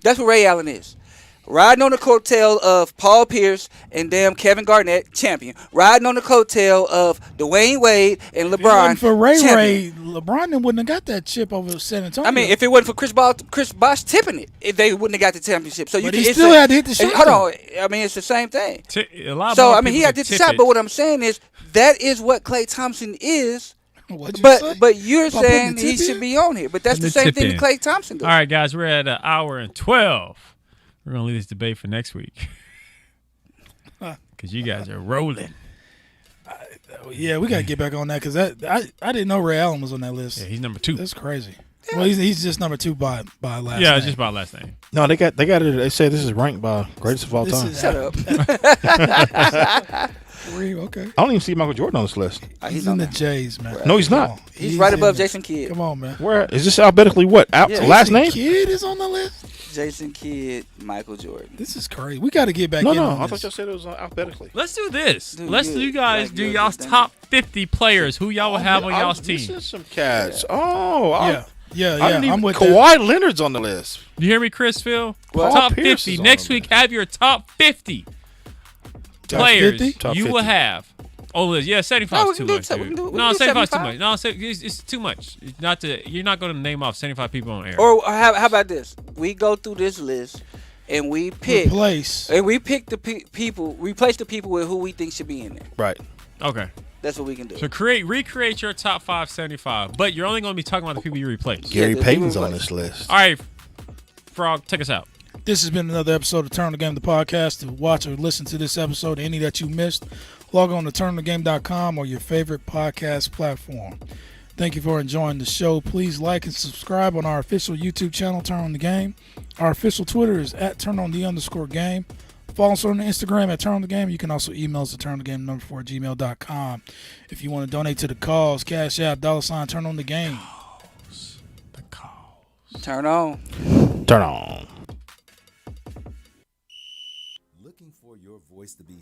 [SPEAKER 4] That's what Ray Allen is. Riding on the coattail of Paul Pierce and damn Kevin Garnett, champion. Riding on the coattail of Dwayne Wade and
[SPEAKER 2] If it wasn't
[SPEAKER 4] LeBron,
[SPEAKER 2] for Ray
[SPEAKER 4] champion.
[SPEAKER 2] LeBron then wouldn't have got that chip over San Antonio.
[SPEAKER 4] I mean, if it wasn't for Chris Bosh tipping it, they wouldn't have got the championship. So
[SPEAKER 2] But
[SPEAKER 4] you
[SPEAKER 2] he
[SPEAKER 4] can,
[SPEAKER 2] still had to hit the shot,
[SPEAKER 4] Hold
[SPEAKER 2] though.
[SPEAKER 4] on, I mean it's the same thing.
[SPEAKER 1] A lot
[SPEAKER 4] So
[SPEAKER 1] more
[SPEAKER 4] I mean he
[SPEAKER 1] people
[SPEAKER 4] had to
[SPEAKER 1] could
[SPEAKER 4] hit the
[SPEAKER 1] tip
[SPEAKER 4] shot,
[SPEAKER 1] it.
[SPEAKER 4] but what I'm saying is that is what Klay Thompson is.
[SPEAKER 2] What'd you say?
[SPEAKER 4] But you're
[SPEAKER 2] By putting
[SPEAKER 4] saying
[SPEAKER 2] the
[SPEAKER 4] he
[SPEAKER 2] tip
[SPEAKER 4] should
[SPEAKER 2] in?
[SPEAKER 4] be on here. But that's
[SPEAKER 1] Putting
[SPEAKER 4] the
[SPEAKER 1] the
[SPEAKER 4] same
[SPEAKER 1] tip
[SPEAKER 4] thing
[SPEAKER 1] in.
[SPEAKER 4] that Klay Thompson does.
[SPEAKER 1] All right, guys, we're at an hour and 12. We're going to leave this debate for next week. Because you guys are rolling.
[SPEAKER 2] Yeah, we got to get back on that because I didn't know Ray Allen was on that list.
[SPEAKER 1] Yeah, he's number 2.
[SPEAKER 2] That's crazy. Well, he's just number 2 by last.
[SPEAKER 1] Yeah,
[SPEAKER 2] name.
[SPEAKER 1] just by last name.
[SPEAKER 3] No, they got it. They say this is ranked by greatest of all
[SPEAKER 2] This
[SPEAKER 3] time.
[SPEAKER 2] is-
[SPEAKER 4] Shut up.
[SPEAKER 2] Okay.
[SPEAKER 3] I don't even see Michael Jordan on this list.
[SPEAKER 2] He's in the Jays, man.
[SPEAKER 3] No, he's
[SPEAKER 2] Come
[SPEAKER 3] not.
[SPEAKER 2] on.
[SPEAKER 4] He's right
[SPEAKER 2] in
[SPEAKER 4] above
[SPEAKER 2] there.
[SPEAKER 4] Jason Kidd.
[SPEAKER 2] Come on, man.
[SPEAKER 3] Where is this alphabetically? What?
[SPEAKER 4] Yeah.
[SPEAKER 3] Last name?
[SPEAKER 2] Kid is on the list.
[SPEAKER 4] Jason Kidd, Michael Jordan.
[SPEAKER 2] This is crazy. We got to get back
[SPEAKER 3] No,
[SPEAKER 2] in
[SPEAKER 3] no.
[SPEAKER 2] on
[SPEAKER 3] I
[SPEAKER 2] this.
[SPEAKER 3] thought y'all said it was alphabetically.
[SPEAKER 1] Let's do this.
[SPEAKER 4] Dude,
[SPEAKER 1] Let's
[SPEAKER 4] you-
[SPEAKER 1] you guys
[SPEAKER 4] like
[SPEAKER 1] do
[SPEAKER 4] you're
[SPEAKER 1] y'all's
[SPEAKER 4] just
[SPEAKER 1] top 50 players. Who y'all will have on
[SPEAKER 3] I
[SPEAKER 1] y'all's
[SPEAKER 3] was
[SPEAKER 1] team.
[SPEAKER 3] missing some cats. Oh,
[SPEAKER 2] Yeah,
[SPEAKER 3] I didn't even,
[SPEAKER 2] I'm with that.
[SPEAKER 3] Kawhi Leonard's on the list.
[SPEAKER 1] You hear me, Chris Phil?
[SPEAKER 3] Paul
[SPEAKER 1] Top
[SPEAKER 3] Pierce
[SPEAKER 1] 50.
[SPEAKER 3] is on
[SPEAKER 1] Next
[SPEAKER 3] the
[SPEAKER 1] week, have your top 50
[SPEAKER 2] Top
[SPEAKER 1] players
[SPEAKER 2] 50?
[SPEAKER 3] Top
[SPEAKER 1] you
[SPEAKER 3] 50.
[SPEAKER 1] will have. Oh, Liz, yeah, 75
[SPEAKER 4] No, we
[SPEAKER 1] is too
[SPEAKER 4] can do
[SPEAKER 1] much,
[SPEAKER 4] se- we
[SPEAKER 1] dude.
[SPEAKER 4] can do- we
[SPEAKER 1] No,
[SPEAKER 4] can do
[SPEAKER 1] 75 is too
[SPEAKER 4] 75.
[SPEAKER 1] much. No, it's too much. You're not going to name off 75 people on air.
[SPEAKER 4] Or how about this? We go through this list and we pick
[SPEAKER 2] Replace.
[SPEAKER 4] the people, replace the people with who we think should be in there.
[SPEAKER 3] Right.
[SPEAKER 1] Okay.
[SPEAKER 4] That's what we can do.
[SPEAKER 1] So recreate your top 5 75, but you're only going to be talking about the people you replace.
[SPEAKER 3] Gary
[SPEAKER 4] the
[SPEAKER 3] Payton's
[SPEAKER 4] people
[SPEAKER 3] on
[SPEAKER 4] replace.
[SPEAKER 3] this list.
[SPEAKER 1] All right, Frog, take us out.
[SPEAKER 2] This has been another episode of Turn the Game, the podcast. To watch or listen to this episode, any that you missed, log on to turnthegame.com or your favorite podcast platform. Thank you for enjoying the show. Please like and subscribe on our official YouTube channel, Turn on the Game. Our official Twitter is at @turn_on_the_game. Follow us on Instagram at Turn on the Game. You can also email us at turnthenthegame4@gmail.com. If you want to donate to the cause, Cash App, $ Turn on the Game.
[SPEAKER 1] The call.
[SPEAKER 4] Turn on.
[SPEAKER 3] Turn on.
[SPEAKER 5] Looking for your voice to be